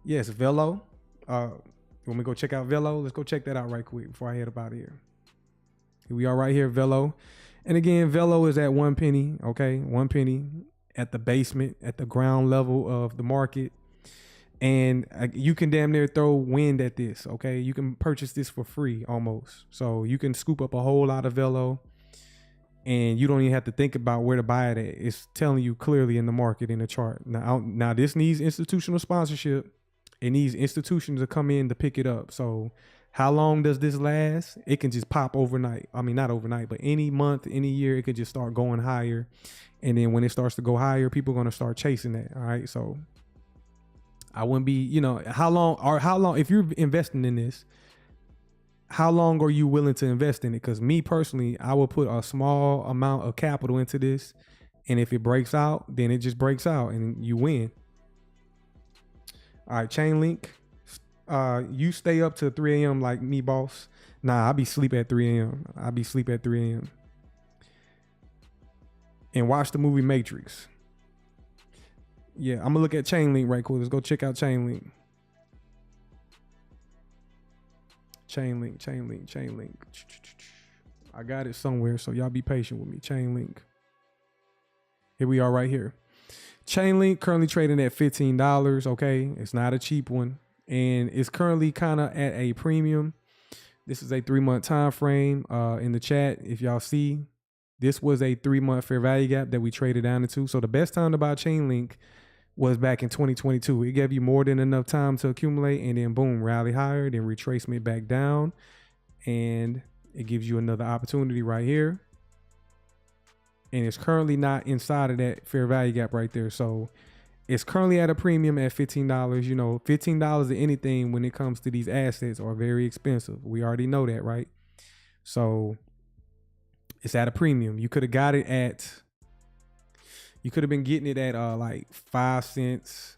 Yes, Velo. When we go check out Velo, let's go check that out right quick before I head up out of here. Here we are right here, Velo. And again, Velo is at 1 penny. Okay, 1 penny at the basement, at the ground level of the market. And you can damn near throw wind at this. Okay, you can purchase this for free almost. So you can scoop up a whole lot of Velo, and you don't even have to think about where to buy it at. It's telling you clearly in the market, in the chart. Now this needs institutional sponsorship. It needs institutions to come in to pick it up. So how long does this last? It can just pop overnight. I mean, not overnight, but any month, any year, it could just start going higher. And then when it starts to go higher, people are going to start chasing that. All right. So I wouldn't be, how long, if you're investing in this, how long are you willing to invest in it? Because me personally, I will put a small amount of capital into this. And if it breaks out, then it just breaks out and you win. All right, Chainlink. You stay up to 3 a.m. like me, boss. Nah, I be sleep at 3 a.m. I be sleep at 3 a.m. And watch the movie Matrix. Yeah, I'm gonna look at Chainlink right quick. Let's go check out Chainlink. Chainlink. I got it somewhere, so y'all be patient with me. Chainlink. Here we are right here. Chainlink currently trading at $15. Okay, it's not a cheap one, and it's currently kind of at a premium. This is a 3-month time frame. In the chat, if y'all see, this was a 3-month fair value gap that we traded down into. So the best time to buy Chainlink was back in 2022. It gave you more than enough time to accumulate, and then boom, rally higher, then retracement back down, and it gives you another opportunity right here. And it's currently not inside of that fair value gap right there. So it's currently at a premium at $15. $15 of anything when it comes to these assets are very expensive. We already know that, right? So it's at a premium. You could have got it at, you could have been getting it at like 5 cents.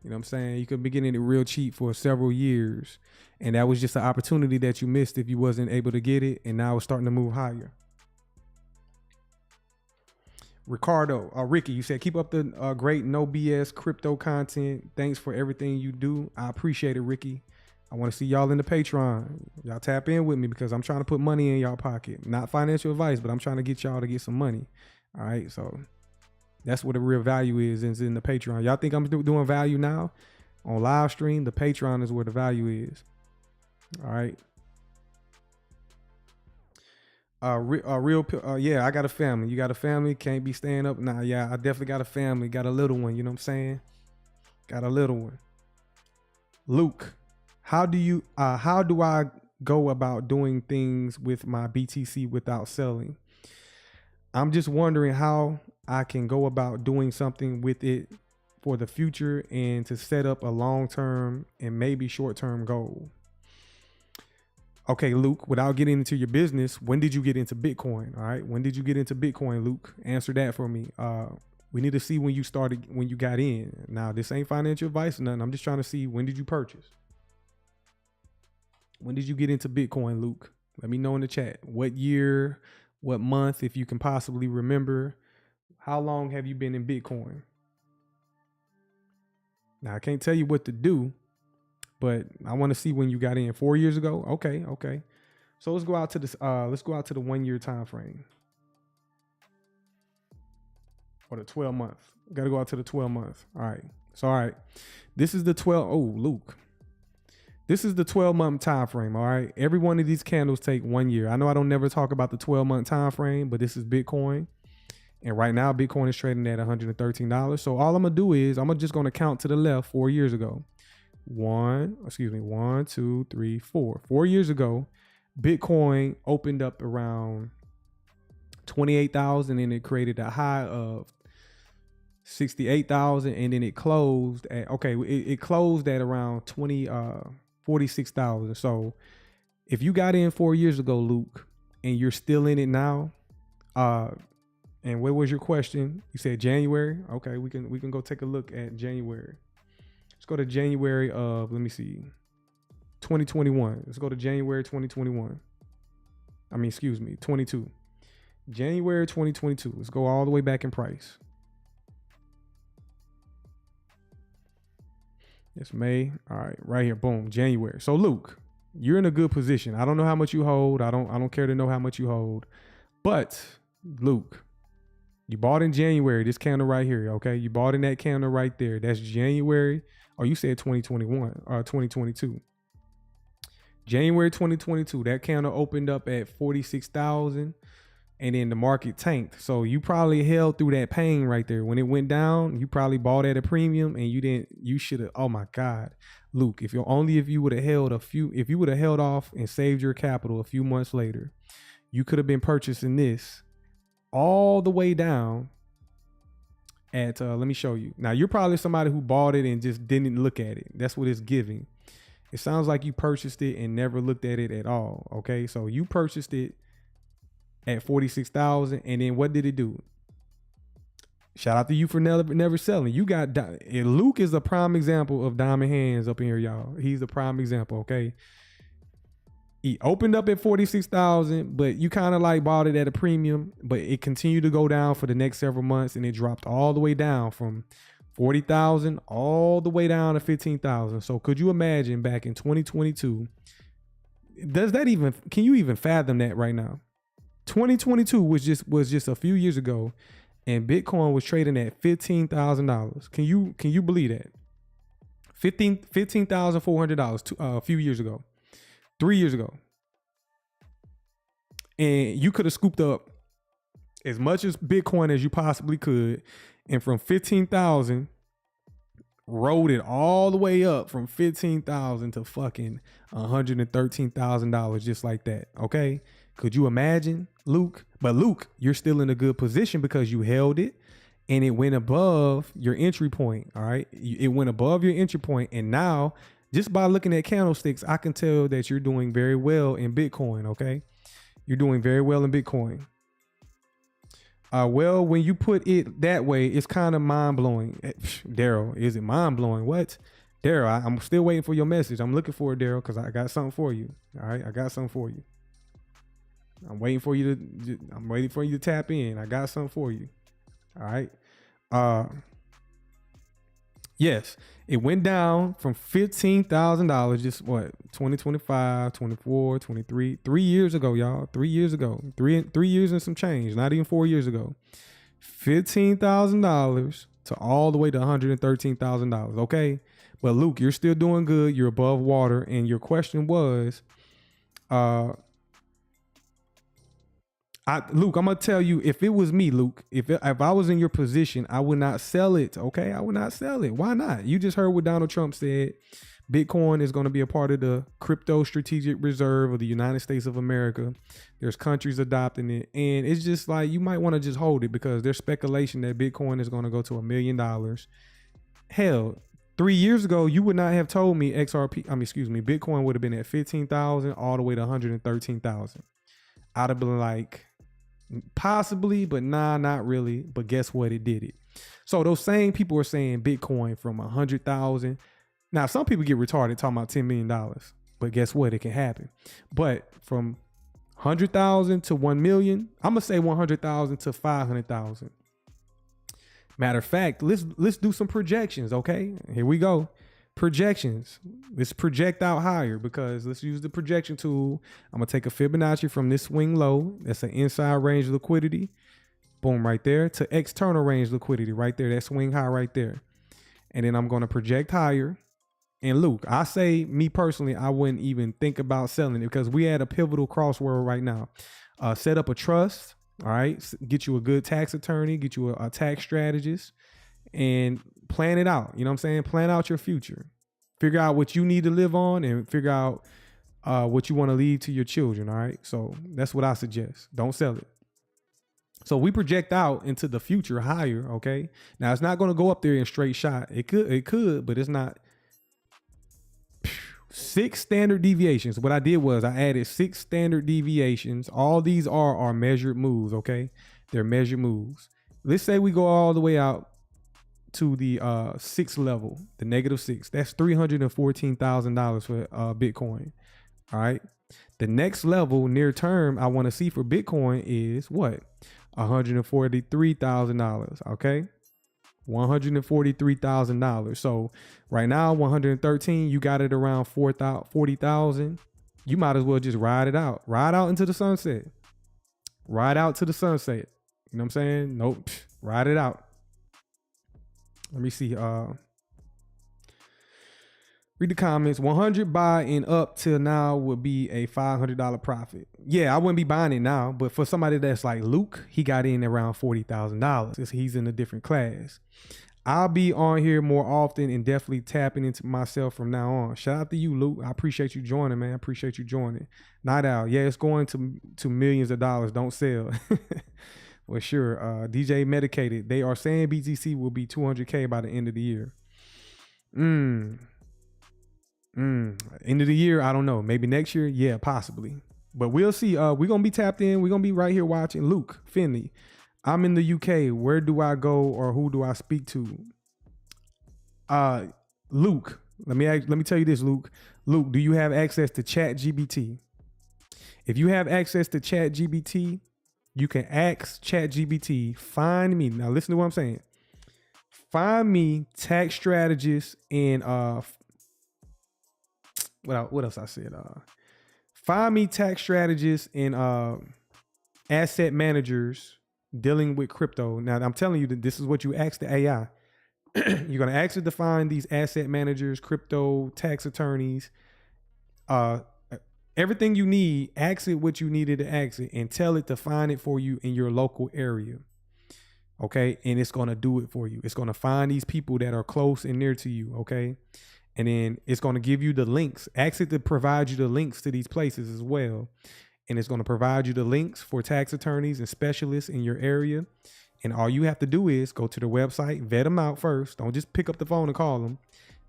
You know what I'm saying? You could be getting it real cheap for several years. And that was just an opportunity that you missed if you wasn't able to get it. And now it's starting to move higher. Ricky, you said, keep up the great no BS crypto content. Thanks for everything you do. I appreciate it, Ricky. I want to see y'all in the Patreon. Y'all tap in with me because I'm trying to put money in y'all pocket. Not financial advice, but I'm trying to get y'all to get some money. All right. So that's what the real value is in the Patreon. Y'all think I'm doing value now on live stream? The Patreon is where the value is. All right. Yeah, I got a family. You got a family? Can't be staying up. Nah, yeah, I definitely got a family. Got a little one, you know what I'm saying? Got a little one. Luke, how do I go about doing things with my BTC without selling? I'm just wondering how I can go about doing something with it for the future and to set up a long-term and maybe short-term goal. Okay, Luke, without getting into your business, when did you get into Bitcoin? All right. When did you get into Bitcoin, Luke? Answer that for me. We need to see when you got in. Now, this ain't financial advice or nothing. I'm just trying to see, when did you purchase? When did you get into Bitcoin, Luke? Let me know in the chat. What year, what month, if you can possibly remember. How long have you been in Bitcoin? Now, I can't tell you what to do, but I want to see when you got in. 4 years ago. Okay. So let's go out to this. Let's go out to the 1 year time frame. or the 12 month. Got to go out to the 12 month. All right. So, all right. This is the 12. Oh, Luke. This is the 12-month time frame. All right. Every one of these candles take 1 year. I know I don't never talk about the 12-month time frame, but this is Bitcoin. And right now, Bitcoin is trading at $113. So all I'm going to do is I'm just going to count to the left 4 years ago. 1, 2, 3, 4. 4 years ago, Bitcoin opened up around 28,000 and it created a high of 68,000, and then it closed at, it closed at around 46,000. So if you got in 4 years ago, Luke, and you're still in it now, and what was your question? You said January. Okay, we can go take a look at January. Let's go to January of, let me see, 2021. Let's go to January 2021. 22. January 2022. Let's go all the way back in price. It's May. All right, right here. Boom. January. So Luke, you're in a good position. I don't know how much you hold. I don't care to know how much you hold. But Luke, you bought in January, this candle right here. Okay. You bought in that candle right there. That's January. Or you said 2021 or 2022. January 2022, that candle opened up at 46,000 and then the market tanked. So you probably held through that pain right there. When it went down, you probably bought at a premium and you should have, oh my God, Luke, if you would have held off and saved your capital a few months later, you could have been purchasing this all the way down at, let me show you. Now you're probably somebody who bought it and just didn't look at it. That's what it's giving. It sounds like you purchased it and never looked at it at all. Okay. So you purchased it at 46,000. And then what did it do? Shout out to you for never selling. You got, Luke is a prime example of diamond hands up in here, y'all. He's a prime example. Okay. He opened up at 46,000, but you kind of like bought it at a premium, but it continued to go down for the next several months and it dropped all the way down from 40,000 all the way down to 15,000. So could you imagine back in 2022, can you even fathom that right now? 2022 was just a few years ago and Bitcoin was trading at $15,000. Can you believe that? $15,400 a few years ago. 3 years ago. And you could have scooped up as much as Bitcoin as you possibly could. And from 15,000, rode it all the way up from 15,000 to fucking $113,000 just like that. Okay. Could you imagine, Luke? But Luke, you're still in a good position because you held it and it went above your entry point. All right. It went above your entry point. And now, just by looking at candlesticks, I can tell that you're doing very well in Bitcoin, okay? You're doing very well in Bitcoin. Well, when you put it that way, it's kind of mind-blowing. Daryl, is it mind-blowing? What? Daryl, I'm still waiting for your message. I'm looking for it, Daryl, because I got something for you. All right, I got something for you. I'm waiting for you to tap in. I got something for you. All right. Yes, it went down from $15,000, just what, 2025, 24, 23, 3 years ago, y'all. 3 years ago, three years and some change, not even 4 years ago. $15,000 to all the way to $113,000. Okay. But Luke, you're still doing good. You're above water. And your question was, Luke, I'm gonna tell you, if it was me, Luke, if I was in your position, I would not sell it. Okay, I would not sell it. Why not? You just heard what Donald Trump said. Bitcoin is going to be a part of the crypto strategic reserve of the United States of America. There's countries adopting it, and it's just like you might want to just hold it because there's speculation that Bitcoin is going to go to $1 million. Hell, 3 years ago, you would not have told me Bitcoin would have been at 15,000 all the way to 113,000. I'd have been like, possibly, but nah, not really. But guess what? It did it. So those same people are saying Bitcoin from 100,000. Now, some people get retarded talking about $10 million, but guess what? It can happen. But from 100,000 to 1 million, I'm going to say 100,000 to 500,000. Matter of fact, let's do some projections. Okay, here we go. Projections. Let's project out higher because let's use the projection tool. I'm going to take a Fibonacci from this swing low. That's an inside range liquidity. boom, right there, to external range liquidity right there, that swing high right there. And then I'm going to project higher. And Luke, I say, me personally, I wouldn't even think about selling it because we at a pivotal crossroad right now. Set up a trust, all right? Get you a good tax attorney, get you a tax strategist, and plan it out. You know what I'm saying? Plan out your future. Figure out what you need to live on and figure out what you want to leave to your children, all right? So that's what I suggest. Don't sell it. So we project out into the future higher, okay? Now, it's not going to go up there in straight shot. It could, but it's not. 6 standard deviations. What I did was I added 6 standard deviations. All these are measured moves, okay? They're measured moves. Let's say we go all the way out to the 6th level, the -6. That's $314,000 for Bitcoin, all right? The next level near term I want to see for Bitcoin is what? $143,000, okay? $143,000. So right now, 113, you got it around 40,000. You might as well just ride it out. Ride out into the sunset. Ride out to the sunset. You know what I'm saying? Nope. Ride it out. Let me see. Read the comments. 100 buy and up till now would be a $500 profit. Yeah, I wouldn't be buying it now, but for somebody that's like Luke, he got in around $40,000. He's in a different class. I'll be on here more often and definitely tapping into myself from now on. Shout out to you, Luke. I appreciate you joining, man. I appreciate you joining. Night Owl. Yeah, it's going to millions of dollars. Don't sell. For sure. DJ Medicated. They are saying BTC will be 200K by the end of the year. End of the year, I don't know. Maybe next year, yeah, possibly. But we'll see. We're gonna be tapped in. We're gonna be right here watching. Luke Finley, I'm in the UK. Where do I go or who do I speak to? Luke, let me tell you this, Luke. Luke, do you have access to ChatGPT? If you have access to ChatGPT, you can ask ChatGPT, find me. Now listen to what I'm saying. Find me tax strategists in what else I said? Find me tax strategists and asset managers dealing with crypto. Now, I'm telling you that this is what you ask the AI. You're going to ask it to find these asset managers, crypto, tax attorneys, everything you need. Ask it what you needed to ask it and tell it to find it for you in your local area. Okay. And it's going to do it for you. It's going to find these people that are close and near to you. Okay. And then it's going to give you the links. Ask it to provide you the links to these places as well. And it's going to provide you the links for tax attorneys and specialists in your area. And all you have to do is go to the website, vet them out first. Don't just pick up the phone and call them.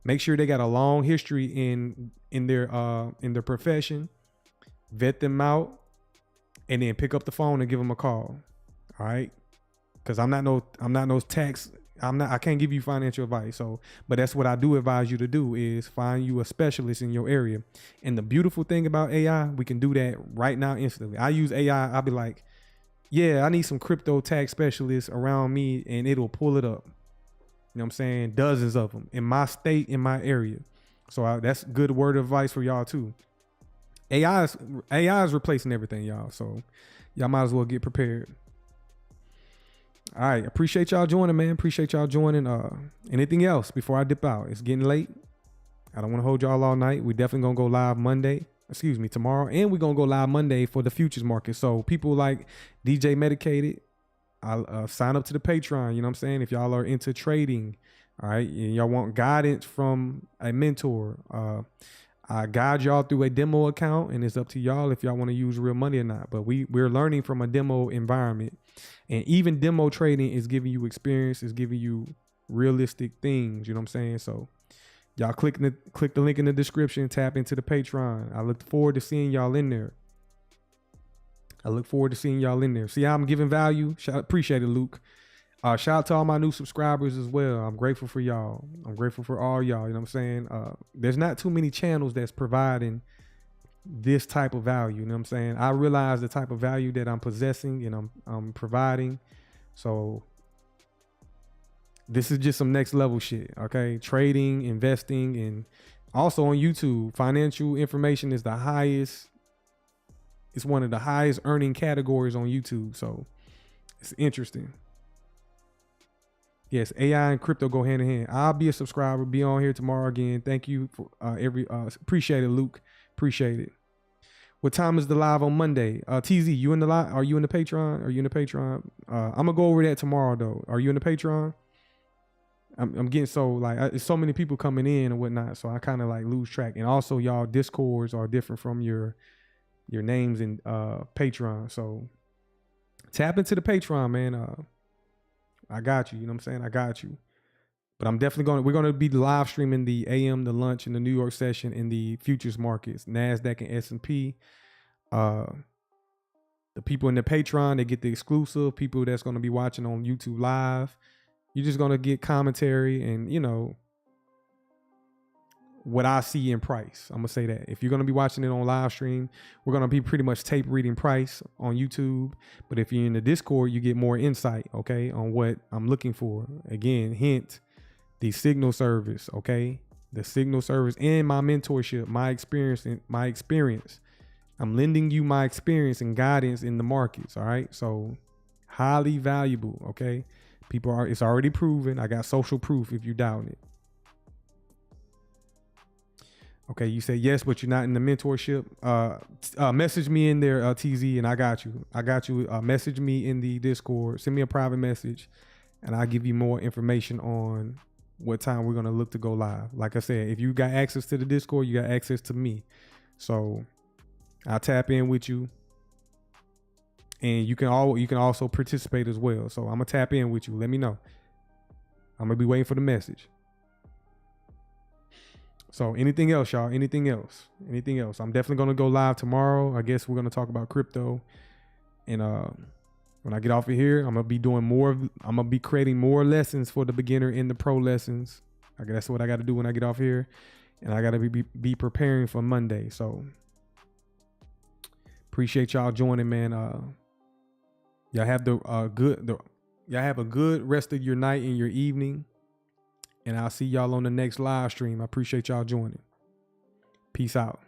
Make sure they got a long history in their profession. Vet them out, and then pick up the phone and give them a call. All right, because I'm not no tax. I can't give you financial advice. So, but that's what I do advise you to do is find you a specialist in your area. And the beautiful thing about AI, we can do that right now instantly. I use AI. I'll be like, yeah, I need some crypto tax specialists around me, and it'll pull it up. You know what I'm saying? Dozens of them in my state, in my area. So that's good word of advice for y'all too. AI is replacing everything, y'all. So y'all might as well get prepared. All right, appreciate y'all joining, man. Appreciate y'all joining. Anything else before I dip out? It's getting late. I don't want to hold y'all all night. We definitely gonna go live tomorrow, and we're gonna go live Monday for the futures market. So people like DJ Medicated, I'll sign up to the Patreon. You know what I'm saying? If y'all are into trading, all right, and y'all want guidance from a mentor, I guide y'all through a demo account, and it's up to y'all if y'all want to use real money or not. But we're learning from a demo environment, and even demo trading is giving you experience, is giving you realistic things. You know what I'm saying? So y'all click the link in the description, tap into the Patreon. I look forward to seeing y'all in there. See how I'm giving value? Appreciate it, Luke. Shout out to all my new subscribers as well. I'm grateful for y'all. I'm grateful for all y'all. You know what I'm saying? There's not too many channels that's providing this type of value. You know what I'm saying? I realize the type of value that I'm possessing and I'm providing. So this is just some next level shit. Okay. Trading, investing, and also on YouTube, financial information is the highest. It's one of the highest earning categories on YouTube. So It's interesting. Yes, AI and crypto go hand in hand. I'll be a subscriber, be on here tomorrow again. Thank you for appreciate it, Luke. Appreciate it. What time is the live on Monday? TZ, you in the live? Are you in the Patreon? Are you in the Patreon? I'm gonna go over that tomorrow though. Are you in the Patreon? I'm getting so like it's so many people coming in and whatnot, so I kind of like lose track. And also, y'all Discords are different from your names in Patreon. So tap into the Patreon, man. I got you. You know what I'm saying? I got you. But I'm definitely we're going to be live streaming the AM, the lunch, and the New York session in the futures markets, NASDAQ and S&P. The people in the Patreon, they get the exclusive. People that's going to be watching on YouTube live, you're just going to get commentary and, you know, what I see in price. I'm going to say that. If you're going to be watching it on live stream, we're going to be pretty much tape reading price on YouTube. But if you're in the Discord, you get more insight, okay, on what I'm looking for. Again, hint, the signal service, okay? The signal service and my mentorship, my experience. I'm lending you my experience and guidance in the markets, all right? So highly valuable, okay? It's already proven. I got social proof if you doubt it. Okay, you say yes, but you're not in the mentorship. Message me in there, TZ, and I got you. Message me in the Discord. Send me a private message, and I'll give you more information on what time we're gonna look to go live. Like I said, if you got access to the Discord, you got access to me. So I'll tap in with you, and you can also participate as well. So I'm gonna tap in with you. Let me know. I'm gonna be waiting for the message. So anything else, y'all? Anything else? I'm definitely going to go live tomorrow. I guess we're going to talk about crypto. And when I get off of here, I'm going to be doing more. I'm going to be creating more lessons for the beginner and the pro lessons. I guess that's what I got to do when I get off here. And I got to be preparing for Monday. So appreciate y'all joining, man. Y'all have y'all have a good rest of your night and your evening. And I'll see y'all on the next live stream. I appreciate y'all joining. Peace out.